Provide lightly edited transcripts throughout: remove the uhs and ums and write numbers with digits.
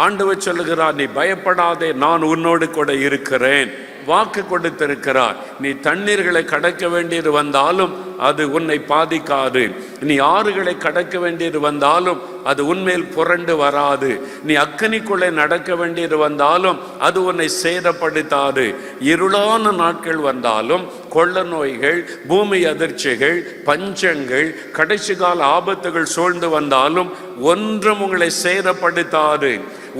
ஆண்டவர் சொல்லுகிறார், நீ பயப்படாதே, நான் உன்னோடு கூட இருக்கிறேன். வாக்கு கொடுத்திருக்கிறார். நீ தண்ணீர்களை கடக்க வேண்டியது வந்தாலும் அது உன்னை பாதிக்காது. நீ ஆறுகளை கடக்க வேண்டியது வந்தாலும் அது உன்மேல் புரண்டு வராது. நீ அக்கினிக்குள்ளே நடக்க வேண்டியது வந்தாலும் அது உன்னை சேதப்படுத்தாது. இருளான நாட்கள் வந்தாலும், கொள்ள நோய்கள், பூமி அதிர்ச்சிகள், பஞ்சங்கள், கடைசி கால ஆபத்துகள் சூழ்ந்து வந்தாலும் ஒன்றும் உங்களை சேதப்படுத்தாது.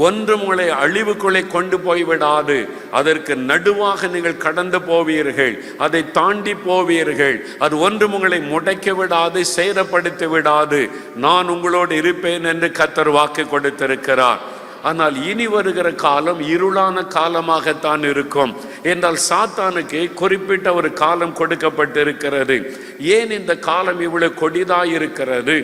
ஒன்றும் உங்களை அழிவுக்குள்ளே கொண்டு போய்விடாது. அதற்கு நடுவாக நீங்கள் கடந்து போவீர்கள், அதை தாண்டி போவீர்கள். அது ஒன்றும் உங்களை முடைக்க விடாது, சேதப்படுத்தி விடாது. நான் உங்களோடு இருப்பேன் என்று கர்த்தர் வாக்கு கொடுத்திருக்கிறார். ஆனால் இனி வருகிற காலம் இருளான காலமாகத்தான் இருக்கும். என்றால் சாத்தானுக்கு குறிப்பிட்ட ஒரு காலம் கொடுக்கப்பட்டிருக்கிறது. ஏன் இந்த காலம் இவ்வளவு கொடிதாய் இருக்கிறது?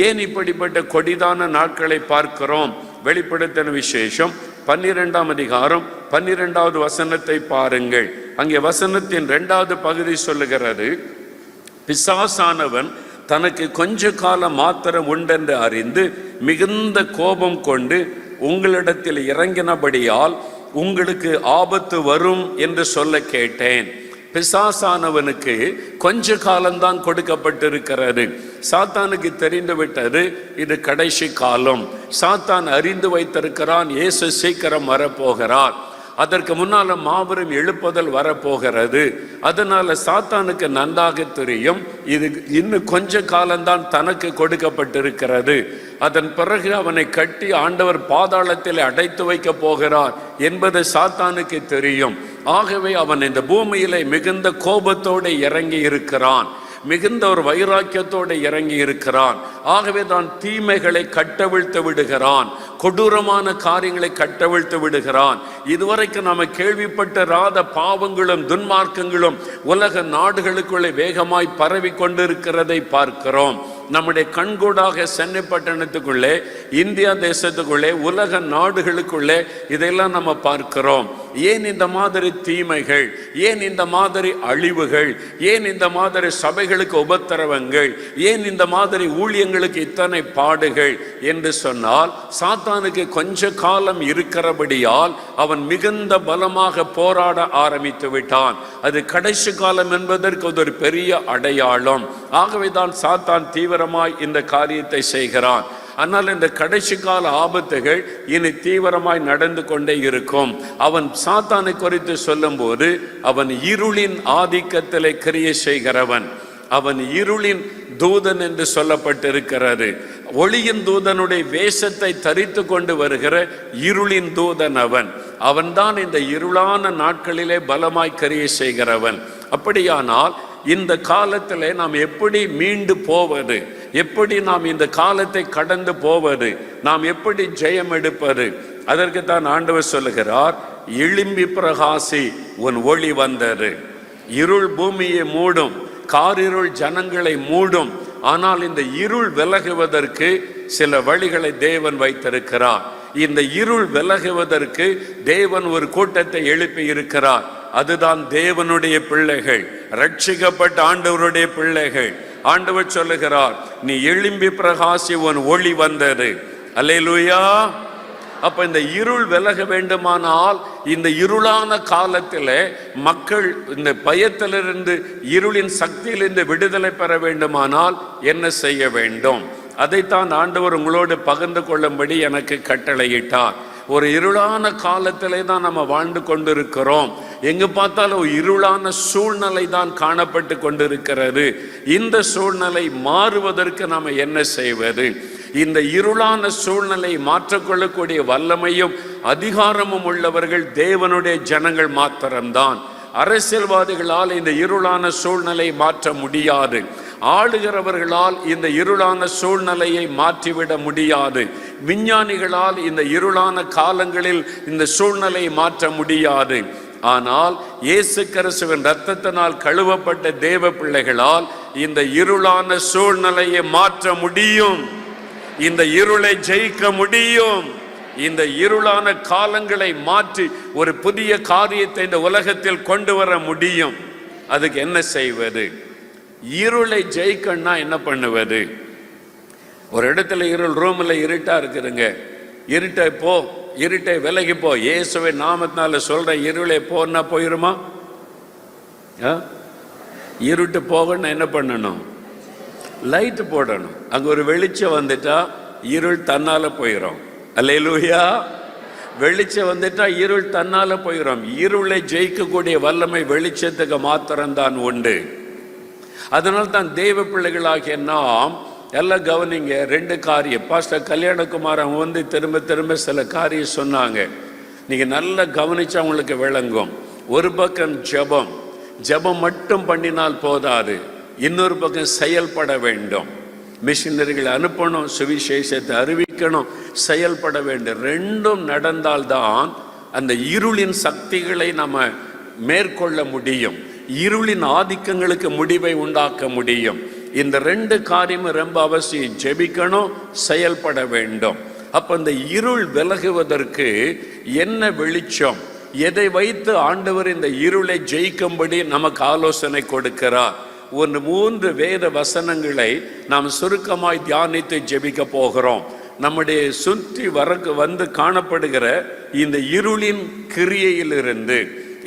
ஏன் இப்படிப்பட்ட கொடிதான நாட்களை பார்க்கிறோம்? வெளிப்படுத்தின விசேஷம் 12ஆம் அதிகாரம் 12வது வசனத்தை பாருங்கள். அங்கே வசனத்தின் 2வது பகுதி சொல்லுகிறது, பிசாசானவன் தனக்கு கொஞ்ச காலம் மாத்திரம் உண்டென்று அறிந்து மிகுந்த கோபம் கொண்டு உங்களிடத்தில் இறங்கினபடியால் உங்களுக்கு ஆபத்து வரும் என்று சொல்ல கேட்டேன். பிசாசானவனுக்கு கொஞ்ச காலம்தான் கொடுக்கப்பட்டிருக்கிறது. சாத்தானுக்கு தெரிந்து விட்டது இது கடைசி காலம். சாத்தான் அறிந்து வைத்திருக்கிறான், இயேசு சீக்கிரம் வரப்போகிறார். அதற்கு முன்னால மாபெரும் எழுப்புதல் வரப்போகிறது. அதனால சாத்தானுக்கு நன்றாக தெரியும் இது இன்னும் கொஞ்ச காலம்தான் தனக்கு கொடுக்கப்பட்டிருக்கிறது. அதன் பிறகு அவனை கட்டி ஆண்டவர் பாதாளத்தில் அடைத்து வைக்க போகிறார் என்பது சாத்தானுக்கு தெரியும். ஆகவே அவன் இந்த பூமியிலே மிகுந்த கோபத்தோடு இறங்கி இருக்கிறான், மிகுந்த ஒரு வைராக்கியத்தோடு இறங்கி இருக்கிறான். ஆகவே தான் தீமைகளை கட்டவிழ்த்து விடுகிறான், கொடூரமான காரியங்களை கட்டவிழ்த்து விடுகிறான். இதுவரைக்கும் நாம கேள்விப்பட்டிராத பாவங்களும் துன்மார்க்கங்களும் உலக நாடுகளுக்குள்ளே வேகமாய் பரவி கொண்டிருக்கிறதை பார்க்கிறோம். நம்முடைய கண்கூடாக சென்னை பட்டணத்துக்குள்ளே, இந்தியா தேசத்துக்குள்ளே, உலக நாடுகளுக்குள்ளே இதையெல்லாம் நம்ம பார்க்கிறோம். ஏன் இந்த மாதிரி தீமைகள்? ஏன் இந்த மாதிரி அழிவுகள்? ஏன் இந்த மாதிரி சபைகளுக்கு உபத்திரவங்கள்? ஏன் இந்த மாதிரி ஊழியங்களுக்கு இத்தனை பாடுகள் என்று சொன்னால், சாத்தானுக்கு கொஞ்ச காலம் இருக்கிறபடியால் அவன் மிகுந்த பலமாக போராட ஆரம்பித்து விட்டான். அது கடைசி காலம் என்பதற்கு ஒரு பெரிய அடையாளம். ஆகவே தான் சாத்தான் தீவிரமாய் இந்த காரியத்தை செய்கிறான். ஆனால் இந்த கடைசி கால ஆபத்துகள் இனி தீவிரமாய் நடந்து கொண்டே இருக்கும். அவன் சாத்தானை குறித்து சொல்லும் போது, அவன் இருளின் ஆதிக்கத்திலே கிரியை செய்கிறவன், அவன் இருளின் தூதன் என்று சொல்லப்பட்டிருக்கிறது. ஒளியின் தூதனுடைய வேஷத்தை தரித்து கொண்டு வருகிற இருளின் தூதன் அவன்தான் இந்த இருளான நாட்களிலே பலமாய் கிரியை செய்கிறவன். அப்படியானால் இந்த காலத்திலே நாம் எப்படி மீண்டு போவது? எப்படி நாம் இந்த காலத்தை கடந்து போவது? நாம் எப்படி ஜெயம் எடுப்பது? அதற்கு தான் ஆண்டவர் சொல்லுகிறார், எழும்பி பிரகாசி, உன் ஒளி வந்தது. இருள் பூமியை மூடும், காரிருள் ஜனங்களை மூடும். ஆனால் இந்த இருள் விலகுவதற்கு சில வழிகளை தேவன் வைத்திருக்கிறார். இந்த இருள் விலகுவதற்கு தேவன் ஒரு கூட்டத்தை எழுப்பி இருக்கிறார். அதுதான் தேவனுடைய பிள்ளைகள், ரட்சிக்கப்பட்ட ஆண்டவருடைய பிள்ளைகள். ஆண்டவர் சொல்லுகிறார், நீ எழும்பி பிரகாசி, உன் ஒளி வந்தது. அல்லேலூயா. அப்ப இந்த இருள் விலக வேண்டுமானால், இந்த இருளான காலத்தில் மக்கள் இந்த பயத்திலிருந்து, இருளின் சக்தியிலிருந்து விடுதலை பெற வேண்டுமானால் என்ன செய்ய வேண்டும்? அதைத்தான் ஆண்டவர் உங்களோடு பகிர்ந்து கொள்ளும்படி எனக்கு கட்டளையிட்டார். ஒரு இருளான காலத்திலே தான் நம்ம வாழ்ந்து கொண்டிருக்கிறோம். எங்கு பார்த்தாலும் இருளான சூழ்நிலை தான் காணப்பட்டு கொண்டிருக்கிறது. இந்த சூழ்நிலை மாறுவதற்கு நாம என்ன செய்வது? இந்த இருளான சூழ்நிலை மாற்றக்கொள்ளக்கூடிய வல்லமையும் அதிகாரமும் உள்ளவர்கள் தேவனுடைய ஜனங்கள் மாத்திரம்தான். அரசியல்வாதிகளால் இந்த இருளான சூழ்நிலை மாற்ற முடியாது. ஆளுகிறவர்களால் இந்த இருளான சூழ்நிலையை மாற்றிவிட முடியாது. விஞ்ஞானிகளால் இந்த இருளான காலங்களில் இந்த சூழ்நிலையை மாற்ற முடியாது. ஆனால் இயேசு கிறிஸ்துவின் இரத்தத்தினால் கழுவப்பட்ட தேவ பிள்ளைகளால் இந்த இருளான சூழ்நிலையை மாற்ற முடியும். இந்த இருளை ஜெயிக்க முடியும். இந்த இருளான காலங்களை மாற்றி ஒரு புதிய காரியத்தை இந்த உலகத்தில் கொண்டு வர முடியும். அதுக்கு என்ன செய்வது? இருளை ஜெயிக்கணும்னா என்ன பண்ணுவது? ஒரு இடத்துல இருள், ரூமில் இருட்டா இருக்குதுங்க. இருட்டை போ, இருட்டை விலகி போ, இயேசுவை நாமத்தினால சொல்ற இருளை போன்னா போயிருமா? இருட்டு போகணும் என்ன பண்ணணும்? லைட் போடணும். அங்க ஒரு வெளிச்சம் வந்துட்டா இருள் தன்னால போயிடும். அல்லேலூயா. வெளிச்சம் வந்துட்டா இருள் தன்னால போயிடும். இருளை ஜெயிக்கக்கூடிய வல்லமை வெளிச்சத்துக்கு மாத்திரம்தான் உண்டு. அதனால தான் தெய்வ பிள்ளைகளாகிய நாம் எல்லாம் கவனிங்க. 2 காரியம் பாஸ்டர் கல்யாணகுமார் அவங்க வந்து திரும்ப திரும்ப சில காரியம் சொன்னாங்க. நீங்க நல்லா கவனிச்சா உங்களுக்கு விளங்கும். ஒரு பக்கம் ஜெபம், ஜெபம் மட்டும் பண்ணினால் போதாது, இன்னொரு பக்கம் செயல்பட வேண்டும். மிஷினரிகளை அனுப்பணும், சுவிசேஷத்தை அறிவிக்கணும், செயல்பட வேண்டும். 2ம் நடந்தால்தான் அந்த இருளின் சக்திகளை நம்ம மேற்கொள்ள முடியும். இருளின் ஆதிக்கங்களுக்கு முடிவை உண்டாக்க முடியும். இந்த 2 காரியமும் ரொம்ப அவசியம். ஜெபிக்கணும், செயல்பட வேண்டும். அப்ப இந்த இருள் விலகுவதற்கு என்ன வெளிச்சம், எதை வைத்து ஆண்டவர் இந்த இருளை ஜெயிக்கும்படி நமக்கு ஆலோசனை கொடுக்கிறார்? 3 வேத வசனங்களை நாம் சுருக்கமாய் தியானித்து ஜெபிக்க போகிறோம். நம்முடைய சுற்றி வந்து காணப்படுகிற இந்த இருளின் கிரியையிலிருந்து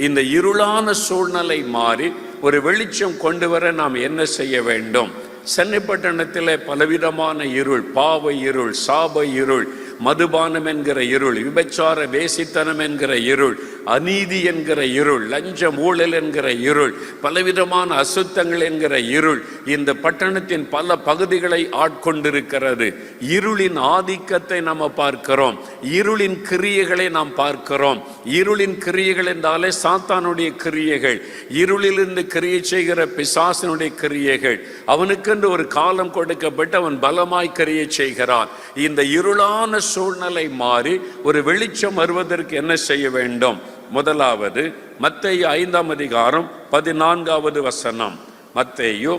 இந்த இருளான சூழ்நிலை மாறி ஒரு வெளிச்சம் கொண்டு வர நாம் என்ன செய்ய வேண்டும்? சென்னை பட்டணத்தில் பலவிதமான இருள், பாவ இருள், சாப இருள், மதுபானம் என்கிற இருள், விபச்சார வேசித்தனம் என்கிற இருள், அநீதி என்கிற இருள், லஞ்சம் ஊழல் என்கிற இருள், பலவிதமான அசுத்தங்கள் என்கிற இருள் இந்த பட்டணத்தின் பல பகுதிகளை ஆட்கொண்டிருக்கிறது. இருளின் ஆதிக்கத்தை நாம் பார்க்கிறோம். இருளின் கிரியைகளை நாம் பார்க்கிறோம். இருளின் கிரியைகள் என்றாலே சாத்தானுடைய கிரியைகள், இருளிலிருந்து கிரியை செய்கிற பிசாசனுடைய கிரியைகள். அவனுக்கென்று ஒரு காலம் கொடுக்கப்பட்டு அவன் பலமாய் கிரியை செய்கிறான். இந்த இருளான சூழ்நிலை மாறி ஒரு வெளிச்சம் வருவதற்கு என்ன செய்ய வேண்டும்? முதலாவது மத்தேயு 5ஆம் அதிகாரம் 14வது வசனம். மத்தேயு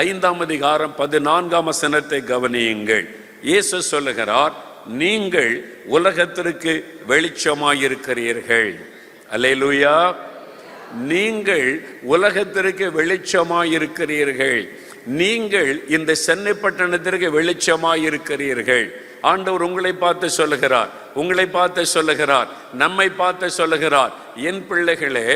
5ஆம் அதிகாரம் 14ஆம் வசனத்தை கவனியுங்கள். இயேசு சொல்லுகிறார், நீங்கள் உலகத்திற்கு வெளிச்சமாயிருக்கிறீர்கள். அல்லேலூயா. நீங்கள் உலகத்திற்கு வெளிச்சமாயிருக்கிறீர்கள். நீங்கள் இந்த சென்னை பட்டணத்திற்கு வெளிச்சமாயிருக்கிறீர்கள். ஆண்டவர் உங்களை பார்த்து சொல்லுகிறார், உங்களை பார்த்து சொல்லுகிறார், நம்மை பார்த்து சொல்லுகிறார், என் பிள்ளைகளே,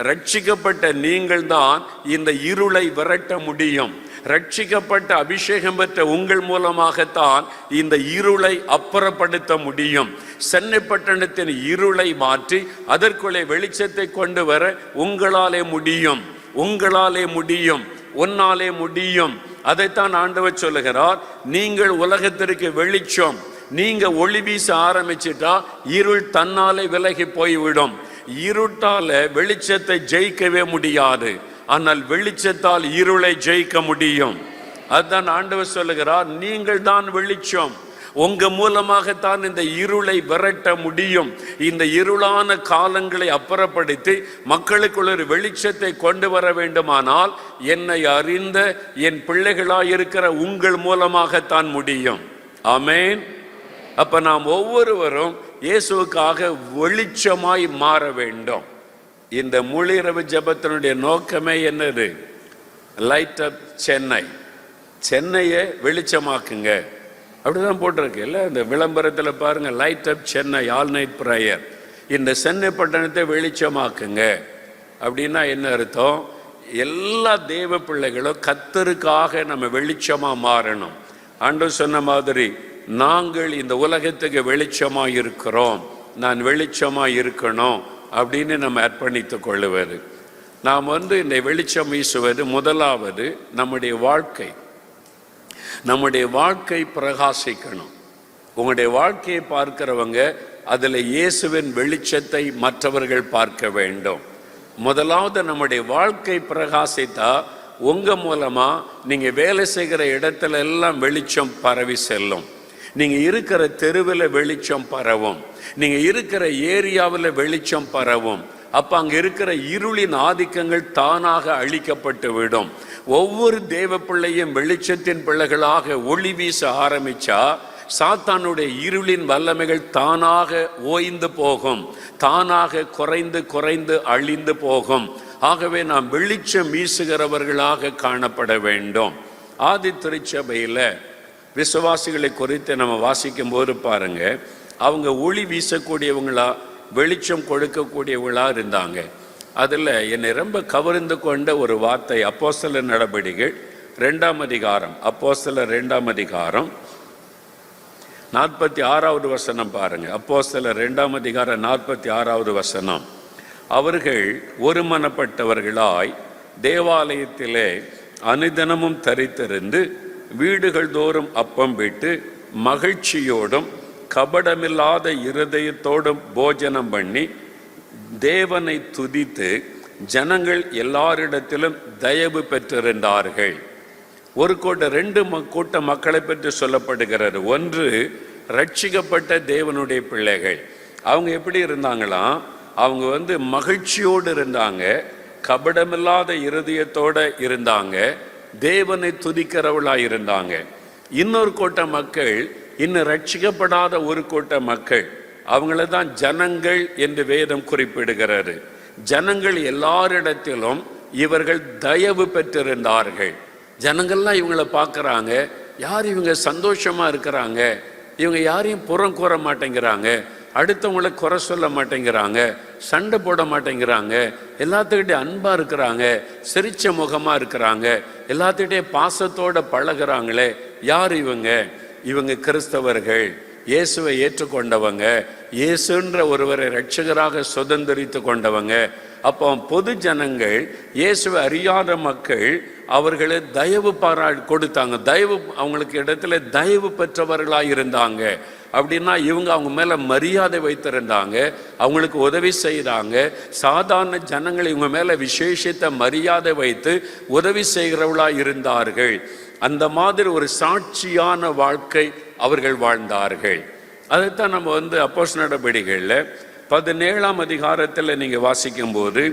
ரட்சிக்கப்பட்ட நீங்கள் தான் இந்த இருளை விரட்ட முடியும். ரட்சிக்கப்பட்ட அபிஷேகம் பெற்ற உங்கள் மூலமாகத்தான் இந்த இருளை அப்புறப்படுத்த முடியும். சென்னை பட்டணத்தின் இருளை மாற்றி அதற்குள்ளே வெளிச்சத்தை கொண்டு வர உங்களாலே முடியும், உங்களாலே முடியும், உன்னாலே முடியும். அதைத்தான் ஆண்டவர் சொல்லுகிறார், நீங்கள் உலகத்திற்கு வெளிச்சம். நீங்க ஒளி வீச ஆரம்பிச்சிட்டா இருள் தன்னாலே விலகி போய்விடும். இருட்டால வெளிச்சத்தை ஜெயிக்கவே முடியாது, ஆனால் வெளிச்சத்தால் இருளை ஜெயிக்க முடியும். அதுதான் ஆண்டவர் சொல்லுகிறார், நீங்கள் தான் வெளிச்சம். உங்க மூலமாகத்தான் இந்த இருளை விரட்ட முடியும். இந்த இருளான காலங்களை அப்புறப்படுத்தி மக்களுக்குள்ள ஒரு வெளிச்சத்தை கொண்டு வர வேண்டுமானால் என்னை அறிந்த என் பிள்ளைகளாயிருக்கிற உங்கள் மூலமாகத்தான் முடியும். ஆமென். அப்ப நாம் ஒவ்வொருவரும் இயேசுவுக்காக வெளிச்சமாய் மாற வேண்டும். இந்த முழிரவு ஜெபத்தினுடைய நோக்கமே என்னது? லைட் அப் சென்னை. சென்னையை வெளிச்சமாக்குங்க, அப்படிதான் போட்டிருக்கு இல்லை? இந்த விளம்பரத்தில் பாருங்க, லைட் அப் சென்னை ஆல் நைட் ப்ரேயர். இந்த சென்னை பட்டணத்தை வெளிச்சமாக்குங்க அப்படின்னா என்ன அர்த்தம்? எல்லா தேவ பிள்ளைகளும் கர்த்தருக்காக நம்ம வெளிச்சமாக மாறணும். ஆண்டவர் சொன்ன மாதிரி, நாங்கள் இந்த உலகத்துக்கு வெளிச்சமாக இருக்கிறோம், நான் வெளிச்சமாக இருக்கணும் அப்படின்னு நம்ம அர்ப்பணித்து கொள்ளுவது. நாம் இந்த வெளிச்சம் வீசுவது முதலாவது நம்முடைய வாழ்க்கை. நம்முடைய வாழ்க்கை பிரகாசிக்கணும். உங்களுடைய வாழ்க்கையை பார்க்கிறவங்க அதில் இயேசுவின் வெளிச்சத்தை மற்றவர்கள் பார்க்க வேண்டும். முதலாவது நம்முடைய வாழ்க்கை பிரகாசித்தா உங்க மூலமா நீங்க வேலை செய்கிற இடத்துல எல்லாம் வெளிச்சம் பரவி செல்லும். நீங்க இருக்கிற தெருவில் வெளிச்சம் பரவும், நீங்க இருக்கிற ஏரியாவில் வெளிச்சம் பரவும். அப்ப அங்க இருக்கிற இருளின் ஆதிக்கங்கள் தானாக அழிக்கப்பட்டு விடும். ஒவ்வொரு தேவ பிள்ளையும் வெளிச்சத்தின் பிள்ளைகளாக ஒளி வீச ஆரம்பிச்சா சாத்தானுடைய இருளின் வல்லமைகள் தானாக ஓய்ந்து போகும், தானாக குறைந்து குறைந்து அழிந்து போகும். ஆகவே நாம் வெளிச்சம் வீசுகிறவர்களாக காணப்பட வேண்டும். ஆதி திருச்சபையில் விசுவாசிகளை குறித்து நம்ம வாசிக்கும் போது பாருங்க, அவங்க ஒளி வீசக்கூடியவங்களா, வெளிச்சம் கொடுக்கக்கூடியவங்களா இருந்தாங்க. அதில் என்னை ரொம்ப கவர்ந்து கொண்ட ஒரு வார்த்தை அப்போஸ்தலர் நடபடிகள் 2ஆம் அதிகாரம், அப்போஸ்தலர் 2ஆம் அதிகாரம் 46வது வசனம் பாருங்க. அப்போஸ்தலர் 2ஆம் அதிகாரம் 46வது வசனம். அவர்கள் ஒருமனப்பட்டவர்களாய் தேவாலயத்திலே அனுதினமும் தரித்திருந்து வீடுகள் தோறும் அப்பம் விட்டு மகிழ்ச்சியோடும் கபடமில்லாத இருதயத்தோடும் போஜனம் பண்ணி தேவனை துதித்து ஜனங்கள் எல்லாரிடத்திலும் தயவு பெற்றிருந்தார்கள். ஒரு கூட்டம், 2 கூட்ட மக்களை பற்றி சொல்லப்படுகிறது. ஒன்று, ரட்சிக்கப்பட்ட தேவனுடைய பிள்ளைகள். அவங்க எப்படி இருந்தாங்களாம்? அவங்க மகிழ்ச்சியோடு இருந்தாங்க, கபடமில்லாத இருதயத்தோட இருந்தாங்க, தேவனை துதிக்கிறவளா இருந்தாங்க. இன்னொரு கூட்ட மக்கள், இன்னும் ரட்சிக்கப்படாத ஒரு கூட்ட மக்கள், அவங்கள தான் ஜனங்கள் என்று வேதம் குறிப்பிடுகிறது. ஜனங்கள் எல்லாரிடத்திலும் இவர்கள் தயவு பெற்றிருந்தார்கள். ஜனங்கள்லாம் இவங்களை பார்க்குறாங்க, யார் இவங்க சந்தோஷமா இருக்கிறாங்க, இவங்க யாரையும் புறம் கூற மாட்டேங்கிறாங்க, அடுத்தவங்களை குறை சொல்ல மாட்டேங்கிறாங்க, சண்டை போட மாட்டேங்கிறாங்க, எல்லாத்துக்கிட்டே அன்பாக இருக்கிறாங்க, சிரிச்ச முகமாக இருக்கிறாங்க, எல்லாத்துக்கிட்டே பாசத்தோடு பழகிறாங்களே. யார் இவங்க? இவங்க கிறிஸ்தவர்கள், இயேசுவை ஏற்றுக்கொண்டவங்க, இயேசுன்ற ஒருவரை இரட்சகராக சுதந்திரித்து கொண்டவங்க. அப்போ பொது ஜனங்கள், இயேசுவை அறியாத மக்கள் அவர்களை தயவு கொடுத்தாங்க. தயவு, அவங்களுக்கு இடத்துல தயவு பெற்றவர்களாக இருந்தாங்க. அப்படின்னா இவங்க அவங்க மேலே மரியாதை வைத்திருந்தாங்க, அவங்களுக்கு உதவி செய்தாங்க. சாதாரண ஜனங்கள் இவங்க மேலே விசேஷித்த மரியாதை வைத்து உதவி செய்கிறவர்களாக இருந்தார்கள். அந்த மாதிரி ஒரு சாட்சியான வாழ்க்கை அவர்கள் வாழ்ந்தார்கள். அதைத்தான் நம்ம அப்போஸ்தலர் நடபடிகளில் 17ஆம் அதிகாரத்தில் நீங்கள் வாசிக்கும் போது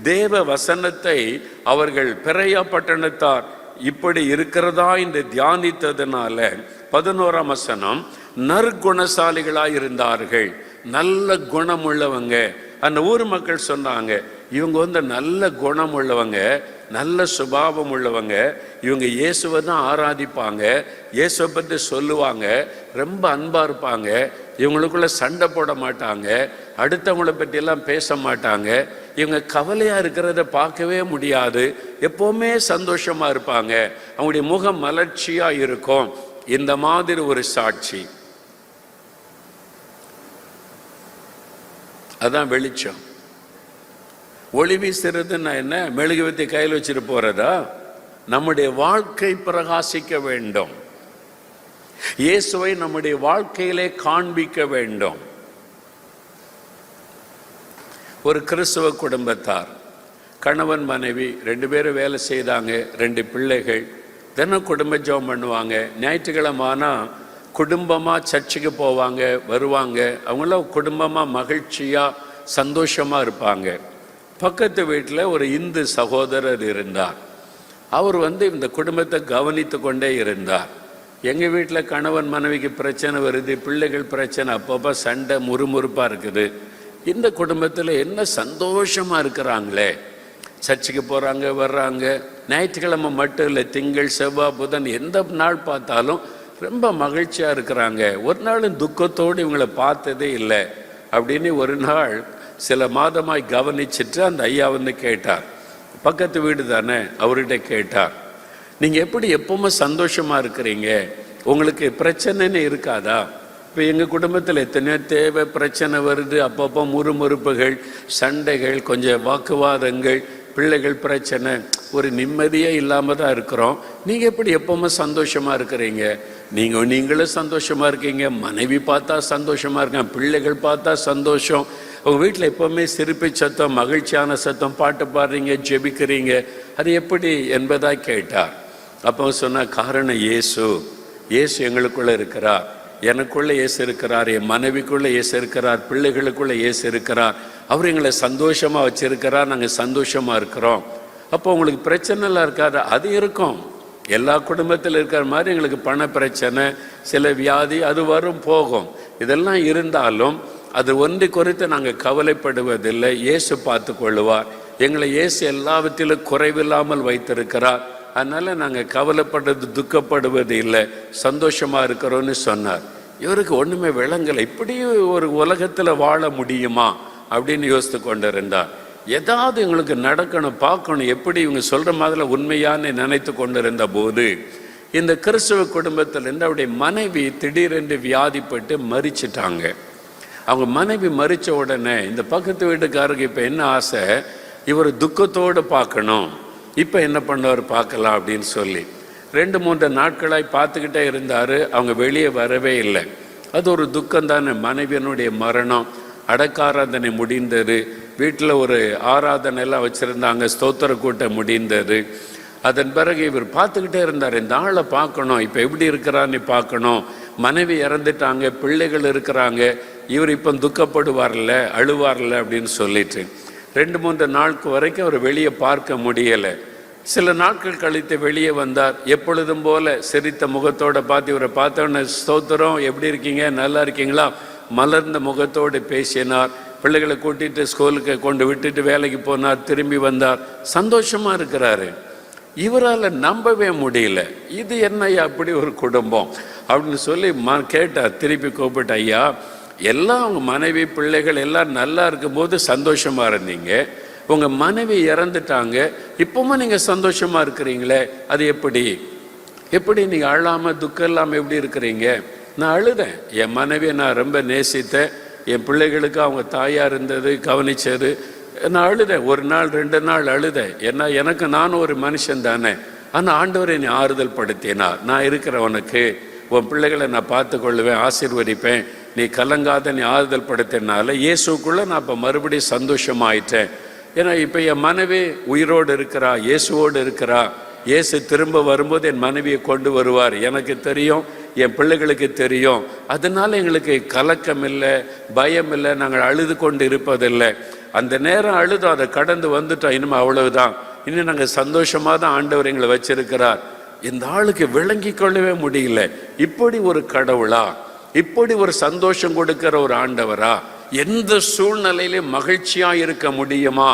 தேவ வசனத்தை அவர்கள் பெரையா பட்டணத்தார் இப்படி இருக்கிறதா என்று தியானித்ததுனால 11ஆம் வசனம், நற்குணசாலிகளாக இருந்தார்கள், நல்ல குணம் உள்ளவங்க. அந்த ஊர் மக்கள் சொன்னாங்க, இவங்க நல்ல குணம் உள்ளவங்க, நல்ல சுபாவம் உள்ளவங்க, இவங்க இயேசுவை தான் ஆராதிப்பாங்க, இயேசுவை பற்றி சொல்லுவாங்க, ரொம்ப அன்பாக இருப்பாங்க, இவங்களுக்குள்ள சண்டை போட மாட்டாங்க, அடுத்தவங்களை பற்றியெல்லாம் பேச மாட்டாங்க, இவங்க கவலையாக இருக்கிறத பார்க்கவே முடியாது, எப்போவுமே சந்தோஷமாக இருப்பாங்க, அவங்களுடைய முகம் மலர்ச்சியாக இருக்கும். இந்த மாதிரி ஒரு சாட்சி, அதான் வெளிச்சம். ஒளி வீசுறதுன்னா என்ன? மெழுகுவர்த்தி கையில் வச்சுட்டு போறதா? நம்முடைய வாழ்க்கை பிரகாசிக்க வேண்டும், இயேசுவை நம்முடைய வாழ்க்கையிலே காண்பிக்க வேண்டும். ஒரு கிறிஸ்தவ குடும்பத்தார், கணவன் மனைவி 2 பேரும் வேலை செய்தாங்க, 2 பிள்ளைகள், தினம் குடும்ப ஜெபம் பண்ணுவாங்க. ஞாயிற்றுக்கிழமை ஆனால் குடும்பமாக சர்ச்சுக்கு போவாங்க, வருவாங்க. அவங்களாம் குடும்பமாக மகிழ்ச்சியாக சந்தோஷமாக இருப்பாங்க. பக்கத்து வீட்டில் ஒரு இந்து சகோதரர் இருந்தார். அவர் இந்த குடும்பத்தை கவனித்து கொண்டே இருந்தார். எங்கள் வீட்டில் கணவன் மனைவிக்கு பிரச்சனை வருது, பிள்ளைகள் பிரச்சனை, அப்பப்போ சண்டை முறுமுறுப்பாக இருக்குது. இந்த குடும்பத்தில் என்ன சந்தோஷமாக இருக்கிறாங்களே, சர்ச்சுக்கு போகிறாங்க, வர்றாங்க. ஞாயிற்றுக்கிழமை மட்டும் இல்லை, திங்கள் செவ்வாய் புதன் எந்த நாள் பார்த்தாலும் ரொம்ப மகிழ்ச்சியாக இருக்கிறாங்க. ஒரு நாளும் துக்கத்தோடு இவங்களை பார்த்ததே இல்லை அப்படின்னு ஒரு நாள் சில மாதமாய் கவனிச்சுட்டு அந்த ஐயா கேட்டார். பக்கத்து வீடு தானே, அவர்கிட்ட கேட்டார், நீங்கள் எப்படி எப்பவுமே சந்தோஷமாக இருக்கிறீங்க, உங்களுக்கு பிரச்சனைன்னு இருக்காதா? இப்போ எங்கள் குடும்பத்தில் எத்தனையோ தேவை பிரச்சனை வருது, அப்பப்போ முறுமுறுப்புகள், சண்டைகள், கொஞ்சம் வாக்குவாதங்கள், பிள்ளைகள் பிரச்சனை, ஒரு நிம்மதியே இல்லாமல் தான் இருக்கிறோம். நீங்கள் எப்படி எப்பவுமே சந்தோஷமாக இருக்கிறீங்க? நீங்களும் சந்தோஷமாக இருக்கீங்க, மனைவி பார்த்தா சந்தோஷமாக இருக்காங்க, பிள்ளைகள் பார்த்தா சந்தோஷம், உங்கள் வீட்டில் எப்போவுமே சிரிப்பு சத்தம், மகிழ்ச்சியான சத்தம், பாட்டு பாடுறீங்க, ஜெபிக்கிறீங்க, அது எப்படி என்பதாக கேட்டார். அப்போ சொன்ன காரணம் இயேசு எங்களுக்குள்ளே இருக்கிறார், எனக்குள்ளே இயேசு இருக்கிறார், என் மனைவிக்குள்ளே இயேசு இருக்கிறார், பிள்ளைகளுக்குள்ளே இயேசு இருக்கிறார், அவர் எங்களை சந்தோஷமாக வச்சிருக்கிறார், நாங்கள் சந்தோஷமாக இருக்கிறோம். அப்போ உங்களுக்கு பிரச்சனைலாம் இருக்காது? அது இருக்கும், எல்லா குடும்பத்தில் இருக்கிற மாதிரி எங்களுக்கு பண பிரச்சனை, சில வியாதி, அது வரும் போகும். இதெல்லாம் இருந்தாலும் அது ஒன்றை குறித்து நாங்கள் கவலைப்படுவதில்லை. இயேசு பார்த்து கொள்ளுவார், எங்களை இயேசு எல்லாவற்றிலும் குறைவில்லாமல் வைத்திருக்கிறார். அதனால் நாங்கள் கவலைப்படுறது, துக்கப்படுவது இல்லை, சந்தோஷமாக இருக்கிறோன்னு சொன்னார். இவருக்கு ஒன்றுமே விளங்கலை. இப்படியும் ஒரு உலகத்தில் வாழ முடியுமா அப்படின்னு யோசித்து கொண்டு இருந்தார். ஏதாவது இவங்களுக்கு நடக்கணும், பார்க்கணும், எப்படி இவங்க சொல்கிற மாதிரி உண்மையான்னு நினைத்து கொண்டு இருந்த போது இந்த கிறிஸ்துவ குடும்பத்திலேருந்து அவருடைய மனைவி திடீரென்று வியாதிப்பட்டு மரிச்சிட்டாங்க. அவங்க மனைவி மரித்த உடனே இந்த பக்கத்து வீட்டுக்காரருக்கு இப்போ என்ன ஆசை, இவர் துக்கத்தோடு பார்க்கணும். இப்போ என்ன பண்ணவர் பார்க்கலாம் அப்படின்னு சொல்லி 2-3 நாட்களாய் பார்த்துக்கிட்டே இருந்தார். அவங்க வெளியே வரவே இல்லை. அது ஒரு துக்கம் தானே. மனைவியனுடைய மரணம், அடக்காராதனை முடிந்தது, வீட்டில் ஒரு ஆராதனை எல்லாம் வச்சுருந்தாங்க, ஸ்தோத்திர கூட்டம் முடிந்தது. அதன் பிறகு இவர் பார்த்துக்கிட்டே இருந்தார், இந்த ஆளை பார்க்கணும், இப்போ எப்படி இருக்கிறான்னு பார்க்கணும். மனைவி இறந்துட்டாங்க, பிள்ளைகள் இருக்கிறாங்க, இவர் இப்போ துக்கப்படுவார்ல, அழுவார்ல அப்படின்னு சொல்லிட்டு 2-3 நாளுக்கு வரைக்கும் அவர் வெளியே பார்க்க முடியலை. சில நாட்கள் கழித்து வெளியே வந்தார். எப்பொழுதும் போல சிரித்த முகத்தோடு பார்த்து இவரை பார்த்தோன்னே, ஸ்தோத்திரம், எப்படி இருக்கீங்க, நல்லா இருக்கீங்களா, மலர்ந்த முகத்தோடு பேசினார். பிள்ளைகளை கூட்டிகிட்டு ஸ்கூலுக்கு கொண்டு விட்டுட்டு வேலைக்கு போனார், திரும்பி வந்தார், சந்தோஷமாக இருக்கிறாரு. இவரால் நம்பவே முடியல. இது என்னையா அப்படி ஒரு குடும்பம் அப்படின்னு சொல்லி கேட்டார். திருப்பி கூப்பிட்டு, ஐயா, எல்லாம் அவங்க மனைவி பிள்ளைகள் எல்லாம் நல்லா இருக்கும்போது சந்தோஷமாக இருந்தீங்க, உங்கள் மனைவி இறந்துட்டாங்க, இப்போவும் நீங்கள் சந்தோஷமாக இருக்கிறீங்களே, அது எப்படி நீங்கள் அழாமல் துக்கம் இல்லாமல் எப்படி இருக்கிறீங்க? நான் அழுதேன். என் மனைவியை நான் ரொம்ப நேசித்தேன், என் பிள்ளைகளுக்கு அவங்க தாயாக இருந்தது, கவனிச்சது. நான் அழுதேன், 1 நாள் 2 நாள் அழுதேன். ஏன்னா எனக்கு நானும் ஒரு மனுஷன் தானே. ஆனால் ஆண்டவர் என்னை ஆறுதல் படுத்தினார். நான் இருக்கிறவனுக்கு உன் பிள்ளைகளை நான் பார்த்து கொள்ளுவேன், ஆசீர்வதிப்பேன், நீ கலங்காத, நீ ஆறுதல் படுத்தினால இயேசுக்குள்ளே நான் இப்போ மறுபடியும் சந்தோஷமாயிட்டேன். ஏன்னா இப்போ என் மனைவி உயிரோடு இருக்கிறா, இயேசுவோடு இருக்கிறா. இயேசு திரும்ப வரும்போது என் மனைவியை கொண்டு வருவார், எனக்கு தெரியும், என் பிள்ளைகளுக்கு தெரியும். அதனால எங்களுக்கு கலக்கம் இல்லை, பயம் இல்லை, நாங்கள் அழுது கொண்டு இருப்பதில்லை. அந்த நேரம் அழுதோம், அதை கடந்து வந்துட்டோம், இனிமேல் அவ்வளவுதான், இன்னும் நாங்கள் சந்தோஷமாக தான் ஆண்டவர் எங்களை வச்சிருக்கிறார். இந்த ஆளுக்கு விளங்கி கொள்ளவே முடியல, இப்படி ஒரு கடவுளா, இப்படி ஒரு சந்தோஷம் கொடுக்கிற ஒரு ஆண்டவரா, எந்த சூழ்நிலையிலும் மகிழ்ச்சியா இருக்க முடியுமா?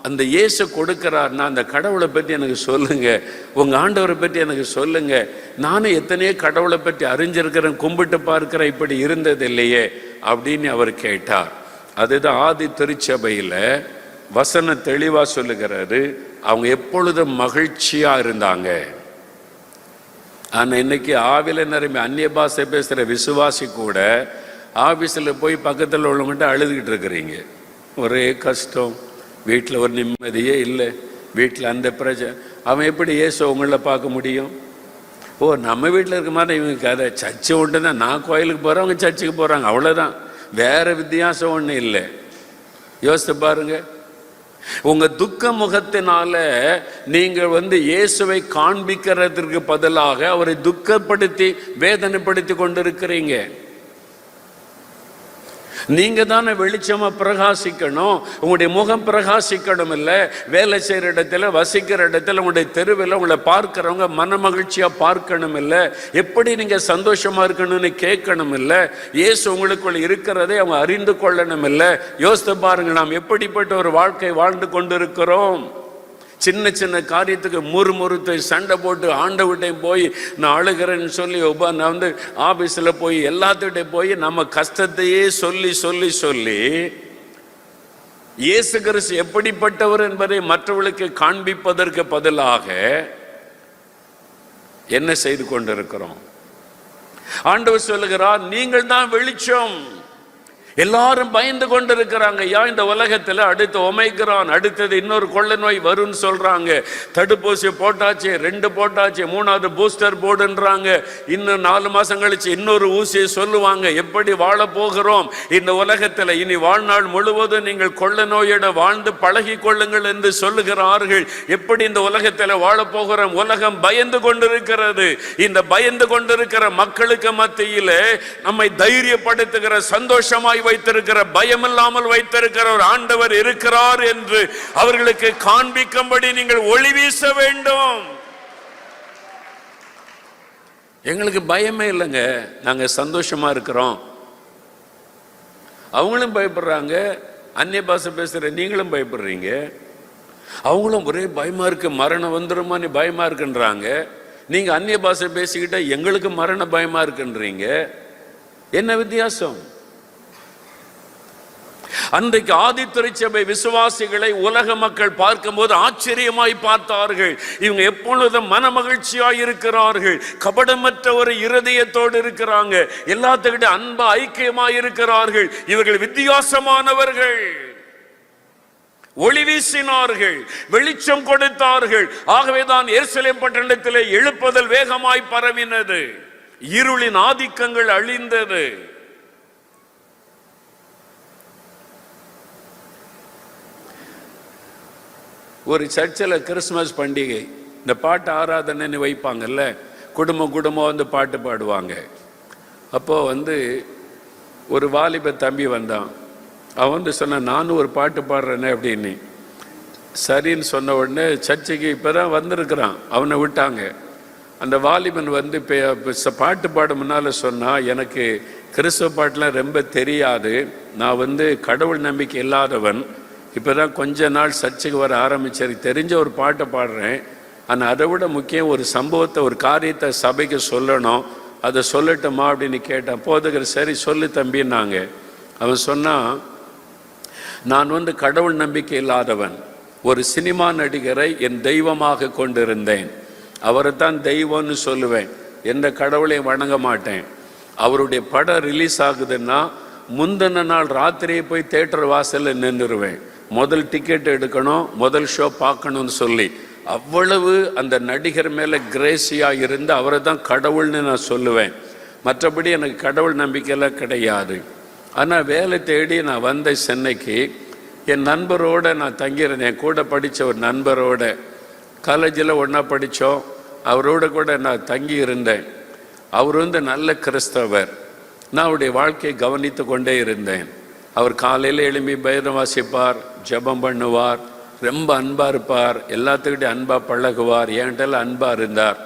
அந்த இயேசு கொடுக்கிறார்னா அந்த கடவுளை பற்றி எனக்கு சொல்லுங்க, உங்க ஆண்டவரை பற்றி எனக்கு சொல்லுங்க. நானும் எத்தனையோ கடவுளை பற்றி அறிஞ்சிருக்கிறேன், கும்பிட்டு பார்க்கிறேன், இப்படி இருந்தது இல்லையே அப்படின்னு அவர் கேட்டார். அதுதான் ஆதி திருச்சபையில வசனம் தெளிவா சொல்லுகிறாரு, அவங்க எப்பொழுதும் மகிழ்ச்சியா இருந்தாங்க. ஆனா இன்னைக்கு ஆவில நிரம்பி அந்நிய பாஷை பேசுற விசுவாசி கூட ஆபீஸில் போய் பக்கத்தில் உள்ளவங்ககிட்ட அழுதுகிட்டு இருக்கிறீங்க. ஒரே கஷ்டம், வீட்டில் ஒரு நிம்மதியே இல்லை, வீட்டில் அந்த பிரச்சனை. அவன் எப்படி இயேசு உங்களை பார்க்க முடியும்? ஓ, நம்ம வீட்டில் இருக்க மாதிரி இவங்க கதை. சர்ச்சை ஒன்று தான், நான் கோயிலுக்கு போகிறேன், அவங்க சர்ச்சுக்கு போகிறாங்க, அவ்வளோதான், வேற வித்தியாசம் ஒன்றும் இல்லை. யோசித்து பாருங்க. உங்க துக்க முகத்தினால நீங்க இயேசுவை காண்பிக்கிறதுக்கு பதிலாக அவரை துக்கப்படுத்தி வேதனைப்படுத்தி கொண்டிருக்கிறீங்க. நீங்க தானே வெளிச்சமா பிரகாசிக்கணும், உங்களுடைய முகம் பிரகாசிக்கணும். இல்லை வேலை செய்யற இடத்துல, வசிக்கிற இடத்துல, உங்களுடைய தெருவில் உங்களை பார்க்கிறவங்க மன மகிழ்ச்சியா பார்க்கணும். இல்லை எப்படி நீங்க சந்தோஷமா இருக்கணும்னு கேட்கணும். இல்லை இயேசு உங்களுக்குள்ள இருக்கிறதை அவங்க அறிந்து கொள்ளணும். இல்லை யோசித்து பாருங்க, நாம் எப்படிப்பட்ட ஒரு வாழ்க்கை வாழ்ந்து கொண்டிருக்கிறோம். சின்ன சின்ன காரியத்துக்கு முறுமுறுத்து சண்டை போட்டு ஆண்டவர்கிட்டையும் போய் நான் அழுகிறேன்னு சொல்லி நான் ஆபீஸில் போய் எல்லாத்துக்கிட்டையும் போய் நம்ம கஷ்டத்தையே சொல்லி சொல்லி சொல்லி இயேசு கிறிஸ்து எப்படிப்பட்டவர் என்பதை மற்றவர்களுக்கு காண்பிப்பதற்கு பதிலாக என்ன செய்து கொண்டிருக்கிறோம்? ஆண்டவர் சொல்லுகிறார், நீங்கள் தான் வெளிச்சம். எல்லாரும் பயந்து கொண்டு இருக்கிறாங்க. இந்த உலகத்துல அடுத்து ஒமைக்ரான், அடுத்தது இன்னொரு கொள்ளை நோய் வரும்னு சொல்றாங்க. தடுப்பூசி போட்டாச்சு, 2 போட்டாச்சு, 3வது பூஸ்டர் போடுன்றாங்க. இன்னும் 4 மாசம் கழிச்சு இன்னொரு ஊசியை சொல்லுவாங்க. எப்படி வாழ போகிறோம் இந்த உலகத்துல? இனி வாழ்நாள் முழுவதும் நீங்கள் கொள்ளை நோயோட வாழ்ந்து பழகி கொள்ளுங்கள் என்று சொல்லுகிறார்கள். எப்படி இந்த உலகத்துல வாழ போகிறோம்? உலகம் பயந்து கொண்டிருக்கிறது. இந்த பயந்து கொண்டிருக்கிற மக்களுக்கு மத்தியிலே நம்மை தைரியப்படுத்துகிற, சந்தோஷமாய் வைத்திருக்கிற, பயம் இல்லாமல் வைத்திருக்கிற ஒரு ஆண்டவர் இருக்கிறார் என்று அவர்களுக்கு காண்பிக்கும்படி நீங்கள் ஒளி வீச வேண்டும். எங்களுக்கு பயமே இல்லைங்க, நாங்க சந்தோஷமா இருக்கிறோம். அவங்களும் பயப்படுறாங்க, அந்நிய பாஷை பேசுற நீங்களும் பயப்படுறீங்க. அவங்களும் ஒரே பயமா இருக்கு, மரணம் வந்துருமான்னு பயமா இருக்குன்றாங்க. நீங்க அந்நிய பாஷை பேசிக்கிட்ட எங்களுக்கு மரண பயமா இருக்குன்றீங்க. என்ன வித்தியாசம்? அன்றைக்கு ஆதித்திருச்சபை விசுவாசிகளை உலக மக்கள் பார்க்கும்போது ஆச்சரியமாய் பார்த்தார்கள். இவங்க எப்பொழுதும் மன மகிழ்ச்சியாய் இருக்கிறார்கள், கபடமற்ற ஒரு இருதயத்தோடு இருக்கிறாங்க, எல்லாத்துக்கிட்ட அன்பா ஐக்கியமாய் இருக்கிறார்கள், இவர்கள் வித்தியாசமானவர்கள். ஒளி வீசினார்கள், வெளிச்சம் கொடுத்தார்கள். ஆகவேதான் எருசலேம் பட்டணத்திலே எழுப்புதல் வேகமாய் பரவினது, இருளின் ஆதிக்கங்கள் அழிந்தது. ஒரு சர்ச்சில் கிறிஸ்துமஸ் பண்டிகை, இந்த பாட்டு ஆராதனைன்னு வைப்பாங்கல்ல, குடும்பம் குடும்பம் வந்து பாட்டு பாடுவாங்க. அப்போது ஒரு வாலிப தம்பி வந்தான். அவன் சொன்னான், நானும் ஒரு பாட்டு பாடுறேனே அப்படின்னு. சரின்னு சொன்ன உடனே சர்ச்சைக்கு இப்போ தான் வந்திருக்கிறான், அவனை விட்டாங்க. அந்த வாலிபன் பாட்டு பாட முன்னால் சொன்னால், எனக்கு கிறிஸ்துவ பாட்டெலாம் ரொம்ப தெரியாது, நான் கடவுள் நம்பிக்கை இல்லாதவன், இப்போ தான் கொஞ்ச நாள் சர்ச்சுக்கு வர ஆரம்பிச்சு தெரிஞ்ச ஒரு பாட்டை பாடுறேன், ஆனால் அதை விட முக்கியம் ஒரு சம்பவத்தை, ஒரு காரியத்தை சபைக்கு சொல்லணும், அதை சொல்லட்டுமா அப்படின்னு கேட்டேன். போதுகிற சரி சொல்லு தம்பின்னாங்க. அவன் சொன்னான், நான் கடவுள் நம்பிக்கை இல்லாதவன், ஒரு சினிமா நடிகரை என் தெய்வமாக கொண்டிருந்தேன், அவரை தான் தெய்வம்னு சொல்லுவேன், எந்த கடவுளையும் வணங்க மாட்டேன். அவருடைய படம் ரிலீஸ் ஆகுதுன்னா முந்தின நாள் ராத்திரியே போய் தியேட்டர் வாசலில் நின்றுருவேன், முதல் டிக்கெட் எடுக்கணும், முதல் ஷோ பார்க்கணும்னு சொல்லி அவ்வளவு அந்த நடிகர் மேலே கிரேசியாக இருந்து அவரை தான் கடவுள்னு நான் சொல்லுவேன். மற்றபடி எனக்கு கடவுள் நம்பிக்கையெல்லாம் கிடையாது. ஆனால் வேலை தேடி நான் வந்த சென்னைக்கு என் நண்பரோடு நான் தங்கியிருந்தேன். கூட படித்த ஒரு நண்பரோட காலேஜில் ஒன்றா படித்தோம், அவரோட கூட நான் தங்கி இருந்தேன். அவர் நல்ல கிறிஸ்தவர். நான் அவருடைய வாழ்க்கையை கவனித்து கொண்டே இருந்தேன். அவர் காலையில் எழும்பி பைரம் வாசிப்பார், ஜெபம் பண்ணுவார், ரொம்ப அன்பாக இருப்பார், எல்லாத்துக்கிட்டையும் அன்பாக பழகுவார், என்கிட்ட அன்பாக இருந்தார்.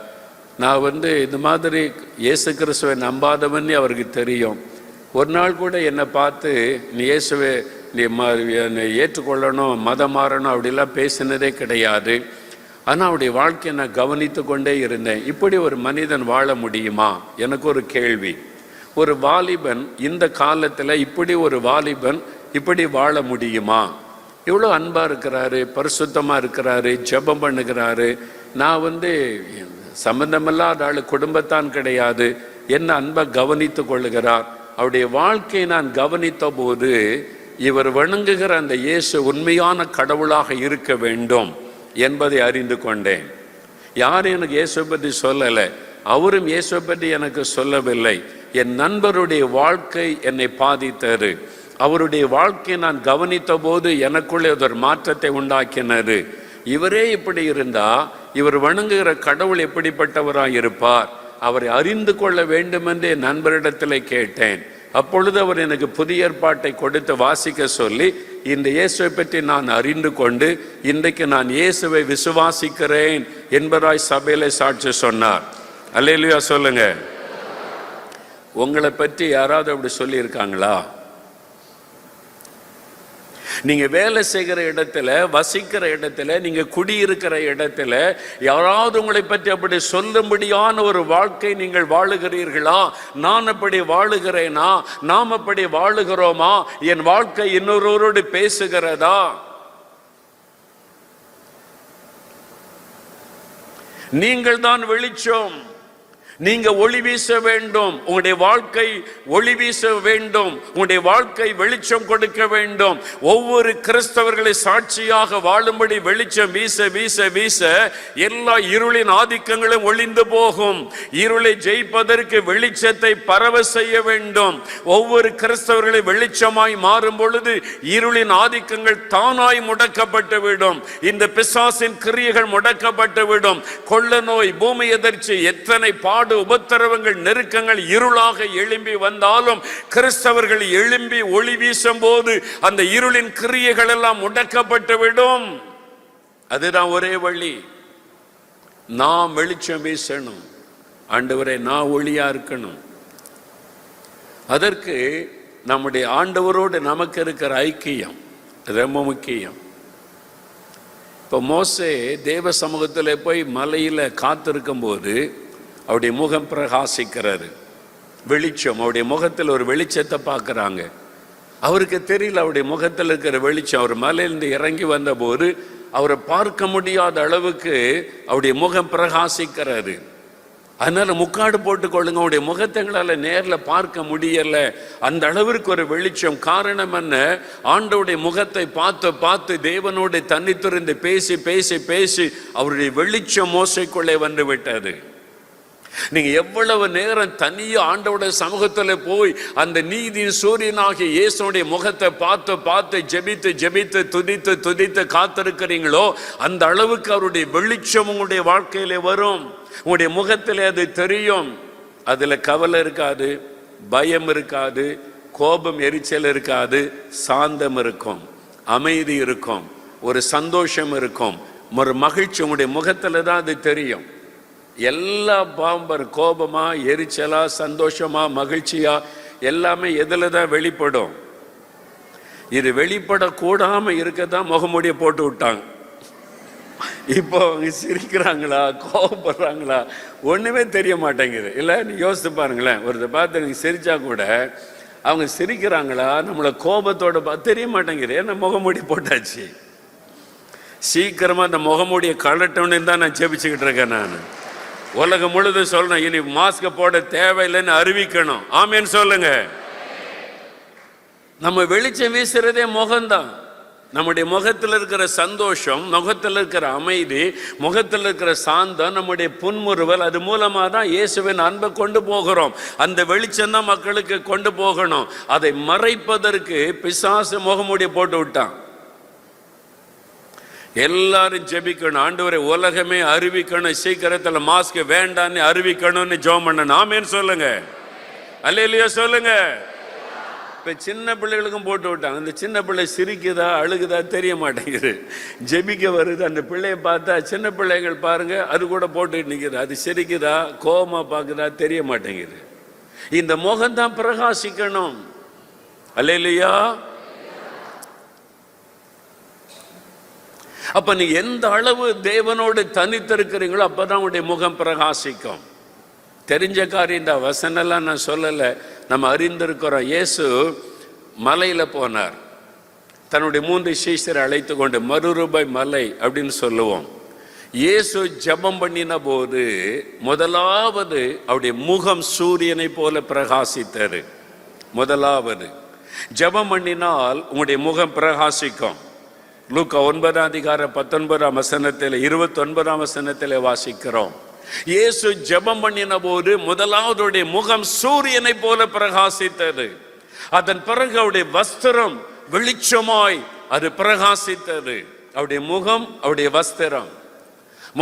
நான் இந்த மாதிரி இயேசு கிறிஸ்துவை நம்பாதவன்னு அவருக்கு தெரியும். ஒரு நாள் கூட என்னை பார்த்து, நீ இயேசுவை நீ ஏற்றுக்கொள்ளணும், மதம் மாறணும் அப்படிலாம் பேசினதே கிடையாது. ஆனால் அவருடைய வாழ்க்கையை நான் கவனித்து கொண்டே இருந்தேன். இப்படி ஒரு மனிதன் வாழ முடியுமா? எனக்கு ஒரு கேள்வி. ஒரு வாலிபன் இந்த காலத்தில், இப்படி ஒரு வாலிபன் இப்படி வாழ முடியுமா? இவ்வளோ அன்பாக இருக்கிறாரு, பரிசுத்தமாக இருக்கிறாரு, ஜெபம் பண்ணுகிறாரு. நான் சம்பந்தமில்லாத ஆள், குடும்பத்தான் கிடையாது, என்ன அன்பாக கவனித்து கொள்ளுகிறார். அவருடைய வாழ்க்கையை நான் கவனித்த போது இவர் வணங்குகிற அந்த இயேசு உண்மையான கடவுளாக இருக்க வேண்டும் என்பதை அறிந்து கொண்டேன். யாரும் எனக்கு இயேசுவை பற்றி சொல்லலை, அவரும் இயேசுவை பற்றி எனக்கு சொல்லவில்லை. என் நண்பருடைய வாழ்க்கை என்னை பாதித்தது. அவருடைய வாழ்க்கையை நான் கவனித்த போது எனக்குள்ளே ஒரு மாற்றத்தை உண்டாக்கினது. இவரே இப்படி இருந்தா இவர் வணங்குகிற கடவுள் எப்படிப்பட்டவராக இருப்பார்? அவரை அறிந்து கொள்ள வேண்டும் என்று என் நண்பரிடத்தில் கேட்டேன். அப்பொழுது அவர் எனக்கு புதிய ஏற்பாட்டை கொடுத்து வாசிக்க சொல்லி இந்த இயேசுவை பற்றி நான் அறிந்து கொண்டு இன்றைக்கு நான் இயேசுவை விசுவாசிக்கிறேன் என்பதாய் சபையில சாட்சி சொன்னார். அல்லேலூயா சொல்லுங்க. உங்களை பற்றி யாராவது அப்படி சொல்லியிருக்காங்களா? நீங்க வேலை செய்கிற இடத்துல, வசிக்கிற இடத்துல, நீங்க குடியிருக்கிற இடத்துல யாராவது உங்களை பற்றி அப்படி சொல்லும்படியான ஒரு வாழ்க்கை நீங்கள் வாழுகிறீர்களா? நான் அப்படி வாழுகிறேனா? நாம் அப்படி வாழுகிறோமா? என் வாழ்க்கை இன்னொருவரோடு பேசுகிறதா? நீங்கள் தான் வெளிச்சம். நீங்க ஒளி வீச வேண்டும். உங்களுடைய வாழ்க்கை ஒளி வீச வேண்டும். உங்களுடைய வாழ்க்கை வெளிச்சம் கொடுக்க வேண்டும். ஒவ்வொரு கிறிஸ்தவர்களை சாட்சியாக வாழும்படி வெளிச்சம் வீச வீச வீச எல்லா இருளின் ஆதிக்கங்களும் ஒளிந்து போகும். இருளை ஜெயிப்பதற்கு வெளிச்சத்தை பரவ செய்ய வேண்டும். ஒவ்வொரு கிறிஸ்தவர்களை வெளிச்சமாய் மாறும் பொழுது இருளின் ஆதிக்கங்கள் தானாய் முடக்கப்பட்டு விடும். இந்த பிசாசின் கிரியைகள் முடக்கப்பட்டு விடும். கொள்ள நோய், பூமி எதிர்ச்சி, எத்தனை பாடு, உபத்திரவங்கள், நெருக்கங்கள் இருளாக எழும்பி வந்தாலும் கிறிஸ்தவர்கள் எழும்பி ஒளி வீசும் போது அந்த இருளின் கிரியைகள் எல்லாம் முடக்கப்பட்டு விடும். அதுதான் ஒரே வழி. நாம் வெளிச்சம் வீசணும். ஆண்டவரே, நான் ஒளியா இருக்கணும். அதற்கு நம்முடைய ஆண்டவரோடு நமக்கு இருக்கிற ஐக்கியம் ரொம்ப முக்கியம். இப்போ மோசே தேவ சமூகத்தில் போய் மலையில் காத்திருக்கும் போது அவருடைய முகம் பிரகாசிக்கிறது. வெளிச்சம், அவருடைய முகத்தில் ஒரு வெளிச்சத்தை பார்க்குறாங்க. அவருக்கு தெரியல அவருடைய முகத்தில் இருக்கிற வெளிச்சம். அவர் மலையிலிருந்து இறங்கி வந்தபோது அவரை பார்க்க முடியாத அளவுக்கு அவருடைய முகம் பிரகாசிக்கிறாரு. அதனால முக்காடு போட்டுக்கொள்ளுங்க, அவருடைய முகத்தைங்களால நேரில் பார்க்க முடியல, அந்த அளவிற்கு ஒரு வெளிச்சம். காரணம் என்ன? ஆண்டவருடைய முகத்தை பார்த்து பார்த்து தேவனோடு தன்னித்திருந்து பேசி பேசி பேசி அவருடைய வெளிச்சம் மோசைக்குள்ளே வந்து விட்டது. நீங்க எவ்வளவு நேரம் தனியா ஆண்டவருடைய சமூகத்துல போய் அந்த நீதியின் சூரியனாகிய இயேசுடைய முகத்தை பார்த்து பார்த்து ஜெபித்து ஜெபித்து துதித்து துதித்து காத்திருக்கிறீங்களோ, அந்த அளவுக்கு அவருடைய வெளிச்சம் உங்களுடைய வாழ்க்கையிலே வரும். உங்களுடைய முகத்திலே அது தெரியும். அதுல கவலை இருக்காது, பயம் இருக்காது, கோபம் எரிச்சல் இருக்காது, சாந்தம் இருக்கும், அமைதி இருக்கும், ஒரு சந்தோஷம் இருக்கும், ஒரு மகிழ்ச்சி உங்களுடைய முகத்துல தான் அது தெரியும். எல்லா பாம்பர் கோபமா எரிச்சலா சந்தோஷமா மகிழ்ச்சியா எல்லாமே எதுல தான் வெளிப்படும்? இது வெளிப்படக்கூடாம இருக்கதான் முகமூடியை போட்டு விட்டாங்க. இப்போ அவங்க சிரிக்கிறாங்களா கோபப்படுறாங்களா ஒண்ணுமே தெரிய மாட்டேங்குது. இல்லை, நீ யோசித்து பாருங்களேன். ஒருத்தர் பார்த்து நீங்க சிரிச்சா கூட அவங்க சிரிக்கிறாங்களா நம்மளை கோபத்தோட தெரிய மாட்டேங்குது. ஏன்னா முகமூடி போட்டாச்சு. சீக்கிரமா அந்த முகமூடியை கலட்டணும்னு தான் நான் ஜெபிச்சுக்கிட்டு இருக்கேன். நான் உலகம் முழுதும் சொல்லணும், இனி மாஸ்க் போட தேவையில்லைன்னு அறிவிக்கணும். ஆமேன்னு சொல்லுங்க. நம்ம வெளிச்சம் வீசுறதே முகம்தான். நம்முடைய முகத்தில் இருக்கிற சந்தோஷம், முகத்தில் இருக்கிற அமைதி, முகத்தில் இருக்கிற சாந்தம், நம்முடைய புன்முறுவல், அது மூலமாக தான் இயேசுவின் அன்பை கொண்டு போகிறோம். அந்த வெளிச்சம் தான் மக்களுக்கு கொண்டு போகணும். அதை மறைப்பதற்கு பிசாசு முகமூடியை போட்டு விட்டான். எல்லாரும் ஜெபிக்கணும், ஆண்டவரே உலகமே அறிவிக்கணும், சீக்கிரத்தில் மாஸ்க் வேண்டான்னு அறிவிக்கணும்னு ஜெபம் பண்ணணும். ஆமேன்னு சொல்லுங்க. அல்லேலூயா சொல்லுங்க. இப்போ சின்ன பிள்ளைகளுக்கும் போட்டு விட்டாங்க. அந்த சின்ன பிள்ளை சிரிக்குதா அழுகுதா தெரிய மாட்டேங்குது. ஜெபிக்க வருது, அந்த பிள்ளைய பார்த்தா சின்ன பிள்ளைகள் பாருங்க அது கூட போட்டுட்டு நிற்குது. அது சிரிக்குதா கோபமா பார்க்குதா தெரிய மாட்டேங்குது. இந்த முகம்தான் பிரகாசிக்கணும். அல்லேலூயா. அப்ப நீ எந்த அளவு தேவனோடு தனித்திருக்கிறீங்களோ அப்பதான் உங்களுடைய முகம் பிரகாசிக்கும். தெரிஞ்ச காரியம் இந்த வசனெல்லாம் நான் சொல்லலை, நம்ம அறிந்திருக்கிறோம். இயேசு மலையில போனார். தன்னுடைய 3 சீஷரை அழைத்து கொண்டு, மறுரூபாய் மலை அப்படின்னு சொல்லுவோம். இயேசு ஜெபம் பண்ணின போது முதலாவது அவருடைய முகம் சூரியனை போல பிரகாசித்தது. முதலாவது ஜெபம் பண்ணினால் உங்களுடைய முகம் பிரகாசிக்கும். லூக்கா 9:19 29 வாசிக்கிறோம். இயேசு ஜெபம் பண்ணின போது முதலாவது முகம் சூரியனை போல பிரகாசித்தது. அதன் பிறகு அவருடைய வஸ்திரம் வெளிச்சமாய் அது பிரகாசித்தது. அவருடைய முகம், அவருடைய வஸ்திரம்.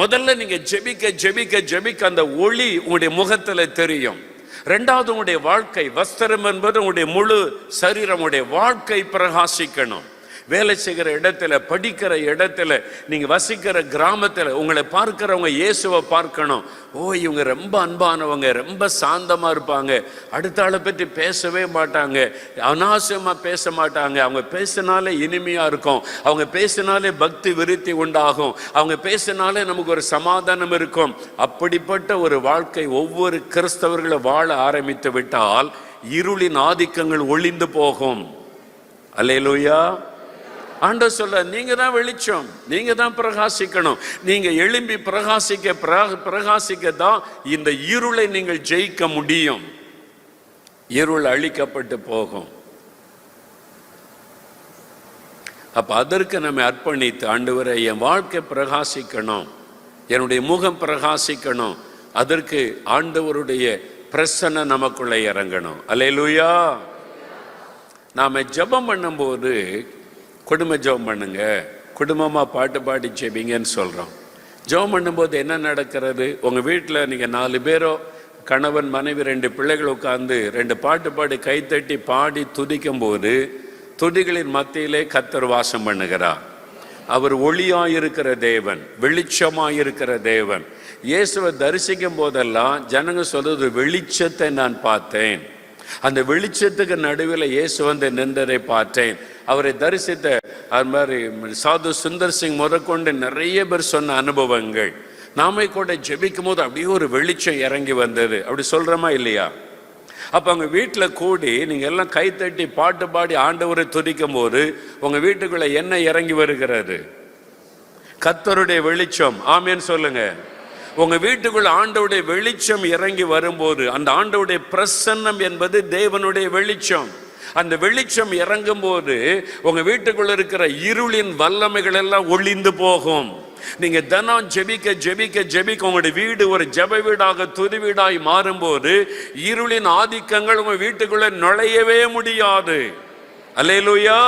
முதல்ல நீங்க ஜெபிக்க ஜெபிக்க ஜெபிக்க அந்த ஒளி உங்களுடைய முகத்துல தெரியும். இரண்டாவது உங்களுடைய வாழ்க்கை, வஸ்திரம் என்பது உங்களுடைய முழு சரீரம், உங்களுடைய வாழ்க்கை பிரகாசிக்கணும். வேலை செய்கிற இடத்துல, படிக்கிற இடத்துல, நீங்க வசிக்கிற கிராமத்துல உங்களை பார்க்கிறவங்க இயேசுவை பார்க்கணும். ஓ, இவங்க ரொம்ப அன்பானவங்க, ரொம்ப சாந்தமா இருப்பாங்க, அடுத்த ஆளை பற்றி பேசவே மாட்டாங்க, அனாவசியமா பேச மாட்டாங்க, அவங்க பேசினாலே இனிமையா இருக்கும், அவங்க பேசினாலே பக்தி விருத்தி உண்டாகும், அவங்க பேசினாலே நமக்கு ஒரு சமாதானம் இருக்கும். அப்படிப்பட்ட ஒரு வாழ்க்கை ஒவ்வொரு கிறிஸ்தவர்களை வாழ ஆரம்பித்து விட்டால் இருளின் ஆதிக்கங்கள் ஒளிந்து போகும். அல்லேலூயா. ஆண்டவர் சொல்ல, நீங்க தான் வெளிச்சம், நீங்க தான் பிரகாசிக்கணும். நீங்க எழும்பி பிரகாசிக்க தான் இந்த இருளை நீங்கள் ஜெயிக்க முடியும். இருள் அழிக்கப்பட்டு போகும். அப்ப அதற்கு நம்ம அர்ப்பணித்து, ஆண்டவரே என் வாழ்க்கை பிரகாசிக்கணும், என்னுடைய முகம் பிரகாசிக்கணும், அதற்கு ஆண்டவருடைய பிரசன்ன நமக்குள்ளே இறங்கணும். அல்லேலூயா. நாம ஜெபம் பண்ணும்போது குடும்ப ஜெபம் பண்ணுங்க, குடும்பமாக பாட்டு பாடி ஜெபிங்கன்னு சொல்கிறோம். ஜெபம் பண்ணும்போது என்ன நடக்கிறது? உங்கள் வீட்டில் நீங்கள் 4 பேரோ, கணவன் மனைவி 2 பிள்ளைகள் உட்கார்ந்து 2 பாட்டு பாடி கைத்தட்டி பாடி துதிக்கும் போது துதிகளின் மத்தியிலே கர்த்தர் வாசம் பண்ணுகிறார். அவர் ஒளியாயிருக்கிற தேவன், வெளிச்சமாயிருக்கிற தேவன். இயேசுவை தரிசிக்கும் போதெல்லாம் ஜனங்க சொல்றது, வெளிச்சத்தை நான் பார்த்தேன், அந்த வெளிச்சத்துக்கு நடுவில் இயேசு வந்து நின்றதை பார்த்தேன். அவரை தரிசித்த அது மாதிரி சாது சுந்தர் சிங் முதற்கொண்டு நிறைய பேர் சொன்ன அனுபவங்கள். நாம கூட ஜெபிக்கும் போது அப்படியே ஒரு வெளிச்சம் இறங்கி வந்தது. அப்படி சொல்றோமா இல்லையா? அப்போ அவங்க வீட்டில் கூடி நீங்கள் எல்லாம் கைத்தட்டி பாட்டு பாடி ஆண்டவரை துதிக்கும் போது உங்கள் வீட்டுக்குள்ளே என்ன இறங்கி வருகிறது? கர்த்தருடைய வெளிச்சம். ஆமென் சொல்லுங்க. உங்க வீட்டுக்குள்ள ஆண்டவருடைய வெளிச்சம் இறங்கி வரும்போது அந்த ஆண்டவருடைய பிரசன்னம் என்பது தேவனுடைய வெளிச்சம். அந்த வெளிச்சம் இறங்கும் போது உங்க வீட்டுக்குள்ள இருக்கிற இருளின் வல்லமைகள் எல்லாம் ஒளிந்து போகும். நீங்க தினம் ஜெபிக்க ஜெபிக்க ஜெபிக்க உங்களுடைய வீடு ஒரு ஜெப வீடாக துதி வீடாய் மாறும்போது இருளின் ஆதிக்கங்கள் உங்க வீட்டுக்குள்ள நுழையவே முடியாது. அல்லேலூயா.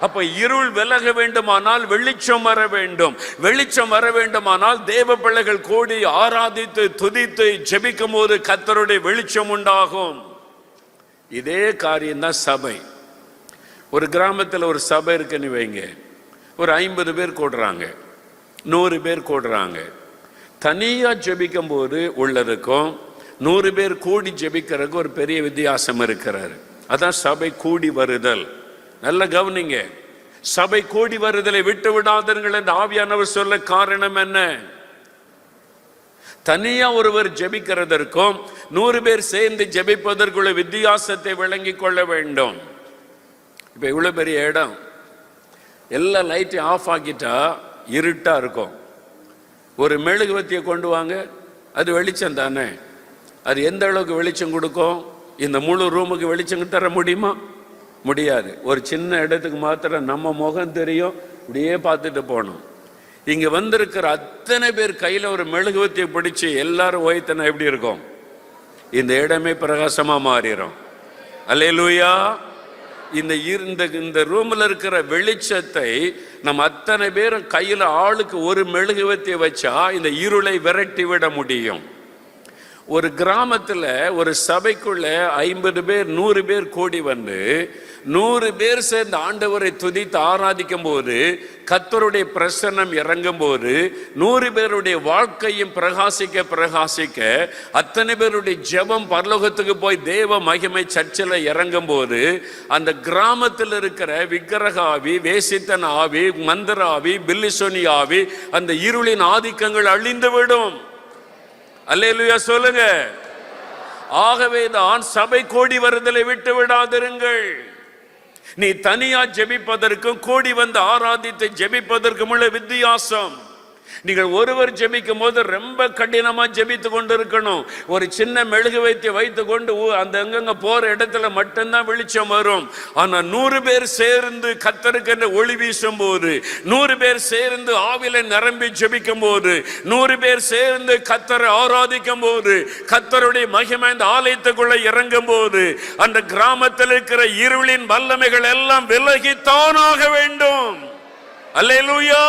அப்ப இருள் விலக வேண்டுமானால் வெளிச்சம் வர வேண்டும். வெளிச்சம் வர வேண்டுமானால் தேவ பிள்ளைகள் கூடி ஆராதித்து துதித்து ஜெபிக்கும் போது கர்த்தருடைய வெளிச்சம் உண்டாகும். இதே காரியம்தான் சபை. ஒரு கிராமத்தில் ஒரு சபை இருக்குன்னு வைங்க, ஒரு 50 பேர் கூடுறாங்க, 100 பேர் கூடுறாங்க. தனியா ஜெபிக்கும் போது உள்ளதுக்கும் 100 பேர் கூடி ஜெபிக்கிறதுக்கு ஒரு பெரிய வித்தியாசம் இருக்கிறாரு. அதான் சபை கூடி வருதல். நல்ல கவனிங்க. சபை கூடி வருதலை விட்டு விடாதீர்கள் என்று ஆவியானவர் சொல்ல காரணம் என்ன? தனியா ஒருவர் ஜெபிக்கிறதற்கும் 100 பேர் சேர்ந்து ஜெபிப்பதற்குள்ள வித்தியாசத்தை விளங்கி கொள்ள வேண்டும். இப்ப இவ்வளவு பெரிய இடம், எல்லா லைட்டையும் ஆஃப் ஆக்கிட்டா இருட்டா இருக்கும். ஒரு மெழுகுவத்தியை கொண்டு வாங்க, அது வெளிச்சம் தானே. அது எந்த அளவுக்கு வெளிச்சம் கொடுக்கும்? இந்த முழு ரூமுக்கு வெளிச்சம் தர முடியுமா? முடியாது. ஒரு சின்ன இடத்துக்கு மாத்திரம் நம்ம முகம் தெரியும், இப்படியே பார்த்துட்டு போகணும். இங்க வந்திருக்கிற அத்தனை பேர் கையில ஒரு மெழுகுவத்தியை பிடிச்சு எல்லாரும் ஓய்த்தனா எப்படி இருக்கும்? இந்த இடமே பிரகாசமா மாறிடும். அல்லேலூயா. இந்த ரூம்ல இருக்கிற வெளிச்சத்தை நம்ம அத்தனை பேரும் கையில ஆளுக்கு ஒரு மெழுகுவத்தியை வச்சா இந்த இருளை விரட்டி விட முடியும். ஒரு கிராமத்துல ஒரு சபைக்குள்ள 50 பேர் 100 பேர் கூடி வந்து 100 பேர் சேர்ந்து ஆண்டவரை துதித்து ஆராதிக்கும் போது கர்த்தருடைய பிரசன்னம் இறங்கும் போது 100 பேருடைய வாழ்க்கையும் பிரகாசிக்க பிரகாசிக்க அத்தனை பேருடைய ஜெபம் பரலோகத்துக்கு போய் தேவ மகிமை சர்ச்சில் இறங்கும் போது அந்த கிராமத்தில் இருக்கிற விக்கிரக ஆவி, வேசித்தன ஆவி, மந்திர ஆவி, பில்லிசோனி ஆவி, அந்த இருளின் ஆதிக்கங்கள் அழிந்து விடும். அல்லேலூயா சொல்லுங்க. ஆகவேதான் சபை கூடி வருதலை விட்டு விடாதிருங்கள். நீ தனியா ஜெபிப்பதற்கும் கூடி வந்து ஆராதித்து ஜெபிப்பதற்கும் உள்ள வித்தியாசம். நீங்கள் ஒருவர் ஜெபிக்கும் போது ரொம்ப கடினமா ஜெபித்து கொண்டு இருக்கணும். ஒரு சின்ன மெழுகுவத்தியை வைத்து கொண்டு அந்த அங்கங்க போற இடத்துல மட்டும்தான் வெளிச்சம் வரும். ஆனா 100 பேர் சேர்ந்து கர்த்தருக்கு ஒளி வீசும் போது, 100 பேர் சேர்ந்து ஆவில நிரம்பி ஜெபிக்கும் போது, 100 பேர் சேர்ந்து கர்த்தரை ஆராதிக்கும் போது, கர்த்தருடைய மகிமை இந்த ஆலயத்துக்குள்ள இறங்கும் போது அந்த கிராமத்தில் இருக்கிற இருளின் வல்லமைகள் எல்லாம் விலகித்தானாக வேண்டும். அல்லேலூயா.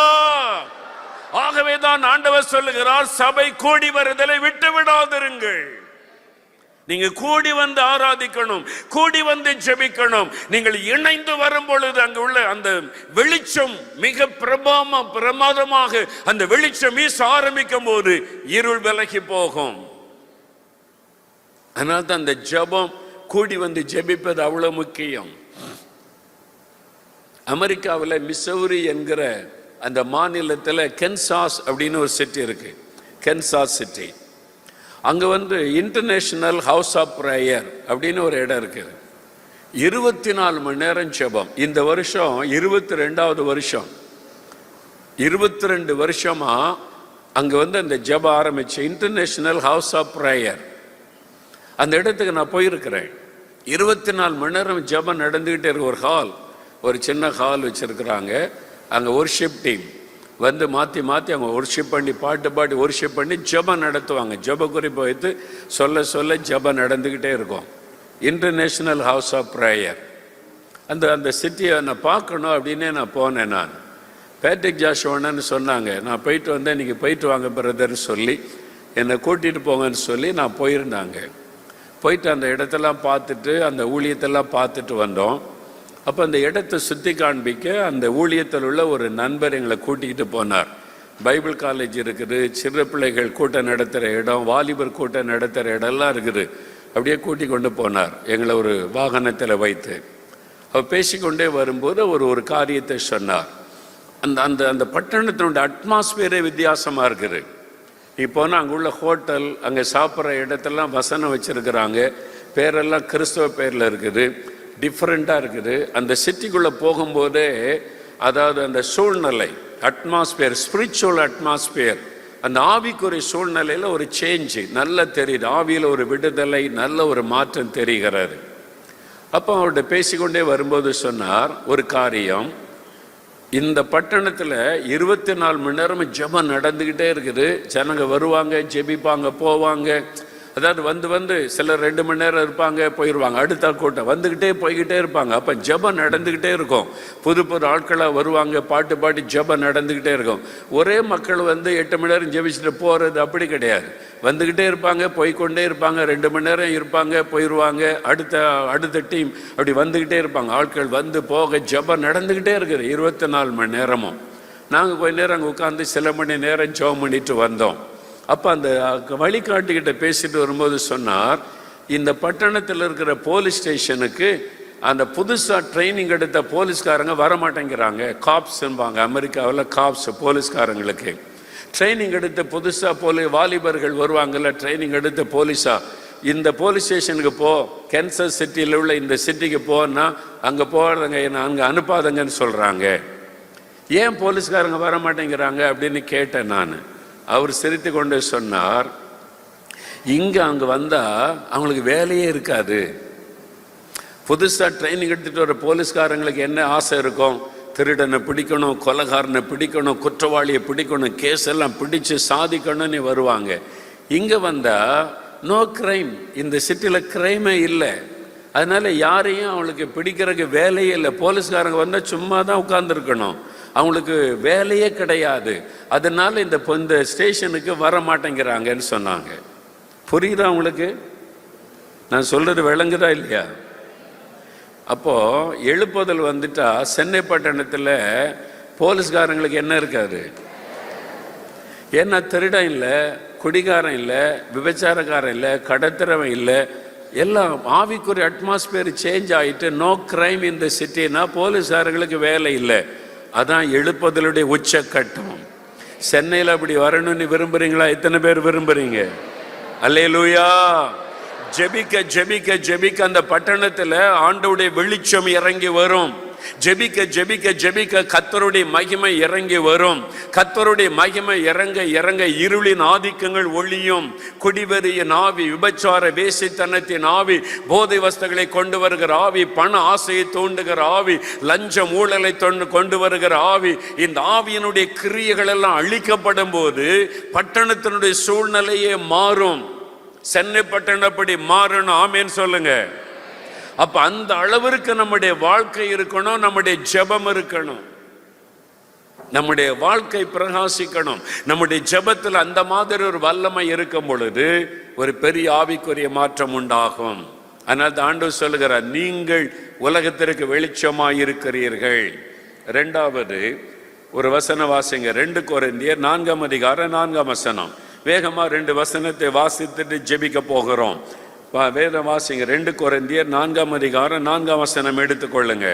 ஆகவேதான் ஆண்டவர் சொல்லுகிறார், சபை கூடி வருதலை விட்டு விடாதிருங்கள். நீங்க கூடி வந்து ஆராதிக்கணும், கூடி வந்து ஜெபிக்கணும். நீங்கள் இணைந்து வரும் பொழுது அங்கு உள்ள அந்த வெளிச்சம் மிக பிரமாதமாக அந்த வெளிச்சம் வீச ஆரம்பிக்கும் போது இருள் விலகி போகும். அதனால தான் அந்த ஜெபம் கூடி வந்து ஜெபிப்பது அவ்வளவு முக்கியம். அமெரிக்காவில் மிசௌரி என்கிற அந்த மாநிலத்தில் கென்சாஸ் அப்படின்னு ஒரு சிட்டி இருக்கு, கென்சாஸ் சிட்டி. அங்கே வந்து இன்டர்நேஷனல் ஹவுஸ் ஆஃப் ப்ரேயர் அப்படின்னு ஒரு இடம் இருக்குது. 24 மணி நேரம் ஜெபம். இந்த வருஷம் 22வது வருஷம், 22 வருஷமா அங்கே வந்து அந்த ஜெபம் ஆரம்பிச்சு இன்டர்நேஷனல் ஹவுஸ் ஆஃப் ப்ரேயர். அந்த இடத்துக்கு நான் போயிருக்கிறேன். 24 மணி நேரம் ஜெபம் நடந்துக்கிட்டே இருக்கு. ஒரு ஹால், ஒரு சின்ன ஹால் வச்சிருக்கிறாங்க. அங்கே ஒர்ஷிப் டீம் வந்து மாற்றி மாற்றி அவங்க ஒர்ஷிப் பண்ணி பாட்டு பாடி ஒர்ஷிப் பண்ணி ஜெபம் நடத்துவாங்க. ஜெப குறிப்பு வைத்து சொல்ல சொல்ல ஜெபம் நடந்துக்கிட்டே இருக்கும். International house of prayer. அந்த சிட்டியை நான் பார்க்கணும் அப்படின்னே நான் போனேன். நான் பேட்ரிக் ஜாஷுவானு சொன்னாங்க, நான் போயிட்டு வந்தேன், நீங்கள் போயிட்டு வாங்க பிரதர்னு சொல்லி என்னை கூட்டிகிட்டு போங்கன்னு சொல்லி நான் போயிருந்தாங்க. போயிட்டு அந்த இடத்தெல்லாம் பார்த்துட்டு அந்த ஊழியத்தெல்லாம் பார்த்துட்டு வந்தோம். அப்போ அந்த இடத்தை சுற்றி காண்பிக்க அந்த ஊழியத்தில் உள்ள ஒரு நண்பர் எங்களை கூட்டிக்கிட்டு போனார். பைபிள் காலேஜ் இருக்குது, சிறு பிள்ளைகள் கூட்டம் நடத்துகிற இடம், வாலிபர் கூட்டம் நடத்துகிற இடம்லாம் இருக்குது. அப்படியே கூட்டி கொண்டு போனார் எங்களை ஒரு வாகனத்தில் வைத்து. அவர் பேசிக்கொண்டே வரும்போது ஒரு காரியத்தை சொன்னார். அந்த அந்த பட்டணத்தினுடைய அட்மாஸ்பியரே வித்தியாசமாக இருக்குது. இப்போ அங்கே உள்ள ஹோட்டல், அங்கே சாப்பிட்ற இடத்தெல்லாம் வசனம் வச்சுருக்கிறாங்க. பேரெல்லாம் கிறிஸ்தவ பேரில் இருக்குது, டிஃப்ரெண்ட்டாக இருக்குது. அந்த சிட்டிக்குள்ளே போகும்போதே அதாவது அந்த சூழ்நிலை அட்மாஸ்பியர், ஸ்பிரிச்சுவல் அட்மாஸ்பியர், அந்த ஆவிக்குரிய சூழ்நிலையில் ஒரு சேஞ்சு நல்லா தெரியுது. ஆவியில் ஒரு விடுதலை, நல்ல ஒரு மாற்றம் தெரிகிறது. அப்போ அவர்கிட்ட பேசிக்கொண்டே வரும்போது சொன்னார் ஒரு காரியம், இந்த பட்டணத்தில் 24 மணி நேரமும் ஜெபம் நடந்துக்கிட்டே இருக்குது. ஜனங்க வருவாங்க, ஜெபிப்பாங்க, போவாங்க. அதாவது வந்து சிலர் 2 மணி நேரம் இருப்பாங்க, போயிடுவாங்க. அடுத்த கூட்டம் வந்துக்கிட்டே போய்கிட்டே இருப்பாங்க. அப்போ ஜெபம் நடந்துக்கிட்டே இருக்கும். புது ஆட்களாக வருவாங்க, பாட்டு பாடி ஜெபம் நடந்துக்கிட்டே இருக்கும். ஒரே மக்கள் 8 மணி நேரம் ஜெபிச்சுட்டு போகிறது அப்படி கிடையாது. வந்துக்கிட்டே இருப்பாங்க, போய்கொண்டே இருப்பாங்க. 2 மணி நேரம் இருப்பாங்க, போயிடுவாங்க. அடுத்த டீம் அப்படி வந்துக்கிட்டே இருப்பாங்க. ஆட்கள் வந்து போக ஜெபம் நடந்துக்கிட்டே இருக்குது 24 மணி நேரமும். நாங்கள் கொஞ்ச நேரம் அங்கே உட்காந்து சில மணி நேரம் ஜெபம் பண்ணிட்டு வந்தோம். அப்போ அந்த வழிகாட்டிக்கிட்ட பேசிட்டு வரும்போது சொன்னார், இந்த பட்டணத்தில் இருக்கிற போலீஸ் ஸ்டேஷனுக்கு அந்த புதுசாக ட்ரைனிங் எடுத்த போலீஸ்காரங்க வரமாட்டேங்கிறாங்க. காப்ஸ்ன்பாங்க அமெரிக்காவில், காப்ஸ் போலீஸ்காரங்களுக்கு ட்ரைனிங் எடுத்த புதுசாக வாலிபர்கள் வருவாங்கள்ல, ட்ரைனிங் எடுத்த போலீஸாக இந்த போலீஸ் ஸ்டேஷனுக்கு போ, கேன்சர் சிட்டியில் உள்ள இந்த சிட்டிக்கு போன்னா அங்கே போகிறதுங்க, என்ன அங்கே அனுப்பாதங்கன்னு சொல்கிறாங்க. ஏன் போலீஸ்காரங்க வர மாட்டேங்கிறாங்க அப்படின்னு கேட்டேன் நான். அவர் சிரித்து கொண்டு சொன்னார், அங்கே வந்தால் அவங்களுக்கு வேலையே இருக்காது. புதுசாக ட்ரைனிங் எடுத்துகிட்டு வர போலீஸ்காரங்களுக்கு என்ன ஆசை இருக்கும்? திருடனை பிடிக்கணும், கொலைகாரனை பிடிக்கணும், குற்றவாளியை பிடிக்கணும், கேஸ் எல்லாம் பிடிச்சு சாதிக்கணும்னு வருவாங்க. இங்கே வந்தால் நோ கிரைம், இந்த சிட்டியில் கிரைமே இல்லை. அதனால யாரையும் அவங்களுக்கு பிடிக்கிறதுக்கு வேலையே இல்லை. போலீஸ்காரங்க வந்தால் சும்மா தான் உட்கார்ந்துருக்கணும், அவங்களுக்கு வேலையே கிடையாது. அதனால இந்த ஸ்டேஷனுக்கு வர மாட்டேங்கிறாங்கன்னு சொன்னாங்க. புரியுதா உங்களுக்கு? நான் சொல்றது விளங்குதா இல்லையா? அப்போ எழுப்புதல் வந்துட்டா சென்னை பட்டணத்தில் போலீஸ்காரங்களுக்கு என்ன இருக்காது? ஏன்னா திருடன் இல்லை, குடிகாரன் இல்லை, விபச்சாரக்காரன் இல்லை, கடத்திரவன் இல்லை. எல்லாம் ஆவிக்குரிய அட்மாஸ்பியர் சேஞ்ச் ஆகிட்டு நோ கிரைம் இந்த சிட்டினா போலீஸ்காரங்களுக்கு வேலை இல்லை. அதான் எழுப்புதலுடைய உச்சக்கட்டம். சென்னையில் அப்படி வரணும்னு விரும்புறீங்களா? எத்தனை பேர் விரும்புறீங்க? அல்லேலூயா. ஜெபிக்க ஜெபிக்க ஜெபிக்க அந்த பட்டணத்தில் ஆண்டவருடைய வெளிச்சம் இறங்கி வரும். ஜெபிக்க ஜெபிக்க ஜெபிக்க கர்த்தருடைய மகிமை இறங்கி வரும். கர்த்தருடைய மகிமை இறங்க இறங்க இருளின் ஆதிக்கங்கள் ஒளியும். குடிவெறியின் ஆவி, விபச்சார வேசித்தனத்தின் ஆவி, போதை வஸ்துகளை கொண்டு வருகிற ஆவி, பண ஆசையை தூண்டுகிற ஆவி, லஞ்சம் ஊழலை கொண்டு வருகிற ஆவி, இந்த ஆவியினுடைய கிரியைகள் எல்லாம் அழிக்கப்படும் போது பட்டணத்தினுடைய சூழ்நிலையே மாறும். சென்னை பட்டணப்படி மாறணும். ஆமேன்னு சொல்லுங்க. அப்ப அந்த அளவிற்கு நம்முடைய வாழ்க்கை இருக்கணும், நம்முடைய ஜெபம் இருக்கணும், நம்முடைய வாழ்க்கை பிரகாசிக்கணும். நம்முடைய ஜெபத்தில் அந்த மாதிரி ஒரு வல்லமை இருக்கும் பொழுது ஒரு பெரிய ஆவிக்குரிய மாற்றம் உண்டாகும். அதனால் ஆண்டவர் சொல்லுகிறார், நீங்கள் உலகத்திற்கு வெளிச்சமாய் இருக்கிறீர்கள். இரண்டாவது ஒரு வசன வாசிங்க, 2 கொரிந்தியர் 4ஆம் அதிகாரம் 4ஆம் வசனம். வேகமா 2 வசனத்தை வாசித்துட்டு ஜெபிக்க போகிறோம். வேத வாசிங்க, 2 கொரிந்தியர் 4ஆம் அதிகாரம் 4ஆம் வசனம் எடுத்துக்கொள்ளுங்க.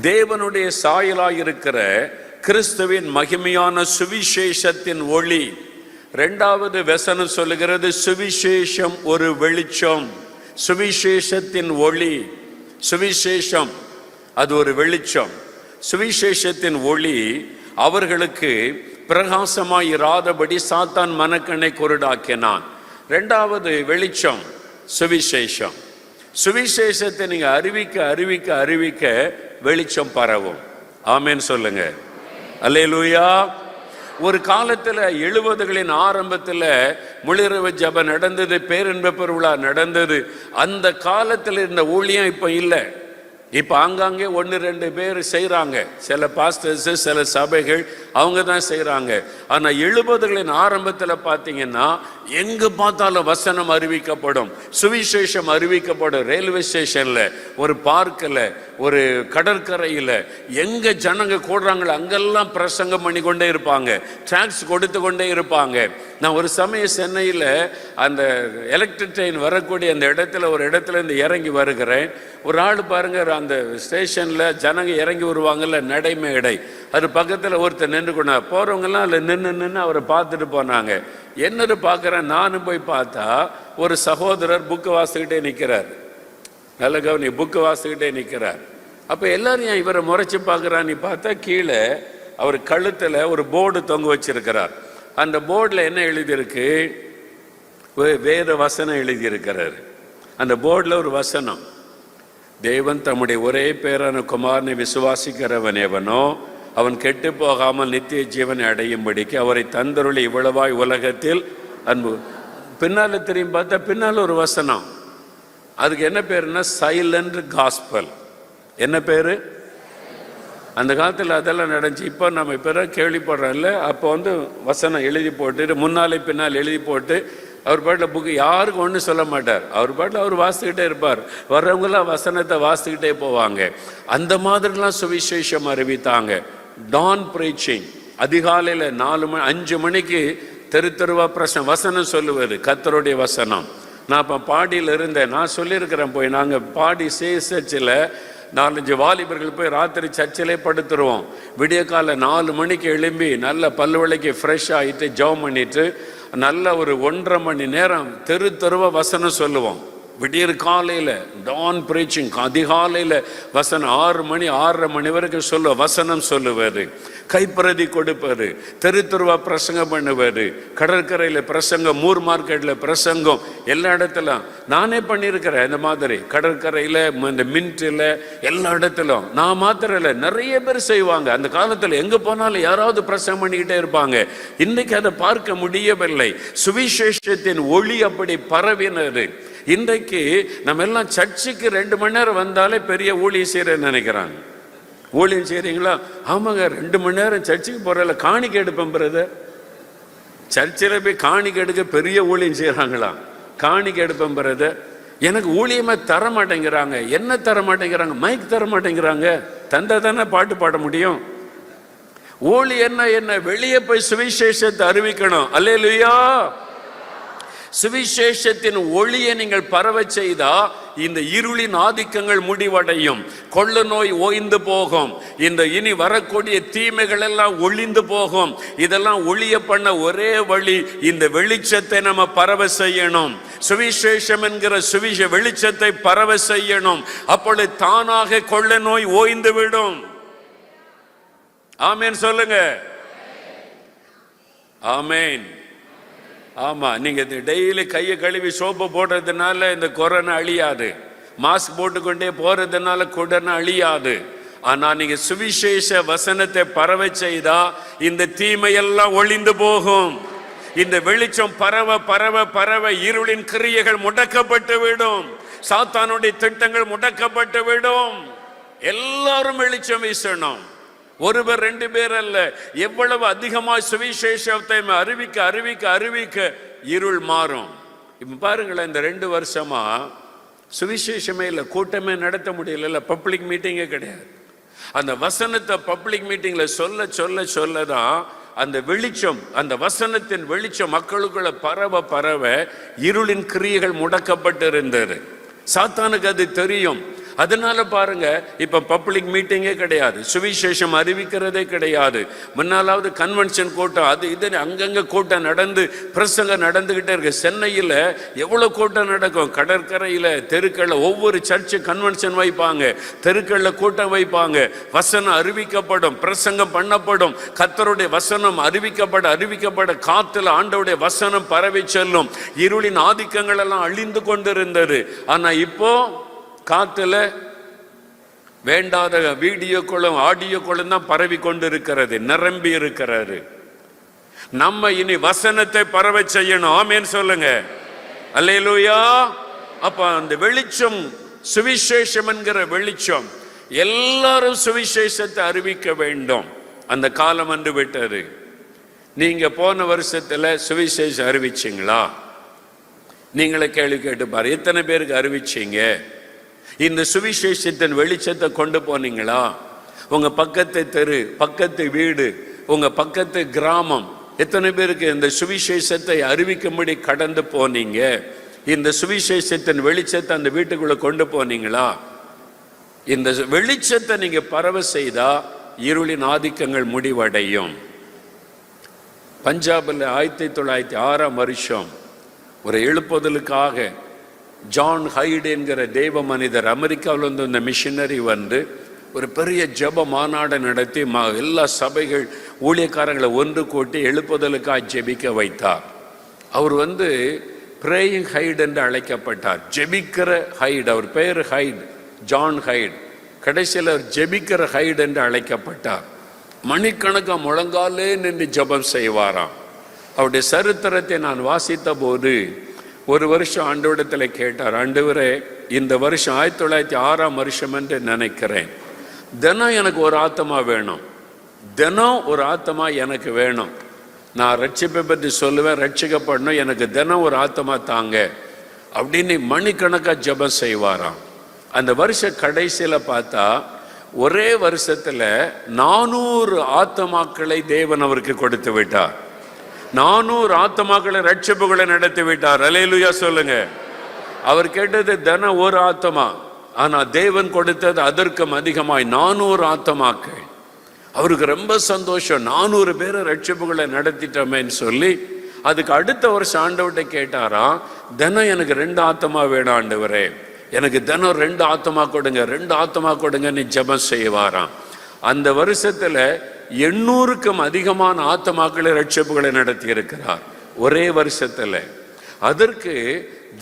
தேவனுடைய சாயலாயிருக்கிற கிறிஸ்துவின் மகிமையான சுவிசேஷத்தின் ஒளி. 2வது வசனம் சொல்லுகிறது, சுவிசேஷம் ஒரு வெளிச்சம். சுவிசேஷத்தின் ஒளி, சுவிசேஷம் அது ஒரு வெளிச்சம். சுவிசேஷத்தின் ஒளி அவர்களுக்கு பிரகாசமாய் இராதபடி சாத்தான் மனக்கண்ணை குருடாக்கினான். 2வது வெளிச்சம் சுவிசேஷம். சுவிசேஷத்தை நீங்க அறிவிக்க அறிவிக்க அறிவிக்க வெளிச்சம் பரவும். ஆமேன் சொல்லுங்க. அல்லேலூயா. ஒரு காலத்தில் 70களின் ஆரம்பத்தில் முழிரவு ஜெபம் நடந்தது, பேரின்ப பெருவிழா நடந்தது. அந்த காலத்தில் இருந்த ஊழியம் இப்போ இல்லை. இப்போ ஆங்காங்கே 1-2 பேர் செய்கிறாங்க, சில பாஸ்டர்ஸ், சில சபைகள் அவங்க தான் செய்கிறாங்க. ஆனால் 70களின் ஆரம்பத்தில் பார்த்தீங்கன்னா எங்கே பார்த்தாலும் வசனம் அறிவிக்கப்படும், சுவிசேஷம் அறிவிக்கப்படும். ரயில்வே ஸ்டேஷனில், ஒரு பார்க்கில், ஒரு கடற்கரையில் எங்கே ஜனங்க கூடுறாங்களோ அங்கெல்லாம் பிரசங்கம் பண்ணி கொண்டே இருப்பாங்க, டாக்ஸ் கொடுத்து கொண்டே இருப்பாங்க. நான் ஒரு சமயம் சென்னையில் அந்த எலக்ட்ரிக் ட்ரெயின் வரக்கூடிய அந்த இடத்துல ஒரு இடத்துல இருந்து இறங்கி வருகிறேன். ஒரு ஆள் பாருங்க, அந்த ஸ்டேஷனில் ஜனங்க இறங்கி வருவாங்கல்ல, நடைமேடை, அது பக்கத்தில் ஒருத்தர் நின்று கொண்டா, போகிறவங்கெல்லாம் அதில் நின்று அவரை பார்த்துட்டு போனாங்க. என்னன்னு பார்க்குறேன், நானும் போய் பார்த்தா ஒரு சகோதரர் புக்கு வாசிக்கிட்டே நிற்கிறார். நல்ல கவனி, புக்கு வாசிக்கிட்டே நிற்கிறார். அப்போ எல்லாரும் ஏன் இவரை முறைச்சி பார்க்குறான்னு பார்த்தா கீழே அவர் கழுத்தில் ஒரு போர்டு தொங்க வச்சிருக்கிறார். அந்த போர்டில் என்ன எழுதியிருக்கு? வேறு வசனம் எழுதியிருக்கிறார். அந்த போர்டில் ஒரு வசனம், தேவன் தம்முடைய ஒரே பேரான குமாரனை விசுவாசிக்கிறவன் எவனோ அவன் கெட்டு போகாமல் நித்திய ஜீவனை அடையும்படிக்கு அவரை தந்தருளி இவ்வளவாய் உலகத்தில் அன்பு. பின்னால் திரும்பி பார்த்தா பின்னால் ஒரு வசனம், அதுக்கு என்ன பேருன்னா சைலண்ட் காஸ்பல். என்ன பேரு? அந்த காலத்தில் அதெல்லாம் நடந்துச்சு. இப்போ நம்ம இப்போ கேள்விப்படுறோம் இல்லை? அப்போ வசனம் எழுதி போட்டு முன்னாலே பின்னால் எழுதி போட்டு அவர் பாட்டில் புக்கு யாருக்கும் ஒன்றும் சொல்ல மாட்டார். அவர் பாட்டில் அவர் வாசிக்கிட்டே இருப்பார். வர்றவங்களாம் வசனத்தை வாசிக்கிட்டே போவாங்க. அந்த மாதிரிலாம் சுவிசேஷம் அறிவித்தாங்க. டான் பிரீச்சிங், அதிகாலையில் 4 மணி 5 மணிக்கு தெருவா வசனம் சொல்லுவார், கர்த்தருடைய வசனம். நான் இப்போ பாடியில் இருந்தேன், நான் சொல்லியிருக்கிறேன். போய் நாங்கள் பாடி சர்ச்சில் 4-5 வாலிபர்கள் போய் ராத்திரி சர்ச்சிலே படுத்துருவோம். விடிய காலை 4 மணிக்கு எழும்பி நல்ல பல்லு விளக்கி ஃப்ரெஷ் ஆகிட்டு ஜெபம் பண்ணிட்டு நல்ல ஒரு 1.5 மணி நேரம் தெருவா வசனம் சொல்லுவோம். விடியற் காலையில் டான் பிரீச்சிங், அதிகாலையில் வசனம் 6 மணி 6:30 மணி வரைக்கும் வசனம் சொல்லுவார். கைப்பிரதி கொடுப்பார். தெருவா பிரசங்கம் பண்ணுவார். கடற்கரையில் பிரசங்கம், மூர் மார்க்கெட்டில் பிரசங்கம், எல்லா இடத்துலும் நானே பண்ணியிருக்கிறேன். இந்த மாதிரி கடற்கரையில், இந்த மின்ட்டில், எல்லா இடத்துலும். நான் மாத்திரம் இல்லை, நிறைய பேர் செய்வாங்க. அந்த காலத்தில் எங்கே போனாலும் யாராவது பிரசங்கம் பண்ணிக்கிட்டே இருப்பாங்க. இன்னைக்கு அதை பார்க்க முடியவில்லை. சுவிசேஷத்தின் ஒளி அப்படி பரவினது. இன்றைக்கு நம்ம எல்லாம் சர்ச்சுக்கு 2 மணி நேரம் வந்தாலே பெரிய ஊழியம் செய்யறேன்னு நினைக்கிறாங்க. ஊழியம் செய்றீங்களா? ஆமாங்க, 2 மணி நேரம் சர்ச்சுக்கு போறதில்ல, காணிக்கை எடுப்பேன் பிரதர். சர்ச்சில் போய் காணிக்கை எடுக்க பெரிய ஊழியம் செய்யறாங்களா? காணிக்கை எடுப்பேன் பிரதர். எனக்கு ஊழியமா தர மாட்டேங்கிறாங்க. என்ன தர மாட்டேங்கிறாங்க? மைக் தர மாட்டேங்கிறாங்க. தந்தா தானே பாட்டு பாட முடியும். ஊழியம் என்ன? வெளியே போய் சுவிசேஷத்தை அறிவிக்கணும். அல்லேலூயா. சுவிசேஷத்தின் ஒளியை நீங்கள் பரவ செய்தா இந்த இருளின் ஆதிக்கங்கள் முடிவடையும். கொள்ள நோய் ஓய்ந்து போகும். இந்த இனி வரக்கூடிய தீமைகள் எல்லாம் ஒளிந்து போகும். இதெல்லாம் ஒளிய பண்ண ஒரே வழி, இந்த வெளிச்சத்தை நம்ம பரவ செய்யணும். சுவிசேஷம் என்கிற வெளிச்சத்தை பரவ செய்யணும். அப்பொழுது தானாக கொள்ள நோய் ஓய்ந்து விடும். ஆமேன் சொல்லுங்க. ஆமேன். ஆமா, நீங்க டெய்லி கையை கழுவி சோப்பு போடுறதுனால இந்த கொரோனா அழியாது. மாஸ்க் போட்டுக்கொண்டே போறதுனால கொரோனா அழியாது. ஆனா நீங்க சுவிசேஷ வசனத்தை பரவ செய்தா இந்த தீமையெல்லாம் ஒளிந்து போகும். இந்த வெளிச்சம் பரவ பரவ பரவ இருளின் கிரியைகள் முடக்கப்பட்டு விடும். சாத்தானுடைய திட்டங்கள் முடக்கப்பட்டு விடும். எல்லாரும் வெளிச்சம் வீசணும். ஒருவர் 2 பேர் அல்ல. எவ்வளவு அதிகமாக சுவிசேஷத்தை அறிவிக்க அறிவிக்க அறிவிக்க இருள் மாறும். இப்ப பாருங்களேன், இந்த 2 வருஷமா சுவிசேஷமே இல்லை, கூட்டமே நடத்த முடியல, பப்ளிக் மீட்டிங்கே கிடையாது. அந்த வசனத்தை பப்ளிக் மீட்டிங்ல சொல்ல சொல்ல சொல்லதான் அந்த வெளிச்சம், அந்த வசனத்தின் வெளிச்சம் மக்களுக்குள்ள பரவ பரவ இருளின் கிரியைகள் முடக்கப்பட்டு இருந்தது. சாத்தானுக்கு அது தெரியும். அதனால பாருங்க, இப்ப பப்ளிக் மீட்டிங்கே கிடையாது, சுவிசேஷம் அறிவிக்கிறதே கிடையாது. முன்னாலாவது கன்வென்ஷன் கூட்டம், அது இது அங்கங்க கூட்டம் நடந்து பிரசங்கம் நடந்துகிட்டே இருக்கு. சென்னையில் எவ்வளவு கூட்டம் நடக்கும். கடற்கரையில, தெருக்கள்ல ஒவ்வொரு சர்ச்சு கன்வென்ஷன் வைப்பாங்க, தெருக்கள்ல கூட்டம் வைப்பாங்க. வசனம் அறிவிக்கப்படும், பிரசங்கம் பண்ணப்படும். கர்த்தருடைய வசனம் அறிவிக்கப்பட அறிவிக்கப்பட காத்துல ஆண்டவருடைய வசனம் பரவி செல்லும். இருளின் ஆதிக்கங்கள் எல்லாம் அழிந்து கொண்டிருந்தது. ஆனா இப்போ காத்துல வேண்டாத வீடியோக்களும் ஆடியோக்களும் தான் பரவி கொண்டிருக்கிறது, நிரம்பி இருக்கிறது. நம்ம இனி வசனத்தை பரவ செய்யணும். ஆமென் சொல்லுங்க. அல்லேலூயா. அப்ப அந்த வெளிச்சம், சுவிசேஷம் என்கிற வெளிச்சம், எல்லாரும் சுவிசேஷத்தை அறிவிக்க வேண்டும். அந்த காலம் வந்து விட்டது. நீங்க போன வருஷத்துல சுவிசேஷம் அறிவிச்சிங்களா? நீங்களே கேள்வி கேட்டு பாரு, எத்தனை பேருக்கு அறிவிச்சீங்க? இந்த சுவிசேஷத்தின் வெளிச்சத்தை கொண்டு போனீங்களா? உங்க பக்கத்து தெரு, பக்கத்து வீடு, உங்க பக்கத்து கிராமம், எத்தனை பேருக்கு இந்த சுவிசேஷத்தை அறிவிக்கும்படி கடந்து போனீங்க? இந்த சுவிசேஷத்தின் வெளிச்சத்தை அந்த வீட்டுக்குள்ள கொண்டு போனீங்களா? இந்த வெளிச்சத்தை நீங்க பரவ செய்தா இருளின் ஆதிக்கங்கள் முடிவடையும். பஞ்சாபில் 1906 ஒரு எழுப்புதலுக்காக ஜான் ஹைட் என்கிற தெய்வ மனிதர் அமெரிக்காவில் வந்து இந்த மிஷினரி வந்து ஒரு பெரிய ஜெப மாநாடு நடத்தி எல்லா சபைகள் ஊழியக்காரங்களை ஒன்று கூட்டி எழுப்புதலுக்காக ஜெபிக்க வைத்தார். அவர் வந்து பிரேயிங் ஹைட் என்று அழைக்கப்பட்டார். ஜெபிக்கிற ஹைட், அவர் பெயர் ஹைட், ஜான் ஹைட். கடைசியில் அவர் ஜெபிக்கிற ஹைட் என்று அழைக்கப்பட்டார். மணிக்கணக்காக முழங்காலே நின்று ஜெபம் செய்வாராம். அவருடைய சரித்திரத்தை நான் வாசித்த போது ஒரு வருஷம் ஆண்டவரிடத்தில் கேட்டார், ஆண்டவரே இந்த வருஷம் 1906 என்று நினைக்கிறேன், தினம் எனக்கு ஒரு ஆத்மா வேணும், தினம் ஒரு ஆத்மா எனக்கு வேணும். நான் ரட்சிப்பை பற்றி சொல்லுவேன், ரட்சிக்கப்படணும், எனக்கு தினம் ஒரு ஆத்மா தாங்க அப்படின்னு மணிக்கணக்காக ஜெபம் செய்வாராம். அந்த வருஷ கடைசியில் பார்த்தா ஒரே வருஷத்தில் 400 ஆத்மாக்களை தேவன் அவருக்கு கொடுத்து விட்டார். 400 ஆத்மாக்களை ரட்சிப்புகளை நடத்தி விட்டார். அல்லேலூயா சொல்லுங்க. அவர் கேட்டது தினம் ஒரு ஆத்மா, ஆனா தேவன் கொடுத்தது அதற்கும் அதிகமாய் 400 ஆத்மாக்கள். அவருக்கு ரொம்ப சந்தோஷம், 400 பேரை ரட்சிப்புகளை நடத்திட்டோமேன்னு சொல்லி அதுக்கு அடுத்த வருஷம் ஆண்டவர்கிட்ட கேட்டாராம், தினம் எனக்கு 2 ஆத்மா வேணும் ஆண்டவரே, எனக்கு தினம் 2 ஆத்மா கொடுங்க, 2 ஆத்மா கொடுங்கன்னு ஜெபம் செய்வாராம். அந்த வருஷத்துல 800க்கும் அதிகமான ஆத்மாக்களை ரட்சிப்புகளை நடத்தி இருக்கிறார் ஒரே வருஷத்துல. அதற்கு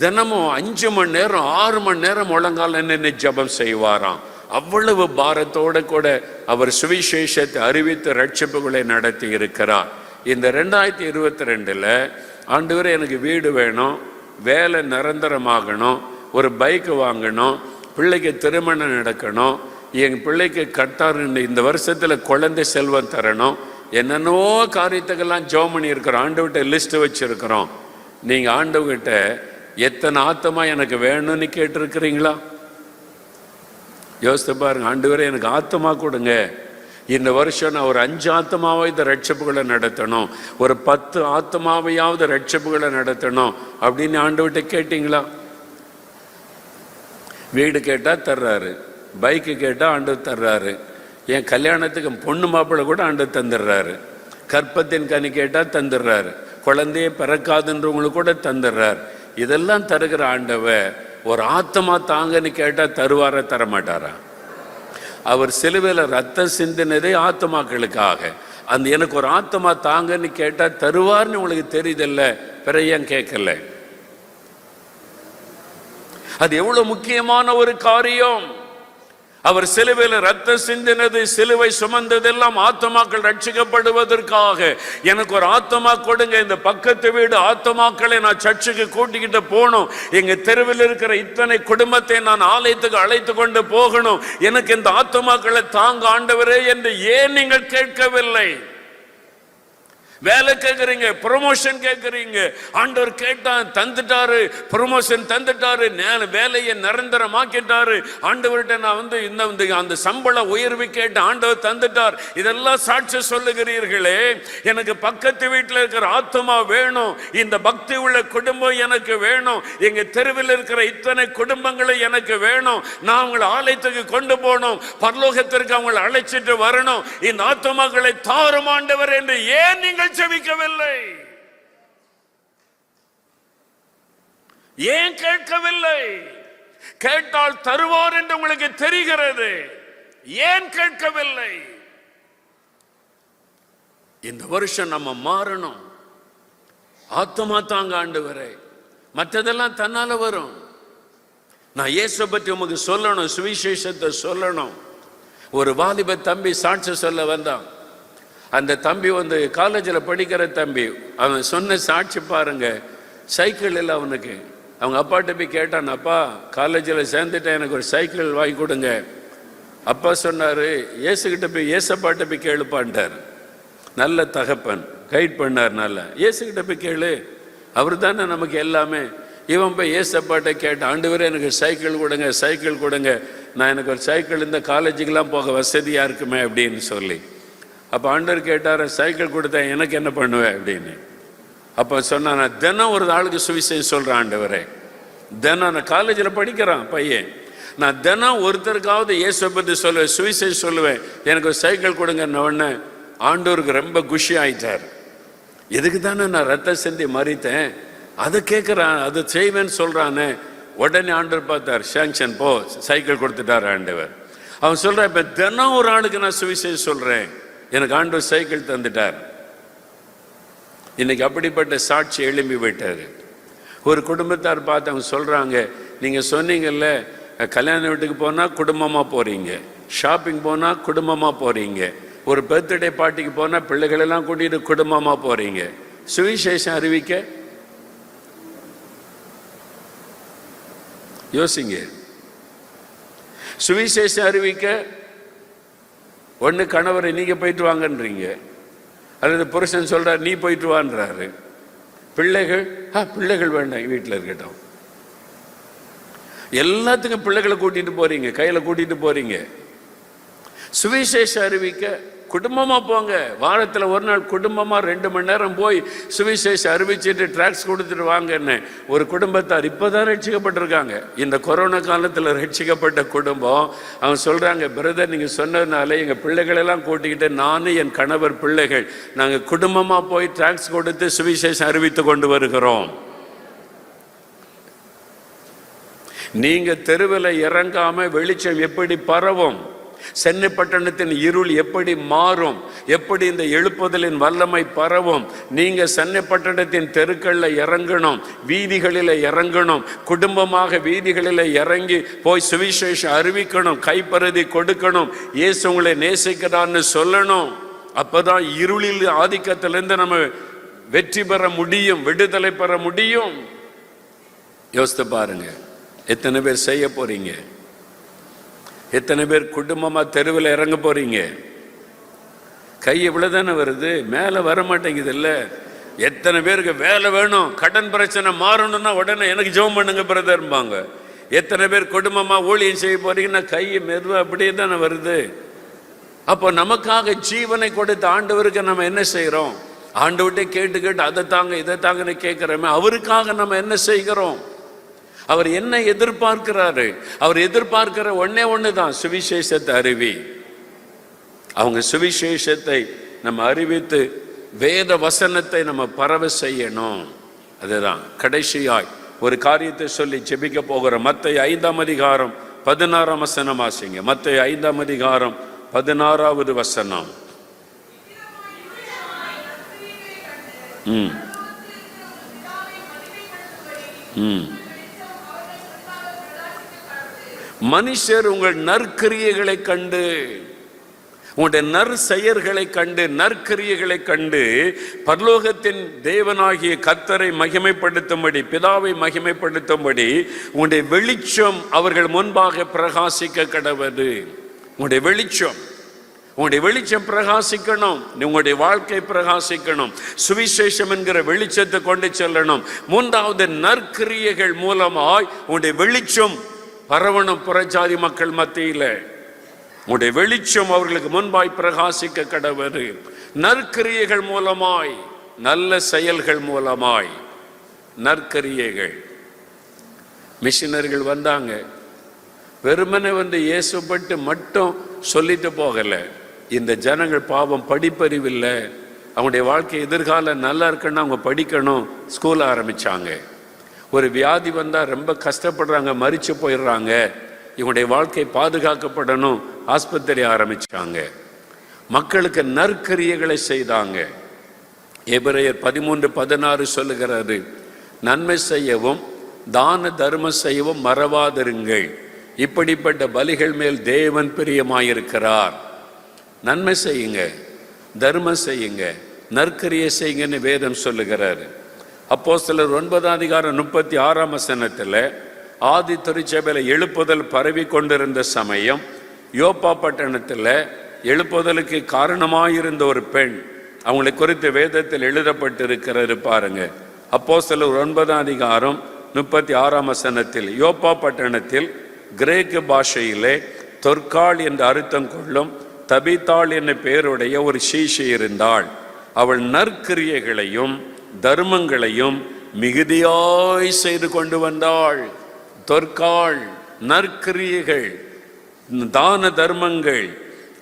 தினமும் 5 மணி நேரம் 6 மணி நேரம் முழங்கால நின்று ஜெபம் செய்வாராம். அவ்வளவு பாரத்தோட கூட அவர் சுவிசேஷத்தை அறிவித்து ரட்சிப்புகளை நடத்தி இருக்கிறார். இந்த 2022 ஆண்டவரே எனக்கு வீடு வேணும், வேலை நிரந்தரமாகணும், ஒரு பைக்கு வாங்கணும், பிள்ளைக்கு திருமணம் நடக்கணும், என் பிள்ளைக்கு கட்டார், இந்த வருஷத்தில் குழந்தை செல்வம் தரணும், என்னென்னோ காரியத்துக்கெல்லாம் ஜெபம் பண்ணி இருக்கிறோம், ஆண்டவர்கிட்ட லிஸ்ட் வச்சிருக்கிறோம். நீங்கள் ஆண்டவர்கிட்ட எத்தனை ஆத்மா எனக்கு வேணும்னு கேட்டிருக்கிறீங்களா? யோசித்து பாருங்க. ஆண்டவரே எனக்கு ஆத்மா கொடுங்க, இந்த வருஷம் நான் ஒரு 5 ஆத்மாவாவது ரட்சிப்புகளை நடத்தணும், ஒரு 10 ஆத்மாவையாவது ரட்சிப்புகளை நடத்தணும் அப்படின்னு ஆண்டவர்கிட்ட கேட்டீங்களா? வீடு கேட்டால் தர்றாரு, பைக்கு கேட்டால் ஆண்டவர் தர்றாரு, என் கல்யாணத்துக்கு பொண்ணு மாப்பிள்ளை கூட ஆண்டவர் தந்துடுறாரு, கற்பத்தின் கனி கேட்டால் தந்துடுறாரு, குழந்தையே பிறக்காதுன்றவங்களுக்கு கூட தந்துடுறார். இதெல்லாம் தருகிற ஆண்டவர் ஒரு ஆத்மா தாங்கன்னு கேட்டால் தருவார தரமாட்டாரா? அவர் சிலுவையில் ரத்தம் சிந்தினதே ஆத்மாக்களுக்காக. அந்த எனக்கு ஒரு ஆத்மா தாங்கன்னு கேட்டால் தருவார்னு உங்களுக்கு தெரியுதில்ல, பிற ஏன் கேட்கல? அது எவ்வளவு முக்கியமான ஒரு காரியம். அவர் சிலுவையில் ரத்தம் சிந்தினது, சிலுவை சுமந்ததெல்லாம் ஆத்மாக்கள் ரட்சிக்கப்படுவதற்காக. எனக்கு ஒரு ஆத்மா கொடுங்க, இந்த பக்கத்து வீடு ஆத்மாக்களை நான் சர்ச்சுக்கு கூட்டிக்கிட்டு போகணும், எங்க தெருவில் இருக்கிற இத்தனை குடும்பத்தை நான் ஆலயத்துக்கு அழைத்து கொண்டு போகணும், எனக்கு இந்த ஆத்மாக்களை தாங்க ஆண்டவரே என்று ஏன் நீங்கள் கேட்கவில்லை? வேலை கேட்குறீங்க, ப்ரொமோஷன் கேட்குறீங்க, ஆண்டவர் கேட்டான் தந்துட்டாரு, ப்ரொமோஷன் தந்துட்டாரு, வேலையை நிரந்தரமாக்கிட்டாரு, ஆண்டவர்கிட்ட நான் இந்த அந்த சம்பள உயர்வு கேட்டு ஆண்டவர் தந்துட்டார், இதெல்லாம் சாட்சி சொல்லுகிறீர்களே. எனக்கு பக்கத்து வீட்டில் இருக்கிற ஆத்மா வேணும், இந்த பக்தி உள்ள குடும்பம் எனக்கு வேணும், எங்க தெருவில் இருக்கிற இத்தனை குடும்பங்களை எனக்கு வேணும், நான் அவங்களை ஆலயத்துக்கு கொண்டு போகணும், பரலோகத்திற்கு அவங்களை அழைச்சிட்டு வரணும், இந்த ஆத்மாக்களை தாரும் ஆண்டவர் என்று ஏன் நீங்கள் செபிக்கவில்லை? ஏன் கேட்கவில்லை? கேட்டால் தருவார் என்று உங்களுக்கு தெரிகிறது, ஏன் கேட்கவில்லை? இந்த வருஷம் நம்ம மாறணும். ஆத்மா தாங்க ஆண்டவரே, மற்றதெல்லாம் தன்னால வரும். நான் இயேசு பற்றி உங்களுக்கு சொல்லணும், சுவிசேஷத்தை சொல்லணும். ஒரு வாலிப தம்பி சாட்சி சொல்ல வந்தான். அந்த தம்பி காலேஜில் படிக்கிற தம்பி, அவன் சொன்ன சாட்சி பாருங்க. சைக்கிள் இல்லை அவனுக்கு. அவங்க அப்பாட்ட போய் கேட்டான், அப்பா காலேஜில் சேர்ந்துட்டேன், எனக்கு ஒரு சைக்கிள் வாங்கி கொடுங்க. அப்பா சொன்னார், ஏசுகிட்ட போய் ஏசப்பாட்ட போய் கேளுப்பான்ட்டார். நல்ல தகப்பன் கைட் பண்ணார். நல்லா ஏசுகிட்ட போய் கேளு, அவர் தானே நமக்கு எல்லாமே. இவன் போய் ஏசப்பாட்ட கேட்டான், ஆண்டவரே எனக்கு சைக்கிள் கொடுங்க, சைக்கிள் கொடுங்க, நான் எனக்கு ஒரு சைக்கிள் இந்த காலேஜுக்கெல்லாம் போக வசதியாக இருக்குமே அப்படின்னு சொல்லி. அப்போ ஆண்டவர் கேட்டார், சைக்கிள் கொடுத்தா எனக்கு என்ன பண்ணுவேன் அப்படின்னு. அப்போ சொன்னா, நான் தினம் ஒரு ஆளுக்கு சுவிசேஷம் சொல்கிறேன் ஆண்டவரே, தினம் நான் காலேஜில் படிக்கிறான் பையன், நான் தினம் ஒருத்தருக்காவது இயேசுவை பற்றி சொல்லுவேன், சுவிசேஷம் சொல்லுவேன், எனக்கு ஒரு சைக்கிள் கொடுங்கன்ன உடனே ஆண்டவருக்கு ரொம்ப குஷி ஆயிட்டார். எதுக்கு தானே நான் ரத்தம் சிந்தி மறித்தேன், அதை கேட்குறான், அதை செய்வேன்னு சொல்கிறானே. உடனே ஆண்டவர் பார்த்தார், சாங்ஷன் போ, சைக்கிள் கொடுத்துட்டார் ஆண்டவர். அவன் சொல்கிறான், இப்போ தினம் ஒரு ஆளுக்கு நான் சுவிசேஷம் சொல்கிறேன், எனக்கு ஆண்டவர் சைக்கிள் தந்துட்டார். இன்னைக்கு அப்படிப்பட்ட சாட்சி எழும்பி விட்டார். ஒரு குடும்பத்தார் பார்த்து அவங்க சொல்கிறாங்க, நீங்கள் சொன்னீங்கல்ல கல்யாண வீட்டுக்கு போனால் குடும்பமாக போகிறீங்க, ஷாப்பிங் போனால் குடும்பமாக போகிறீங்க, ஒரு பர்த்டே பார்ட்டிக்கு போனால் பிள்ளைகளெல்லாம் கூட்டிகிட்டு குடும்பமாக போகிறீங்க, சுவிசேஷம் அறிவிக்க யோசிங்க. சுவிசேஷம் அறிவிக்க ஒன்று கணவரை நீங்கள் போயிட்டு வாங்கன்றீங்க, அல்லது புருஷன் சொல்கிறார் நீ போயிட்டு வான்றாரு. பிள்ளைகள் பிள்ளைகள் வேண்டாம், வீட்டில் இருக்கட்டும். எல்லாத்துக்கும் பிள்ளைகளை கூட்டிட்டு போறீங்க, கையில் கூட்டிட்டு போறீங்க. சுவிசேஷம் அறிவிக்க குடும்பமாக போங்க, வாரத்தில் ஒரு நாள் குடும்பமாக 2 மணி நேரம் போய் சுவிசேஷம் அறிவிச்சுட்டு ட்ராக்ஸ் கொடுத்துட்டு வாங்கன்னு. ஒரு குடும்பத்தார் இப்போ தான் ரட்சிக்கப்பட்டிருக்காங்க, இந்த கொரோனா காலத்தில் ரட்சிக்கப்பட்ட குடும்பம். அவங்க சொல்கிறாங்க, பிரதர் நீங்கள் சொன்னதுனால எங்கள் பிள்ளைகளெல்லாம் கூட்டிக்கிட்டு நானும் என் கணவர் பிள்ளைகள் நாங்கள் குடும்பமாக போய் ட்ராக்ஸ் கொடுத்து சுவிசேஷம் அறிவித்து கொண்டு வருகிறோம். நீங்க தெருவில் இறங்காம வெளிச்சம் எப்படி பரவும், சென்னை பட்டணத்தின் இருள் எப்படி மாறும், எப்படி இந்த எழுப்புதலின் வல்லமை பரவும். நீங்க சென்னை பட்டணத்தின் தெருக்களில் இறங்கணும், வீதிகளில் இறங்கணும், குடும்பமாக வீதிகளில் இறங்கி போய் சுவிசேஷம் அறிவிக்கணும், கைப்பருதி கொடுக்கணும், இயேசு உங்களை நேசிக்கிறான்னு சொல்லணும். அப்பதான் இருளில் ஆதிக்கத்திலிருந்து நம்ம வெற்றி பெற முடியும், விடுதலை பெற முடியும். யோசித்து பாருங்க, எத்தனை பேர் செய்ய போறீங்க, எத்தனை பேர் குடும்பமா தெருவில் இறங்க போறீங்க. கை இவ்வளவுதானே வருது, மேல வர மாட்டேங்குது இல்ல. எத்தனை பேருக்கு வேலை வேணும், கடன் பிரச்சனை மாறணும்னா உடனே எனக்கு ஜெபம் பண்ணுங்க பிரதர்பாங்க. எத்தனை பேர் குடும்பமா ஊழியம் செய்ய போறீங்கன்னா கை மெதுவா அப்படியே தானே வருது. அப்போ நமக்காக ஜீவனை கொடுத்த ஆண்டவருக்கு நம்ம என்ன செய்யறோம்? ஆண்டவர்கிட்ட கேட்டு கேட்டு அதை தாங்க இதை தாங்கன்னு கேட்கிறோமே, அவருக்காக நம்ம என்ன செய்கிறோம்? அவர் என்ன எதிர்பார்க்கிறாரு? அவர் எதிர்பார்க்கிற ஒண்ணே தான், சுவிசேஷத்தை அறிவி. அவங்க சுவிசேஷத்தை நம்ம அறிவித்து வேத வசனத்தை நம்ம பரவ செய்யணும். அதுதான் கடைசியாய் ஒரு காரியத்தை சொல்லி ஜெபிக்க போகிறோம். மத்தேயு 5ஆம் அதிகாரம் 16ஆம் வசனம் வாசிங்க. மத்தேயு 5ஆம் அதிகாரம் 16வது வசனம். மனுஷர் உங்கள் நற்கிரியைகளை கண்டு, உங்களுடைய நற்செயல்களை கண்டு, நற்கிரியைகளை கண்டு பரலோகத்தின் தேவனாகிய கர்த்தரை மகிமைப்படுத்தும்படி, பிதாவை மகிமைப்படுத்தும்படி உங்களுடைய வெளிச்சம் அவர்கள் முன்பாக பிரகாசிக்க கடவது. உங்களுடைய வெளிச்சம், உங்களுடைய வெளிச்சம் பிரகாசிக்கணும், உங்களுடைய வாழ்க்கை பிரகாசிக்கணும். சுவிசேஷம் என்கிற வெளிச்சத்தை கொண்டு செல்லணும். 3வது நற்கிரியைகள் மூலமாய் உங்களுடைய வெளிச்சம் பரவணும் புறஜாதி மக்கள் மத்தியில. உங்களுடைய வெளிச்சம் அவர்களுக்கு முன்பாய் பிரகாசிக்க கடவது. நற்கிரியைகள் மூலமாய், நல்ல செயல்கள் மூலமாய். நற்கிரியைகள். மிஷினர்கள் வந்தாங்க, வெறுமனே இயேசுப்பட்டு மட்டும் சொல்லிட்டு போகல. இந்த ஜனங்கள் பாவம் படிப்பறிவில்லை, அவங்களுடைய வாழ்க்கை எதிர்காலம் நல்லா இருக்குன்னு அவங்க படிக்கணும், ஸ்கூல் ஆரம்பிச்சாங்க. ஒரு வியாதி வந்தால் ரொம்ப கஷ்டப்படுறாங்க, மரிச்சு போயிடுறாங்க, இவங்களுடைய வாழ்க்கை பாதுகாக்கப்படணும், ஆஸ்பத்திரி ஆரம்பிச்சாங்க. மக்களுக்கு நற்கிரியைகளை செய்தாங்க. எபிரேயர் 13:16 சொல்லுகிறாரு, நன்மை செய்யவும் தான தர்மம் செய்யவும் மறவாதிருங்கள், இப்படிப்பட்ட பலிகள் மேல் தேவன் பிரியமாயிருக்கிறார். நன்மை செய்யுங்க, தர்மம் செய்யுங்க, நற்கிரியை செய்யுங்கன்னு வேதம் சொல்லுகிறாரு. அப்போஸ்தலர் 9ஆம் அதிகாரம் 36ஆம் வசனத்தில் ஆதி திருச்சபையில் எழுப்புதல் பரவி கொண்டிருந்த சமயம், யோப்பா பட்டணத்தில் எழுப்புதலுக்கு காரணமாயிருந்த ஒரு பெண், அவங்களை குறித்து வேதத்தில் எழுதப்பட்டிருக்கிறது பாருங்க. அப்போஸ்தலர் 9ஆம் அதிகாரம் 36ஆம் வசனத்தில், யோப்பா பட்டணத்தில் கிரேக்கு பாஷையிலே தொற்காள் என்று அர்த்தம் கொள்ளும் தபித்தாள் என்ற பெயருடைய ஒரு சீஷை இருந்தாள். அவள் நற்கிரியைகளையும் தர்மங்களையும் மிகுதியாய் செய்து கொண்டு வந்தாள். தொற்காள், நற்கிரியைகள், தான தர்மங்கள்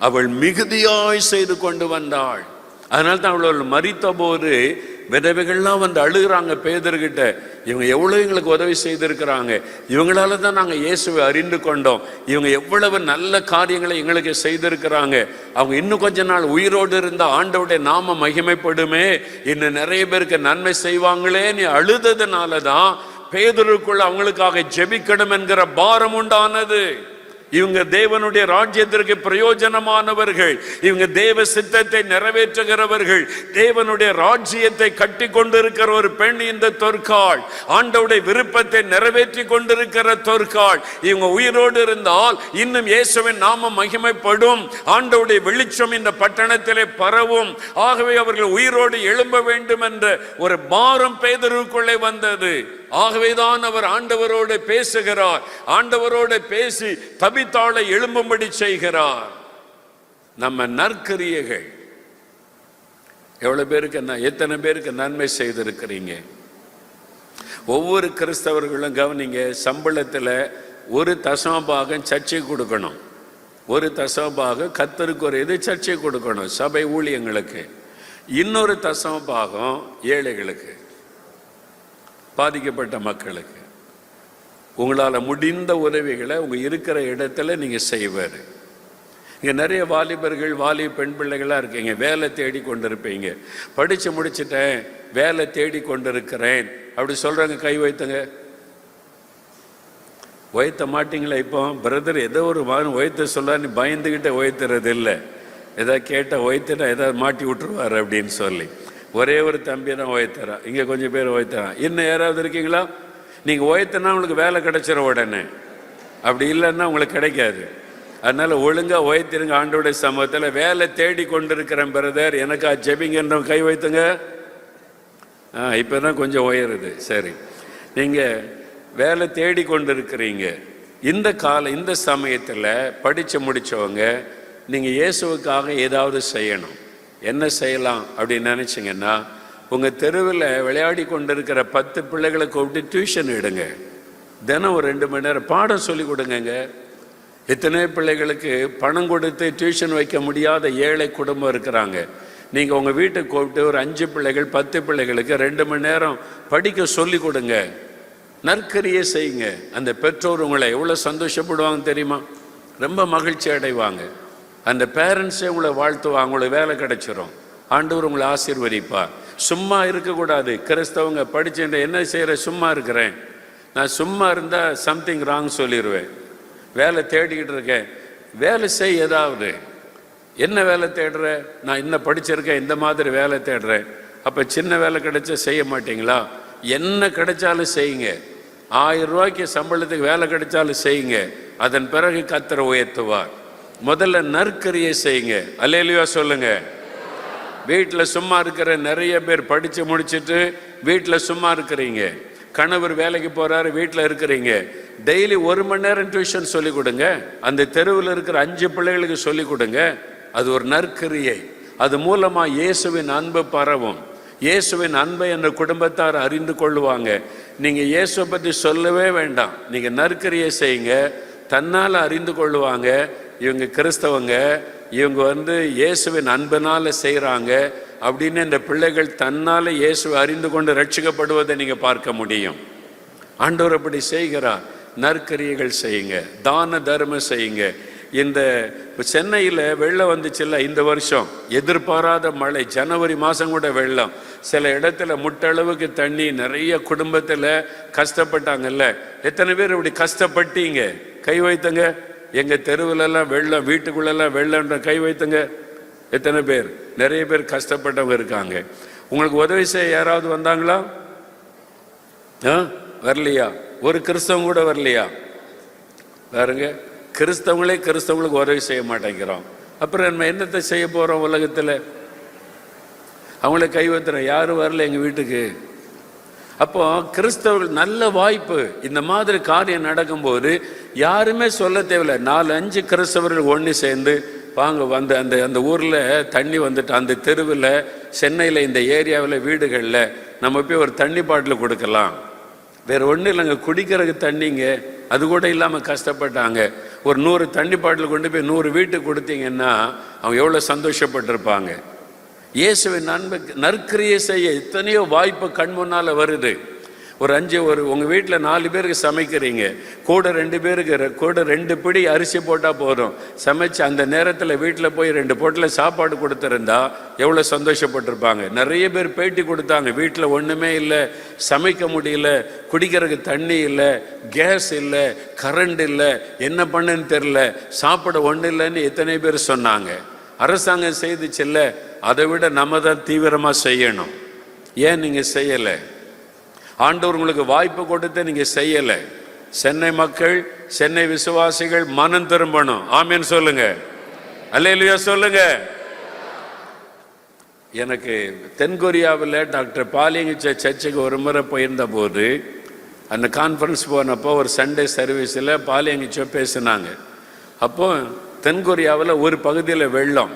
அவள் மிகுதியாய் செய்து கொண்டு வந்தாள். அதனால தான் அவள் மரித்த போது விதவைகள்லாம் வந்து அழுகிறாங்க பேதர்கிட்ட. இவங்க எவ்வளவு எங்களுக்கு உதவி செய்திருக்கிறாங்க, இவங்களால தான் நாங்கள் இயேசுவை அறிந்து கொண்டோம், இவங்க எவ்வளவு நல்ல காரியங்களை எங்களுக்கு செய்திருக்கிறாங்க, அவங்க இன்னும் கொஞ்ச நாள் உயிரோடு இருந்தால் ஆண்டவருடைய நாம மகிமைப்படுமே, இன்னும் நிறைய பேருக்கு நன்மை செய்வாங்களே. நீ அழுததுனால தான் பேதுருக்குள்ள அவங்களுக்காக ஜெபிக்கணும் என்கிற பாரம் உண்டானது. இவங்க தேவனுடைய ராஜ்யத்திற்கு பிரயோஜனமானவர்கள், இவங்க தேவ சித்தத்தை நிறைவேற்றுகிறவர்கள், தேவனுடைய ராஜ்யத்தை கட்டி கொண்டிருக்கிற ஒரு பெண் இந்த தொற்காள், ஆண்டவருடைய விருப்பத்தை நிறைவேற்றி கொண்டிருக்கிற தொற்காள். இவங்க உயிரோடு இருந்தால் இன்னும் இயேசுவின் நாமம் மகிமைப்படும், ஆண்டவருடைய வெளிச்சம் இந்த பட்டணத்திலே பரவும். ஆகவே அவர்கள் உயிரோடு எழும்ப வேண்டும் என்ற ஒரு பாரம் பேதுருக்குள்ளே வந்தது. ஆகவேதான் அவர் ஆண்டவரோடு பேசுகிறார், ஆண்டவரோடு பேசி தபித்தாளை எழும்பும்படி செய்கிறார். நம்ம நற்கிரியைகள் எவ்வளவு பேருக்கு, எத்தனை பேருக்கு நன்மை செய்திருக்கிறீங்க? ஒவ்வொரு கிறிஸ்தவர்களும் கவனிங்க, சம்பளத்தில் ஒரு தசமபாகம் சர்ச்சை கொடுக்கணும், ஒரு தசமபாகம் கர்த்தருக்கு ஒரு இது சர்ச்சை கொடுக்கணும் சபை ஊழியங்களுக்கு, இன்னொரு தசமபாகம் ஏழைகளுக்கு, பாதிக்கப்பட்ட மக்களுக்கு. உங்களால் முடிந்த உதவிகளை உங்கள் இருக்கிற இடத்துல நீங்கள் செய்வார். இங்கே நிறைய வாலிபர்கள் பெண் பிள்ளைகளாக இருக்கீங்க, வேலை தேடி கொண்டு இருப்பீங்க. படித்து முடிச்சுட்டேன், வேலை தேடி கொண்டு இருக்கிறேன் அப்படி சொல்கிறாங்க. கை வைத்துங்க. உயர்த்த மாட்டிங்களா? இப்போ பிரதர் ஏதோ ஒரு உயர்த்த சொல்ல நீ பயந்துக்கிட்ட உயர்த்துறது இல்லை, எதாவது கேட்டால் உயர்த்துட்டா ஏதாவது மாட்டி விட்டுருவார் அப்படின்னு சொல்லி ஒரே ஒரு தம்பி தான் உயர்த்துறான். இங்கே கொஞ்சம் பேர் உயர்த்துறான். இன்னும் யாராவது இருக்கீங்களா? நீங்கள் உயர்த்தினா உங்களுக்கு வேலை கிடைச்சிட உடனே, அப்படி இல்லைன்னா உங்களுக்கு கிடைக்காது. அதனால ஒழுங்காக உயர்த்திருங்க. ஆண்டோடைய சமூகத்தில் வேலை தேடி கொண்டு இருக்கிறேன் பிரதர், எனக்கா ஜெபிங்கன்ற கை வைத்துங்க. இப்போ தான் கொஞ்சம் உயருது. சரி, நீங்கள் வேலை தேடி கொண்டு இருக்கிறீங்க. இந்த சமயத்தில் படித்து முடித்தவங்க நீங்கள் இயேசுவுக்காக ஏதாவது செய்யணும். என்ன செய்யலாம் அப்படின்னு நினச்சிங்கன்னா, உங்கள் தெருவில் விளையாடி கொண்டு இருக்கிற 10 பிள்ளைகளை கூப்பிட்டு டியூஷன் எடுங்க. தினம் ஒரு 2 மணி நேரம் பாடம் சொல்லி கொடுங்க. எத்தனை பிள்ளைகளுக்கு பணம் கொடுத்து டியூஷன் வைக்க முடியாத ஏழை குடும்பம் இருக்கிறாங்க. நீங்கள் உங்கள் வீட்டுக்கு கூப்பிட்டு ஒரு 5 பிள்ளைகள் 10 பிள்ளைகளுக்கு 2 மணி நேரம் படிக்க சொல்லி கொடுங்க. நற்கரியை செய்யுங்க. அந்த பெற்றோர் உங்களை எவ்வளோ சந்தோஷப்படுவாங்க தெரியுமா? ரொம்ப மகிழ்ச்சி அடைவாங்க. அந்த பேரண்ட்ஸே உங்களை வாழ்த்துவாங்க, உங்களுக்கு வேலை கிடைச்சிரும், ஆண்டவர் உங்களை ஆசீர்வதிப்பார். சும்மா இருக்கக்கூடாது. கிறிஸ்தவங்க படிச்சுட்டு என்ன செய்கிற, சும்மா இருக்கிறேன், நான் சும்மா இருந்தால் சம்திங் ராங் சொல்லிடுவேன். வேலை தேடிக்கிட்டு இருக்கேன், வேலை செய். ஏதாவது என்ன வேலை தேடுற? நான் இன்னும் படிச்சிருக்கேன், இந்த மாதிரி வேலை தேடுறேன். அப்போ சின்ன வேலை கிடைச்சா செய்ய மாட்டீங்களா? என்ன கிடைச்சாலும் செய்யுங்க. 1000 ரூபாய்க்கு சம்பளத்துக்கு வேலை கிடைச்சாலும் செய்யுங்க. அதன் பிறகு கர்த்தரை உயர்த்துவார். முதல்ல நற்கரியை செய்யுங்க. அல்லேலூயா சொல்லுங்க. வீட்டில் சும்மா இருக்கிற நிறைய பேர் படித்து முடிச்சுட்டு வீட்டில் சும்மா இருக்கிறீங்க. கணவர் வேலைக்கு போகிறாரு, வீட்டில் இருக்கிறீங்க. டெய்லி 1 மணி நேரம் டியூஷன் சொல்லிக் கொடுங்க. அந்த தெருவில் இருக்கிற 5 பிள்ளைகளுக்கு சொல்லிக் கொடுங்க. அது ஒரு நற்கிரியை. அது மூலமாக இயேசுவின் அன்பு பரவும். இயேசுவின் அன்பை என்ற குடும்பத்தார் அறிந்து கொள்ளுவாங்க. நீங்கள் இயேசுவை பற்றி சொல்லவே வேண்டாம், நீங்கள் நற்கிரியை செய்யுங்க, தன்னால் அறிந்து கொள்ளுவாங்க. இவங்க கிறிஸ்தவங்க, இவங்க இயேசுவின் அன்பினால் செய்கிறாங்க அப்படின்னு இந்த பிள்ளைகள் தன்னால் இயேசுவை அறிந்து கொண்டு ரட்சிக்கப்படுவதை நீங்கள் பார்க்க முடியும். ஆண்டவர் அப்படி செய்கிறார். நற்கரியைகள் செய்யுங்க, தான தர்மம் செய்யுங்க. இந்த சென்னையில் வெள்ளம் வந்துச்சுல்ல இந்த வருஷம், எதிர்பாராத மழை, ஜனவரி மாதம் கூட வெள்ளம், சில இடத்துல முட்டளவுக்கு தண்ணி, நிறைய குடும்பத்தில் கஷ்டப்பட்டாங்கல்ல. எத்தனை பேர் இப்படி கஷ்டப்பட்டீங்க? கை வைத்தங்க. எங்கள் தெருவிலெல்லாம் வெள்ளம், வீட்டுக்குள்ளெல்லாம் வெள்ளம்ன்ற கை வைத்துங்க. எத்தனை பேர்? நிறைய பேர் கஷ்டப்பட்டவங்க இருக்காங்க. உங்களுக்கு உதவி செய்ய யாராவது வந்தாங்களா? வரலையா? ஒரு கிறிஸ்தவங்க கூட வரலையா? பாருங்க, கிறிஸ்தவங்களே கிறிஸ்தவங்களுக்கு உதவி செய்ய மாட்டேங்கிறோம். அப்புறம் நம்ம என்னத்தை செய்ய போகிறோம் உலகத்தில்? அவங்கள கை வைத்துறோம். யாரும் வரல எங்கள் வீட்டுக்கு. அப்போ கிறிஸ்தவர்கள் நல்ல வாய்ப்பு. இந்த மாதிரி காரியம் நடக்கும்போது யாருமே சொல்ல தேவையில்லை. 4-5 கிறிஸ்தவர்கள் ஒன்று சேர்ந்து வாங்க வந்து அந்த ஊரில் தண்ணி வந்துட்டு அந்த தெருவில் சென்னையில் இந்த ஏரியாவில் வீடுகளில் நம்ம போய் ஒரு தண்ணி பாட்டில் கொடுக்கலாம். வேறு ஒன்றும் இல்லைங்க, குடிக்கிறதுக்கு தண்ணிங்க, அது கூட இல்லாமல் கஷ்டப்பட்டாங்க. ஒரு 100 தண்ணி பாட்டில் கொண்டு போய் 100 வீட்டுக்கு கொடுத்தீங்கன்னா அவங்க எவ்வளோ சந்தோஷப்பட்டிருப்பாங்க. இயேசுவின் நற்கிரியை செய்ய எத்தனையோ வாய்ப்பு கண் முன்னால் வருது. ஒரு உங்கள் வீட்டில் 4 பேருக்கு சமைக்கிறீங்க, கூட 2 பிடி அரிசி போட்டால் போதும். சமைச்சு அந்த நேரத்தில் வீட்டில் போய் 2 பொட்டில் சாப்பாடு கொடுத்துருந்தா எவ்வளோ சந்தோஷப்பட்டிருப்பாங்க. நிறைய பேர் பேட்டி கொடுத்தாங்க, வீட்டில் ஒன்றுமே இல்லை, சமைக்க முடியல, குடிக்கிறதுக்கு தண்ணி இல்லை, கேஸ் இல்லை, கரண்ட் இல்லை, என்ன பண்ணுன்னு தெரில, சாப்பிட ஒன்றும் இல்லைன்னு எத்தனை பேர் சொன்னாங்க. அரசாங்கம் செய்துச்சில்ல, அதை விட நம்ம தான் தீவிரமாக செய்யணும். ஏன் நீங்கள் செய்யலை? ஆண்டவர் உங்களுக்கு வாய்ப்பு கொடுத்து நீங்கள் செய்யலை. சென்னை மக்கள், சென்னை விசுவாசிகள் மனம் திரும்பணும். ஆமேன் சொல்லுங்க, அல்லேலூயா சொல்லுங்க. எனக்கு தென்கொரியாவில் டாக்டர் பாலியங்கிச்ச சர்ச்சுக்கு ஒரு முறை போயிருந்த போது அந்த கான்ஃபரன்ஸ் போனப்போ ஒரு சண்டே சர்வீஸில் பாலியங்கிச்சோ பேசினாங்க. அப்போ தென்கொரியாவில் ஒரு பகுதியில் வெள்ளம்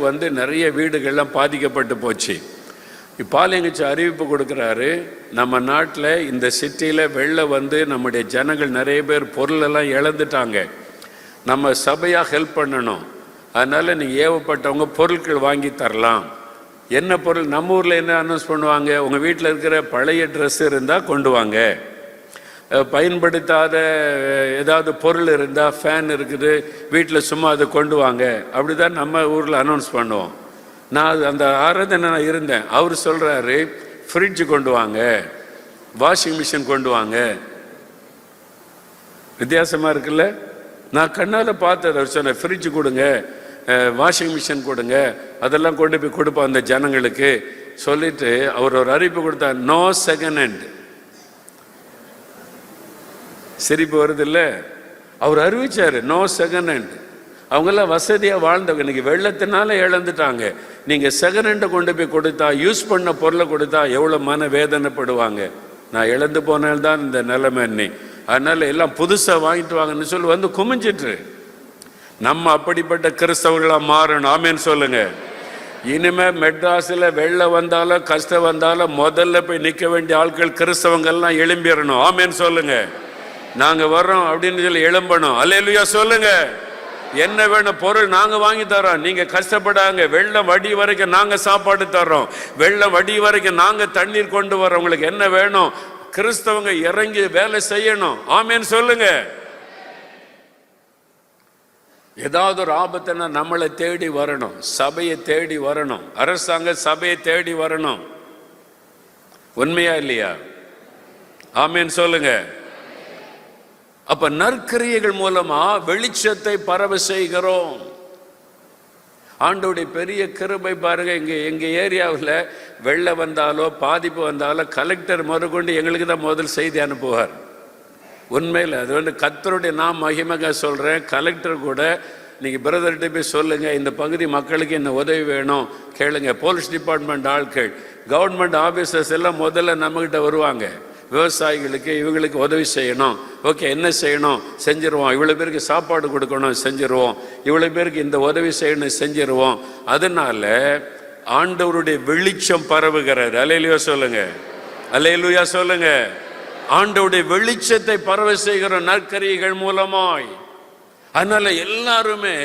வந்து நிறைய வீடுகள்லாம் பாதிக்கப்பட்டு போச்சு. பாலியங்கிச்ச அறிவிப்பு கொடுக்குறாரு, நம்ம நாட்டில் இந்த சிட்டியில் வெள்ளம் வந்து நம்முடைய ஜனங்கள் நிறைய பேர் பொருளெல்லாம் இழந்துட்டாங்க, நம்ம சபையாக ஹெல்ப் பண்ணணும், அதனால் நீங்கள் ஏவப்பட்டவங்க பொருட்கள் வாங்கி தரலாம். என்ன பொருள்? நம்ம ஊரில் என்ன அனௌன்ஸ் பண்ணுவாங்க, உங்கள் வீட்டில் இருக்கிற பழைய ட்ரெஸ் இருந்தால் கொண்டு வாங்க, பயன்படுத்தாத ஏதாவது பொருள் இருந்தால், ஃபேன் இருக்குது வீட்டில் சும்மா அதை கொண்டு வாங்க, அப்படி தான் நம்ம ஊரில் அனௌன்ஸ் பண்ணுவோம். நான் அந்த ஆராதனை நான் இருந்தேன். அவர் சொல்கிறாரு, ஃப்ரிட்ஜு கொண்டு வாங்க, வாஷிங் மிஷின் கொண்டு வாங்க. வித்தியாசமாக இருக்குல்ல? நான் கண்ணால் பார்த்தது. அவர் சொன்னேன், ஃப்ரிட்ஜு கொடுங்க, வாஷிங் மிஷின் கொடுங்க, அதெல்லாம் கொண்டு போய் கொடுப்போம் அந்த ஜனங்களுக்கு சொல்லிட்டு அவர் ஒரு அறிவிப்பு கொடுத்தார், நோ செகண்ட் ஹேண்ட். சிரிப்பு வருது இல்லை? அவர் அறிவிச்சார், நோ செகண்ட் ஹேண்ட். அவங்கெல்லாம் வசதியாக வாழ்ந்தவங்க, இன்னைக்கு வெள்ளத்தினால இழந்துட்டாங்க. நீங்கள் செகண்ட் ஹேண்டை கொண்டு போய் கொடுத்தா, யூஸ் பண்ண பொருளை கொடுத்தா எவ்வளோ மன வேதனைப்படுவாங்க. நான் இழந்து போனால்தான் இந்த நிலைமை இன்னி, அதனால எல்லாம் புதுசாக வாங்கிட்டு வாங்கன்னு சொல்லி வந்து குமிஞ்சிட்டு. நம்ம அப்படிப்பட்ட கிறிஸ்தவர்களாக மாறணும். ஆமேன்னு சொல்லுங்க. இனிமே மெட்ராஸில் வெள்ளம் வந்தாலும் கஷ்டம் வந்தாலும் முதல்ல போய் நிற்க வேண்டிய ஆட்கள் கிறிஸ்தவங்கள்லாம் எழும்பிடணும். ஆமேன்னு சொல்லுங்க. நாங்கள் வர்றோம் அப்படின்னு சொல்லி எழும்பணும். அல்லேலூயா சொல்லுங்க. என்ன வேணும் பொருள் நாங்கள் வாங்கி தரோம், நீங்கள் கஷ்டப்படாங்க. வெள்ளம் வடி வரைக்கும் நாங்கள் சாப்பாடு தர்றோம், வெள்ளம் வடி வரைக்கும் நாங்கள் தண்ணீர் கொண்டு வரோம். உங்களுக்கு என்ன வேணும்? கிறிஸ்தவங்க இறங்கி வேலை செய்யணும். ஆமேன்னு சொல்லுங்க. ஏதாவது ஒரு ஆபத்துனா நம்மளை தேடி வரணும், சபையை தேடி வரணும், அரசாங்க சபையை தேடி வரணும். உண்மையா இல்லையா? ஆமேன்னு சொல்லுங்க. அப்ப நற்கிரியைகள் மூலமா வெளிச்சத்தை பரவ செய்கிறோம். ஆண்டோடைய பெரிய கிருபை பாருங்க. எங்க ஏரியாவில் வெள்ளம் வந்தாலோ பாதிப்பு வந்தாலோ கலெக்டர் முதற்கொண்டு எங்களுக்கு தான் முதல் செய்தி அனுப்புவார். உண்மையில் அது வந்து கர்த்தருடைய நான் மகிமையாக சொல்கிறேன். கலெக்டர் கூட நீங்கள் பிரதர்கிட்ட போய் சொல்லுங்கள், இந்த பகுதி மக்களுக்கு என்ன உதவி வேணும் கேளுங்க. போலீஸ் டிபார்ட்மெண்ட் ஆட்கள், கவர்மெண்ட் ஆஃபீஸர்ஸ் எல்லாம் முதல்ல நம்மக்கிட்ட வருவாங்க. விவசாயிகளுக்கு இவங்களுக்கு உதவி செய்யணும், ஓகே என்ன செய்யணும் செஞ்சிருவோம், இவ்வளோ பேருக்கு சாப்பாடு கொடுக்கணும் செஞ்சிருவோம், இவ்வளோ பேருக்கு இந்த உதவி செய்யணும் செஞ்சிருவோம். அதனால ஆண்டவருடைய வெளிச்சம் பரவுகிறது. அல்லேலூயா சொல்லுங்க, அல்லேலூயா சொல்லுங்க. ஆண்டவருடைய வெளிச்சத்தை பரவ செய்கிற நற்கிரியைகள் மூலமாய். அதனால எல்லாருமே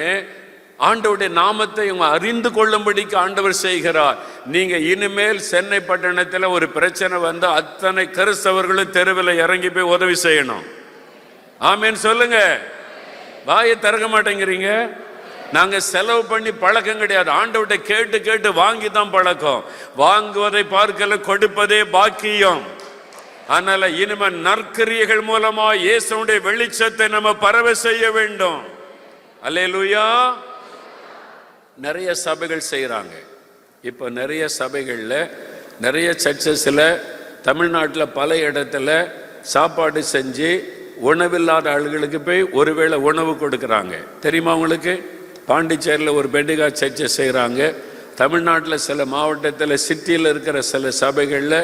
ஆண்டவருடைய நாமத்தை அறிந்து கொள்ளும்படிக்கு ஆண்டவர் செய்கிறார். நீங்க இனிமேல் சென்னை பட்டணத்தில் ஒரு பிரச்சனை வந்து அத்தனை கிறிஸ்தவர்களும் தெருவில் இறங்கி போய் உதவி செய்யணும். ஆமேன்னு சொல்லுங்க. வாயை திறக்க மாட்டேங்கிறீங்க. நாங்க செலவு பண்ணி பழக்கம் கிடையாது. ஆண்டவர்கிட்ட கேட்டு கேட்டு வாங்கி தான் பழக்கம். வாங்குவதை பார்க்கல, கொடுப்பதே பாக்கியம். அதனால இனிமே நற்கிரியைகள் மூலமா இயேசுவுடைய வெளிச்சத்தை நம்ம பரவ செய்ய வேண்டும். அல்லேலூயா. நிறைய சபைகள் செய்கிறாங்க. இப்போ நிறைய சபைகளில், நிறைய சர்ச்சஸில், தமிழ்நாட்டில் பல இடத்துல சாப்பாடு செஞ்சு உணவில்லாத ஆளுகளுக்கு போய் ஒருவேளை உணவு கொடுக்குறாங்க. தெரியுமா உங்களுக்கு? பாண்டிச்சேரியில் ஒரு பெண்டிகா சர்ச்சை செய்கிறாங்க. தமிழ்நாட்டில் சில மாவட்டத்தில் சிட்டியில் இருக்கிற சில சபைகளில்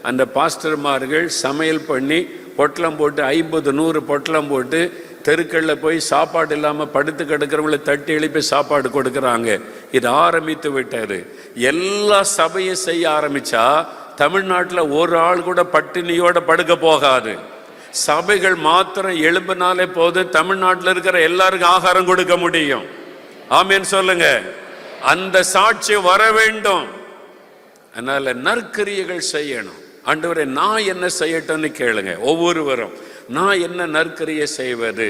அந்த பாஸ்டர்மார்கள் சமையல் பண்ணி பொட்டலம் போட்டு 50-100 பொட்டலம் போட்டு தெருக்களில் போய் சாப்பாடு இல்லாமல் படுத்து கிடக்கிறவங்களை தட்டி எழுப்பி சாப்பாடு கொடுக்குறாங்க. இது ஆரம்பித்து விட்டார். எல்லா சபையும் செய்ய ஆரம்பித்தா தமிழ்நாட்டில் ஒரு ஆள் கூட பட்டினியோட படுக்க போகாது. சபைகள் மாத்திரம் எழும்பினாலே போது தமிழ்நாட்டில் இருக்கிற எல்லாருக்கும் ஆகாரம் கொடுக்க முடியும். ஆமேன் சொல்லுங்க. அந்த சாட்சி வர வேண்டும். அதனால நற்கிரியைகள் செய்யணும். ஆண்டவரே நான் என்ன செய்யட்டும்னு கேளுங்க. ஒவ்வொருவரும் நான் என்ன நற்கிரியை செய்வது,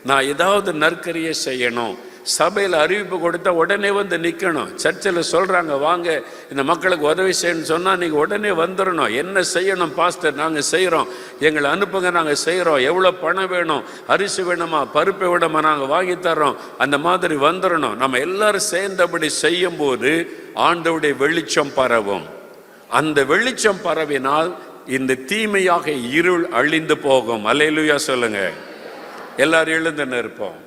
நான் ஏதாவது நற்கிரியை செய்யணும். சபையில் அறிவிப்பு கொடுத்தா உடனே வந்து நிற்கணும். சர்ச்சில் சொல்கிறாங்க வாங்க இந்த மக்களுக்கு உதவி செய்யணும்னு சொன்னால் நீங்கள் உடனே வந்துடணும். என்ன செய்யணும் பாஸ்டர், நாங்கள் செய்கிறோம், எங்களை அனுப்புங்க, நாங்கள் செய்கிறோம், எவ்வளோ பணம் வேணும், அரிசி வேணுமா, பருப்பு வேணுமா, நாங்கள் வாங்கி தர்றோம், அந்த மாதிரி வந்துடணும். நம்ம எல்லாரும் சேர்ந்தபடி செய்யும்போது ஆண்டவருடைய வெளிச்சம் பரவும். அந்த வெளிச்சம் பரவினால் இந்த தீமையாக இருள் அழிந்து போகும். அல்லேலூயா சொல்லுங்க. எல்லாரும் எழுந்து நிற்போம்.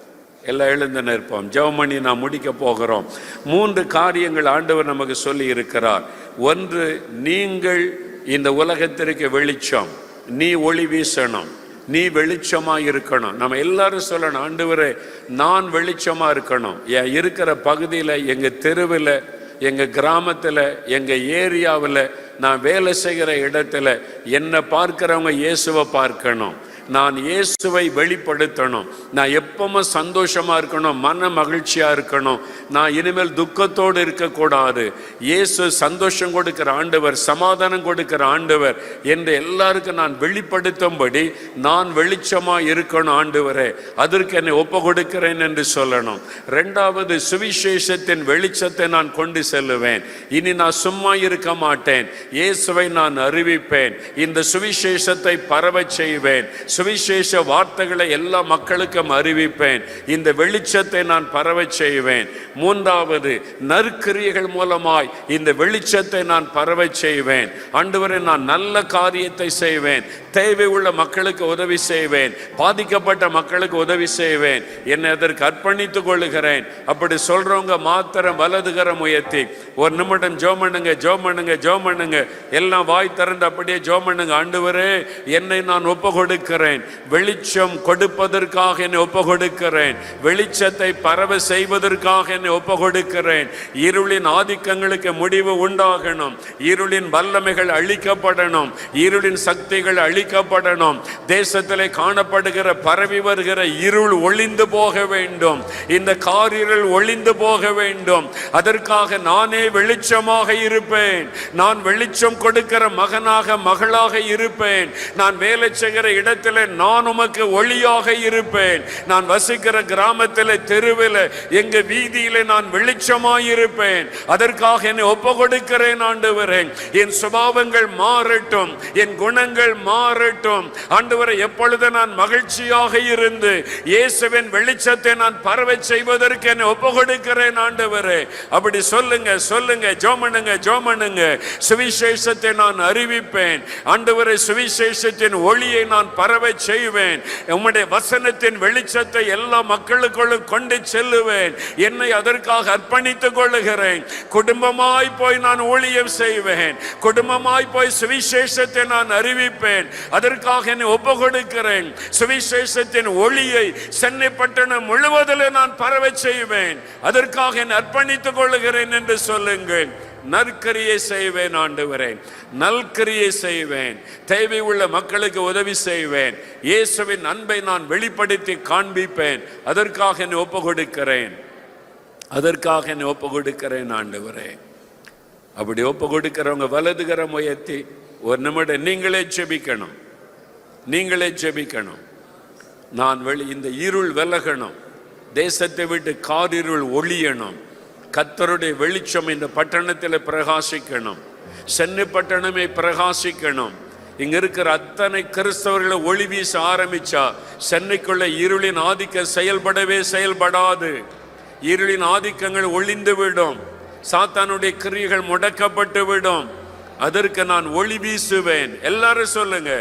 எல்லாம் எழுந்து நிற்போம். ஜெபம் பண்ணி நான் முடிக்க போகிறோம். 3 காரியங்கள் ஆண்டவர் நமக்கு சொல்லி இருக்கிறார். ஒன்று, நீங்கள் இந்த உலகத்திற்கு வெளிச்சம், நீ ஒளி வீசணும், நீ வெளிச்சமா இருக்கணும். நம்ம எல்லாரும் சொல்லணும், ஆண்டவரே நான் வெளிச்சமா இருக்கணும். இருக்கிற பகுதியில், எங்க தெருவில், எங்க கிராமத்தில், எங்க ஏரியாவில், நான் வேலை செய்கிற இடத்துல என்னை பார்க்கிறவங்க இயேசுவை பார்க்கணும். நான் இயேசுவை வெளிப்படுத்தணும். நான் எப்பவும் சந்தோஷமா இருக்கணும், மன மகிழ்ச்சியா இருக்கணும். நான் இனிமேல் துக்கத்தோடு இருக்கக்கூடாது. இயேசு சந்தோஷம் கொடுக்கிற ஆண்டவர், சமாதானம் கொடுக்கிற ஆண்டவர் என்று எல்லாருக்கும் நான் வெளிப்படுத்தும்படி நான் வெளிச்சமா இருக்கணும். ஆண்டவரே அதற்கு என்னை ஒப்பு கொடுக்கிறேன் என்று சொல்லணும். 2வது, சுவிசேஷத்தின் வெளிச்சத்தை நான் கொண்டு செல்லுவேன். இனி நான் சும்மா இருக்க மாட்டேன். இயேசுவை நான் அறிவிப்பேன். இந்த சுவிசேஷத்தை பரவச் செய்வேன். சுவிசேஷ வார்த்தைகளை எல்லா மக்களுக்கும் அறிவிப்பேன். இந்த வெளிச்சத்தை நான் பரவச் செய்வேன். 3வது, நற்கிரியைகள் மூலமாய் இந்த வெளிச்சத்தை நான் பரவச் செய்வேன். ஆண்டவரே நான் நல்ல காரியத்தை செய்வேன். தேவை உள்ள மக்களுக்கு உதவி செய்வேன். பாதிக்கப்பட்ட மக்களுக்கு உதவி செய்வேன். என்னை அதற்கு அர்ப்பணித்துக் கொள்ளுகிறேன். அப்படி சொல்றவங்க மாத்திரம் வலதுகரம் உயர்த்தி ஒரு நிமிடம் ஜெபம் பண்ணுங்க. ஜெபம் பண்ணுங்க, ஜெபம் பண்ணுங்க. எல்லாம் வாய் திறந்து அப்படியே ஜெபம் பண்ணுங்க. ஆண்டவரே என்னை நான் ஒப்பு கொடுக்கிறேன். வெளிச்சம் கொடுப்பதற்காக என்னை ஒப்பு கொடுக்கிறேன். வெளிச்சத்தை பரவ செய்வதற்காக என்னை ஒப்பு கொடுக்கிறேன். இருளின் ஆதிக்கங்களுக்கு முடிவு உண்டாகணும். இருளின் வல்லமைகள் அழிக்கப்படணும். இருளின் சக்திகள் அழிக்கப்படணும். தேசத்திலே காணப்படுகிற பரவி வருகிற இருள் ஒளிந்து போக வேண்டும். இந்த காரிருள் ஒளிந்து போக வேண்டும். அதற்காக நானே வெளிச்சமாக இருப்பேன். நான் வெளிச்சம் கொடுக்கிற மகனாக மகளாக இருப்பேன். நான் வேலை செய்கிற இடத்தில் நான் உமக்கு ஒளியாக இருப்பேன். நான் வசிக்கிற கிராமத்தில், தெருவில், எங்க வீதியில நான் வெளிச்சமாய் இருப்பேன். அதற்காக என்னை ஒப்பு கொடுக்கிறேன். ஆண்டவரே என் சுபாவங்கள் மாறட்டும், என் குணங்கள் மாறட்டும். ஆண்டவரே எப்பொழுது நான் மகிழ்ச்சியாக இருந்து இயேசுவின் வெளிச்சத்தை நான் பரவச் செய்வதற்கு என்னை ஒப்பு கொடுக்கிறேன். ஆண்டவரே அப்படி சொல்லுங்க, சொல்லுங்க, ஜெபம் பண்ணுங்க, ஜெபம் பண்ணுங்க. சுவிசேஷத்தை நான் அறிவிப்பேன். ஆண்டவரே சுவிசேஷத்தின் ஒளியை நான் பரவ செய்வேன். உம்முடைய வசனத்தின் வெளிச்சத்தை எல்லா மக்களுக்குள்ளும் கொண்டு செல்லுவேன். என்னை அதற்காக அர்ப்பணித்துக் கொள்ளுகிறேன். குடும்பமாய் போய் நான் ஊழியம் செய்வேன். குடும்பமாய் போய் சுவிசேஷத்தை நான் அறிவிப்பேன். அதற்காக என்னை ஒப்பு கொடுக்கிறேன். சுவிசேஷத்தின் ஒளியை சென்னை பட்டணம் முழுவதில் நான் பரவ செய்வேன். அதற்காக என்னை அர்ப்பணித்துக் கொள்ளுகிறேன் என்று சொல்லுங்கள். நற்கிரியை செய்வேன். ஆண்டவரே நல்கிரியை செய்வேன். தேவை உள்ள மக்களுக்கு உதவி செய்வேன். இயேசுவின் அன்பை நான் வெளிப்படுத்தி காண்பிப்பேன். அதற்காக என்னை ஒப்பு கொடுக்கிறேன். அதற்காக என்னை ஒப்பு கொடுக்கிறேன். ஆண்டவரே அப்படி ஒப்பு கொடுக்கிறவங்க வலதுகரம் உயர்த்தி ஒரு நிமிடம் நீங்களே ஜெபிக்கணும். நீங்களே ஜெபிக்கணும். நான் இந்த இருள் விலகணும். தேசத்தை விட்டு காரிருள் ஒளியணும். கர்த்தருடைய வெளிச்சம் இந்த பட்டணத்தில் பிரகாசிக்கணும். சென்னை பட்டணமே பிரகாசிக்கணும். இங்க இருக்கிற அத்தனை கிறிஸ்தவர்களை ஒளி வீச ஆரம்பிச்சா சென்னைக்குள்ள இருளின் ஆதிக்கம் செயல்படவே செயல்படாது. இருளின் ஆதிக்கங்கள் ஒளிந்து விடும். சாத்தானுடைய கிரியைகள் முடக்கப்பட்டு விடும். அதற்கு நான் ஒளி வீசுவேன். எல்லாரும் சொல்லுங்க.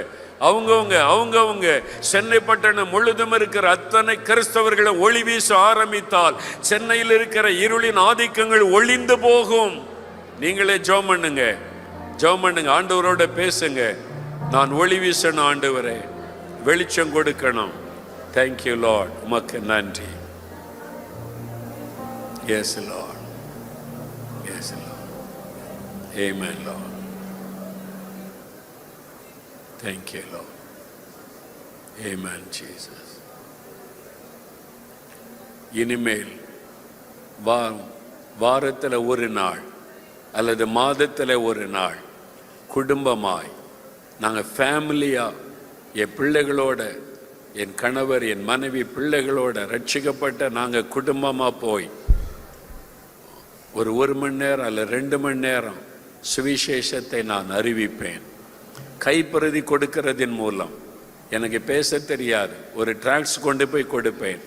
அவங்கவுங்க சென்னை பட்டணம் முழுதும் இருக்கிற அத்தனை கிறிஸ்தவர்களை ஒளி வீச ஆரம்பித்தால் சென்னையில் இருக்கிற இருளின் ஆதிக்கங்கள் ஒளிந்து போகும். நீங்களே ஜெபம் பண்ணுங்க. ஜெபம் பண்ணுங்க, ஆண்டவரோட பேசுங்க. நான் ஒளி வீசணும் ஆண்டவரே, வெளிச்சம் கொடுக்கணும். தேங்க்யூ லார்ட், உமக்கு நன்றி. Yes lord, yes lord, amen lord. Thank you lord, amen Jesus. இனிமேல் வாரத்தில் ஒரு நாள் அல்லது மாதத்தில் ஒரு நாள் குடும்பமாய் நாங்கள் ஃபேமிலியாக என் பிள்ளைகளோட, என் கணவர், என் மனைவி, பிள்ளைகளோட ரட்சிக்கப்பட்ட நாங்கள் குடும்பமாக போய் ஒரு மணி நேரம் அல்ல 2 மணி நேரம் சுவிசேஷத்தை நான் அறிவிப்பேன். கைப்பிரதி கொடுக்கிறதின் மூலம், எனக்கு பேச தெரியாது, ஒரு டிராக்ஸ் கொண்டு போய் கொடுப்பேன்.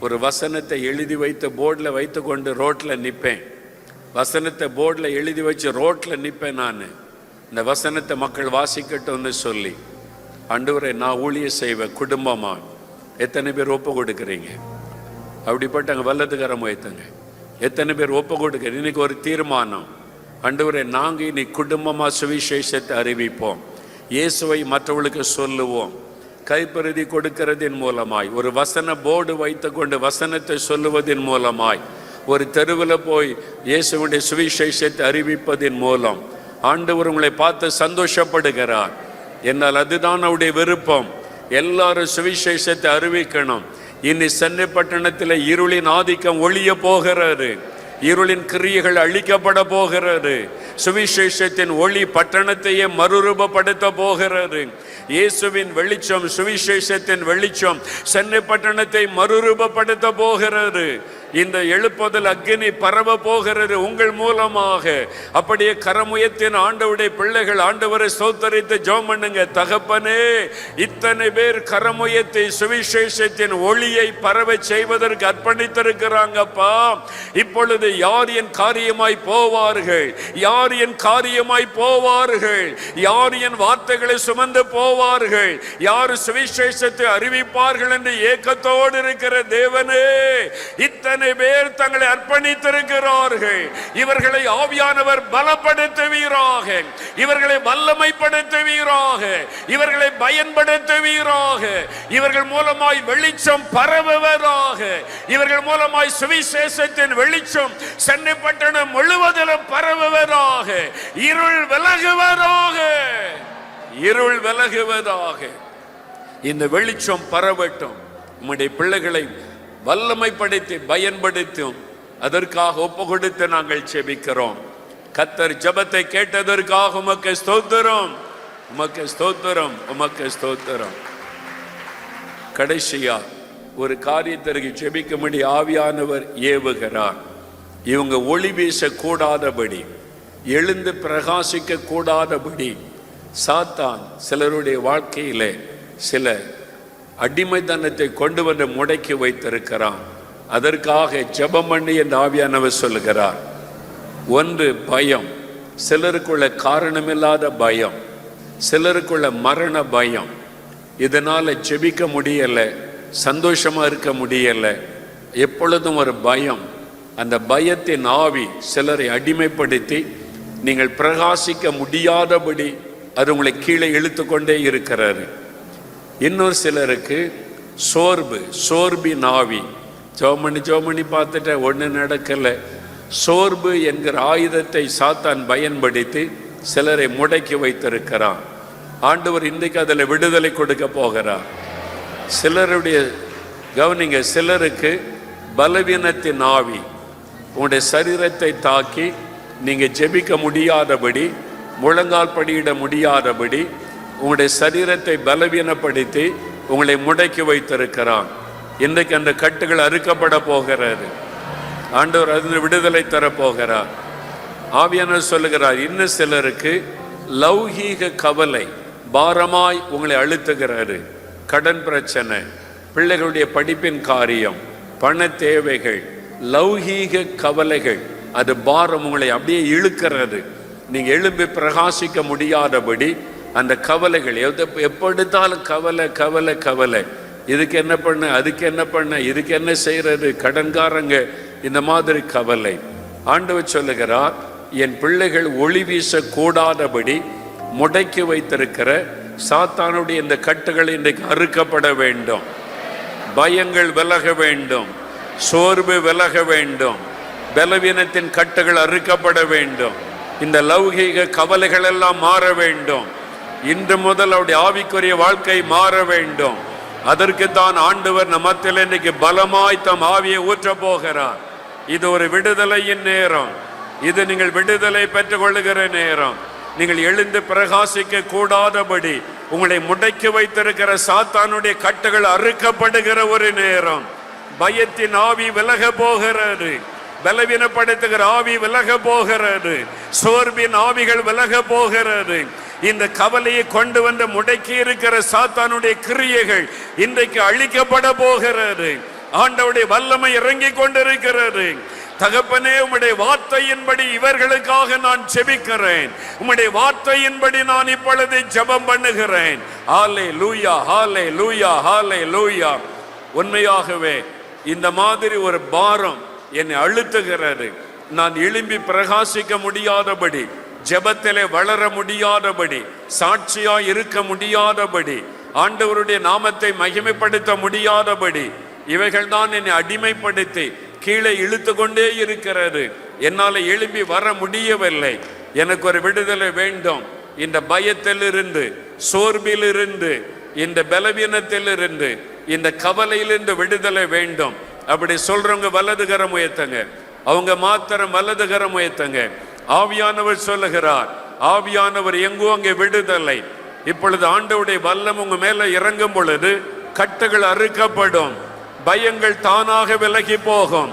ஒரு வசனத்தை எழுதி வைத்து போர்டில் வைத்து கொண்டு ரோட்டில் நிற்பேன். வசனத்தை போர்டில் எழுதி வச்சு ரோட்டில் நிற்பேன். நான் இந்த வசனத்தை மக்கள் வாசிக்கட்டும்னு சொல்லி, ஆண்டவரே நான் ஊழியம் செய்வேன் குடும்பமாக. எத்தனை பேர் ஒப்பு கொடுக்குறீங்க? அப்படிப்பட்ட அங்கே வல்லதுகரம் வைத்தங்க. எத்தனை பேர் ஒப்பு கொடுக்குறீங்க? இன்னைக்கு ஒரு தீர்மானம், ஆண்டவரே நாங்கள் இனி குடும்பமாக சுவிசேஷத்தை அறிவிப்போம், இயேசுவை மற்றவர்களுக்கு சொல்லுவோம். கைப்பிரதி கொடுக்கிறதின் மூலமாய், ஒரு வசன போர்டு வைத்து கொண்டு வசனத்தை சொல்லுவதன் மூலமாய், ஒரு தெருவில் போய் இயேசுவுடைய சுவிசேஷத்தை அறிவிப்பதின் மூலம் ஆண்டவர் உங்களை பார்த்து சந்தோஷப்படுகிறார். என்னால் அதுதான் அவருடைய விருப்பம். எல்லாரும் சுவிசேஷத்தை அறிவிக்கணும். இனி சென்னை பட்டணத்தில் இருளின் ஆதிக்கம் ஒழிய போகிறது, இருளின் கிரியைகள் அழிக்கப்பட போகிறது. சுவிசேஷத்தின் ஒளி பட்டணத்தையே மறுரூபப்படுத்த போகிறது. இயேசுவின் வெளிச்சம், சுவிசேஷத்தின் வெளிச்சம் சென்னை பட்டணத்தை மறுரூபப்படுத்த போகிறது. இந்த எழுப்புதல் அக்கினி பரவ போகிறது உங்கள் மூலமாக. அப்படியே கரமுயத்தின் ஆண்டவருடைய பிள்ளைகள் ஆண்டவரை ஸ்தோத்தரித்து ஜெபம் பண்ணுங்க. தகப்பனே, இத்தனை பேர் கரமுயத்தை சுவிசேஷத்தின் ஒளியை பரவ செய்வதற்கு அர்ப்பணித்திருக்கிறாங்கப்பா. இப்பொழுது யார் என் காரியமாய் போவார்கள்? யார் என் காரியமாய் போவார்கள்? யார் என் வார்த்தைகளை சுமந்து போவார்கள்? யார் சுவிசேஷத்தை அறிவிப்பார்கள் என்று ஏக்கத்தோடு இருக்கிற தேவனே, இத்தனை பேர் தங்களை அர்ப்பணித்திருக்கிறார்கள். இவர்களை ஆவியானவர் பலப்படுத்துவீராக, இவர்களை வல்லமைப்படுத்துவீராக, இவர்களை பயன்படுத்துவீராக. இவர்கள் மூலமாய் வெளிச்சம் பரவுவதாக. இவர்கள் மூலமாய் சுவிசேஷத்தின் வெளிச்சம் சென்னை பட்டணம் முழுவதிலும் பரவுவதாக. இருள் விலகுவதாக, இருள் விலகுவதாக. இந்த வெளிச்சம் பரவட்டும். உம்முடைய பிள்ளைகளை வல்லமைப்படுத்தி பயன்படுத்தும். அதற்காக ஒப்பு கொடுத்து நாங்கள் செபிக்கிறோம். கர்த்தர் ஜெபத்தை கேட்டதற்காக உமக்கு ஸ்தோத்திரம், உமக்கு ஸ்தோத்திரம், உமக்கு ஸ்தோத்திரம். கடைசியா ஒரு காரியத்திற்கு செபிக்கும்படி ஆவியானவர் ஏவுகிறார். இவங்க ஒளி வீச கூடாதபடி, எழுந்து பிரகாசிக்க கூடாதபடி சாத்தான் சிலருடைய வாழ்க்கையிலே சில அடிமைத்தனத்தை கொண்டு வந்து முடக்கி வைத்திருக்கிறான். அதற்காக ஜெபம் பண்ணி இந்த ஆவியானவர் சொல்லுகிறார். ஒன்று பயம், சிலருக்குள்ள காரணமில்லாத பயம், சிலருக்குள்ள மரண பயம். இதனால ஜெபிக்க முடியல, சந்தோஷமா இருக்க முடியல, எப்பொழுதும் ஒரு பயம். அந்த பயத்தின் ஆவி சிலரை அடிமைப்படுத்தி நீங்கள் பிரகாசிக்க முடியாதபடி அது உங்களை கீழே இழுத்து கொண்டே இருக்கிறாரு. இன்னொரு சிலருக்கு சோர்வு, சோர்பின் ஆவி. ஜோமணி பார்த்துட்ட ஒன்று நடக்கலை. சோர்வு என்கிற ஆயுதத்தை சாத்தான் பயன்படுத்தி சிலரை முடக்கி வைத்திருக்கிறான். ஆண்டவர் இன்றைக்கு அதில் விடுதலை கொடுக்க போகிறார். சிலருடைய கவனிங்க, சிலருக்கு பலவீனத்தின் ஆவி உங்களுடைய சரீரத்தை தாக்கி நீங்கள் ஜெபிக்க முடியாதபடி, முழங்கால் படியிட முடியாதபடி உங்களுடைய சரீரத்தை பலவீனப்படுத்தி உங்களை முடக்கி வைத்திருக்கிறான். இன்றைக்கு அந்த கட்டுகள் அறுக்கப்பட போகிறது. ஆண்டவர் அதில் விடுதலை தரப்போகிறார். ஆவியானவர் சொல்லுகிறார், இன்னும் சிலருக்கு லௌகீக கவலை பாரமாய் உங்களை அழுத்துகிறாரு. கடன் பிரச்சனை, பிள்ளைகளுடைய படிப்பின் காரியம், பண தேவைகள், லௌகீக கவலைகள், அது பாரம் உங்களை அப்படியே இழுக்கிறது. நீங்கள் எழும்பி பிரகாசிக்க முடியாதபடி அந்த கவலைகள், எப்படித்தாலும் கவலை கவலை கவலை. இதுக்கு என்ன பண்ண, அதுக்கு என்ன பண்ண, இதுக்கு என்ன செய்யறது, கடன்காரங்க, இந்த மாதிரி கவலை. ஆண்டவர் சொல்லுகிறார், என் பிள்ளைகள் ஒளி வீச கூடாதபடி முடக்கி வைத்திருக்கிற சாத்தானுடைய இந்த கட்டுகள் இன்றைக்கு அறுக்கப்பட வேண்டும். பயங்கள் விலக வேண்டும், சோர்வு விலக வேண்டும், பலவீனத்தின் கட்டுகள் அறுக்கப்பட வேண்டும், இந்த லௌகீக கவலைகள் எல்லாம் மாற வேண்டும். இன்று முதல் அவருடைய ஆவிக்குரிய வாழ்க்கை மாற வேண்டும். அதற்கு தான் ஆண்டவர் நம்மத்தில் இன்னைக்கு பலமாய் தம் ஆவியை ஊற்ற போகிறார். இது ஒரு விடுதலையின் நேரம். இது நீங்கள் விடுதலை பெற்றுக் கொள்ளுகிற நேரம். நீங்கள் எழுந்து பிரகாசிக்க கூடாதபடி உங்களை முடக்கி வைத்திருக்கிற சாத்தானுடைய கட்டுகள் அறுக்கப்படுகிற ஒரு நேரம். பயத்தின் ஆவி விலக போகிறது, பலவீனப்படுத்துகிற ஆவி விலக போகிறது, சோர்வின் ஆவிகள் விலக போகிறது. இந்த கவலையை கொண்டு வந்து முடக்கி இருக்கிற சாத்தானுடைய கிரியைகள் இன்றைக்கு அழிக்கப்பட போகிறது. ஆண்டவருடைய வல்லமை இறங்கி கொண்டிருக்கிறது. தகப்பனே, உம்முடைய வார்த்தையின்படி இவர்களுக்காக நான் ஜெபிக்கிறேன். உம்முடைய வார்த்தையின்படி நான் இப்பொழுது ஜெபம் பண்ணுகிறேன். ஹல்லேலூயா, ஹல்லேலூயா, ஹல்லேலூயா. உண்மையாகவே இந்த மாதிரி ஒரு பாரம் என்னை அழுத்துகிறது. நான் எழும்பி பிரகாசிக்க முடியாதபடி, ஜெபத்திலே வளர முடியாதபடி, சாட்சியா இருக்க முடியாதபடி, ஆண்டவருடைய நாமத்தை மகிமைப்படுத்த முடியாதபடி இவைகள் தான் என்னை அடிமைப்படுத்தி கீழே இழுத்து கொண்டே இருக்கிறது. என்னால் எழும்பி வர முடியவில்லை. எனக்கு ஒரு விடுதலை வேண்டும். இந்த பயத்திலிருந்து, சோர்விலிருந்து, இந்த பலவீனத்திலிருந்து, இந்த கவலையிலிருந்து விடுதலை வேண்டும். அப்படி சொல்றவங்க வலதுகரம் உயர்த்துங்க. அவங்க மாத்திரம் வலதுகரம் உயர்த்துங்க. ஆவியானவர் சொல்லுகிறார், ஆவியானவர் எங்கோ அங்கே விடுதலை. இப்பொழுது ஆண்டவருடைய வல்லம் உங்க மேல இறங்கும் பொழுது கட்டுகள் அறுக்கப்படும், பயங்கள் தானாக விலகி போகும்,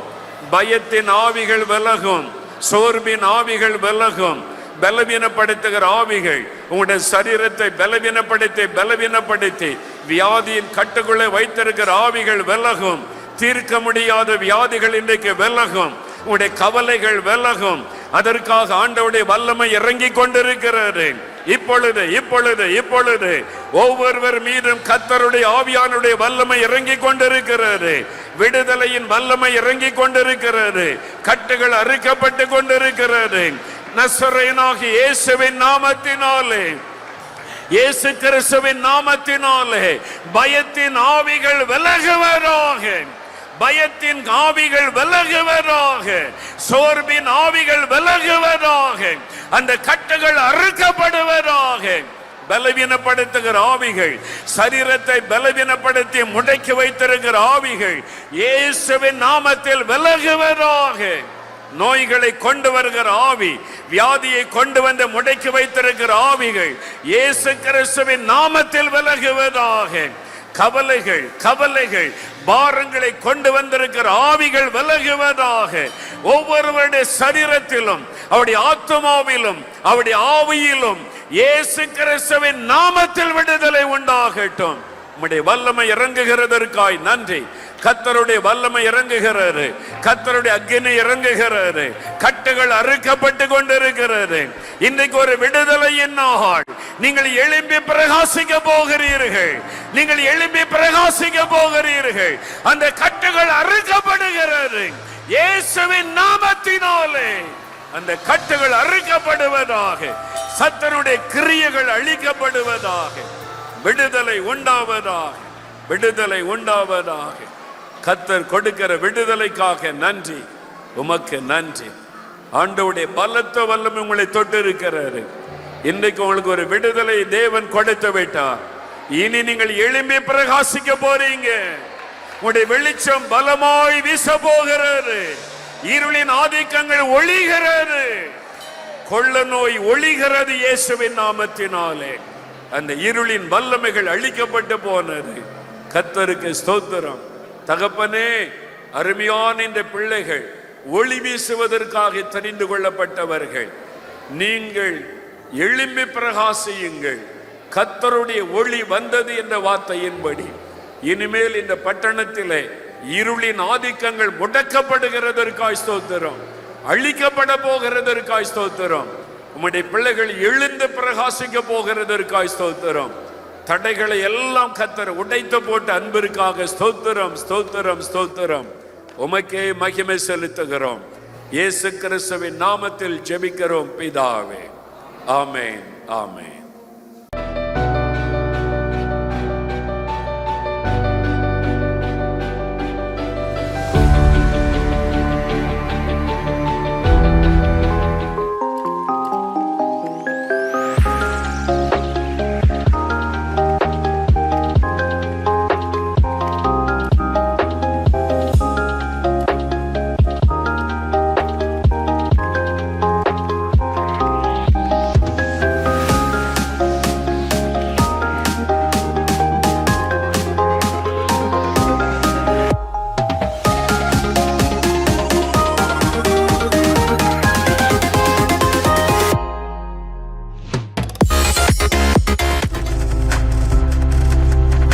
பயத்தின் ஆவிகள் விலகும், சோர்வின் ஆவிகள் விலகும், பலவீனப்படுத்துகிற ஆவிகள் உங்களுடைய சரீரத்தை பலவீனப்படுத்தி வியாதியின் கட்டுக்குள்ளே வைத்திருக்கிற ஆவிகள் விலகும். தீர்க்க முடியாத வியாதிகள் இன்றைக்கு விலகும், உங்களுடைய கவலைகள் விலகும். அதற்காக ஆண்டவருடைய வல்லமை இறங்கி கொண்டிருக்கிறது. இப்பொழுது இப்பொழுது இப்பொழுது ஒவ்வொருவர் மீதும் கர்த்தருடைய ஆவியானுடைய வல்லமை இறங்கி கொண்டிருக்கிறது. விடுதலையின் வல்லமை இறங்கி கொண்டிருக்கிறது. கட்டுகள் அறுக்கப்பட்டு கொண்டிருக்கிறது. நசரேயனாகிய இயேசுவின் நாமத்தினாலே, இயேசு கிறிஸ்துவின் நாமத்தினாலே பயத்தின் ஆவிகள் விலகுவதாக, பயத்தின் ஆவிகள் விலகுவதாக, சோர்வின் ஆவிகள் விலகுவதாக, அந்த கட்டுகள் அறுக்கப்படுவதாக. பலவீனப்படுத்துகிற ஆவிகள், சரீரத்தை பலவீனப்படுத்தி முடக்கி வைத்திருக்கிற ஆவிகள் இயேசுவின் நாமத்தில் விலகுவதாக. நோய்களை கொண்டு வருகிற ஆவி, வியாதியை கொண்டு வந்து முடக்கி வைத்திருக்கிற ஆவிகள் இயேசு கிறிஸ்துவின் நாமத்தில் விலகுவதாக. கவலைகள் கவலைகள் பாரங்களை கொண்டு வந்திருக்கிற ஆவிகள் விலகுவதாக. ஒவ்வொருவருடைய சரீரத்திலும், அவருடைய ஆத்துமாவிலும், அவருடைய ஆவியிலும் இயேசு கிறிஸ்துவின் நாமத்தில் விடுதலை உண்டாகட்டும். உம்முடைய வல்லமை இறங்குகிறதற்காய் நன்றி. கர்த்தருடைய வல்லமை இறங்குகிறது, கர்த்தருடைய அக்கினி இறங்குகிறது. கட்டுகள் அறுக்கப்பட்டு கொண்டிருக்கிறது. இன்றைக்கு ஒரு விடுதலையின் நாள். நீங்கள் எழும்பி பிரகாசிக்க போகிறீர்கள், நீங்கள் எழும்பி பிரகாசிக்க போகிறீர்கள். அந்த கட்டுகள் அறுக்கப்படுகிறது இயேசுவின் நாமத்தினாலே. அந்த கட்டுகள் அறுக்கப்படுவதாக, சத்தனுடைய கிரியைகள் அழிக்கப்படுவதாக. விடுதலை உண்டாவதாக, விடுதலை உண்டாவதாக. கர்த்தர் கொடுக்கிற விடுதலைக்காக நன்றி, உமக்கு நன்றி. ஆண்டவருடைய பலத்த வல்லமை உங்களை தொட்டு இருக்கிறாரு. இன்றைக்கு உங்களுக்கு ஒரு விடுதலை தேவன் கொடுத்து விட்டார். இனி நீங்கள் எழும்பி பிரகாசிக்க போறீங்க. உங்களுடைய வெளிச்சம் பலமாய் வீச போகிறது. இருளின் ஆதிக்கங்கள் ஒளிகிறது, கொள்ள நோய் ஒளிகிறது இயேசுவின் நாமத்தினாலே. அந்த இருளின் வல்லமைகள் அழிக்கப்பட்டு போனது. கர்த்தருக்கு ஸ்தோத்திரம். தகப்பனே, அருமையான இந்த பிள்ளைகள் ஒளி வீசுவதற்காக தெரிந்து கொள்ளப்பட்டவர்கள். நீங்கள் எழும்பி பிரகாசியுங்கள். கர்த்தருடைய ஒளி வந்தது என்ற வார்த்தையின்படி இனிமேல் இந்த பட்டணத்திலே இருளின் ஆதிக்கங்கள் முடக்கப்படுகிறதற்காய் ஸ்தோத்திரம், அழிக்கப்பட போகிறதற்காய் ஸ்தோத்திரம். உம்முடைய பிள்ளைகள் எழுந்து பிரகாசிக்க போகிறதற்காய் ஸ்தோத்திரம். தடைகளை எல்லாம் கர்த்தர் உடைத்து போட்டு அன்பிற்காக ஸ்தோத்திரம், ஸ்தோத்திரம், ஸ்தோத்திரம். உமக்கே மகிமை செலுத்துகிறோம். இயேசு கிறிஸ்துவின் நாமத்தில் ஜெபிக்கிறோம் பிதாவே. ஆமென், ஆமென்.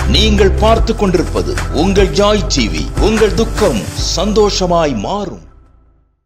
நீங்கள் பார்த்துக் கொண்டிருப்பது உங்கள் ஜாய் டிவி. உங்கள் துக்கம் சந்தோஷமாய் மாறும்.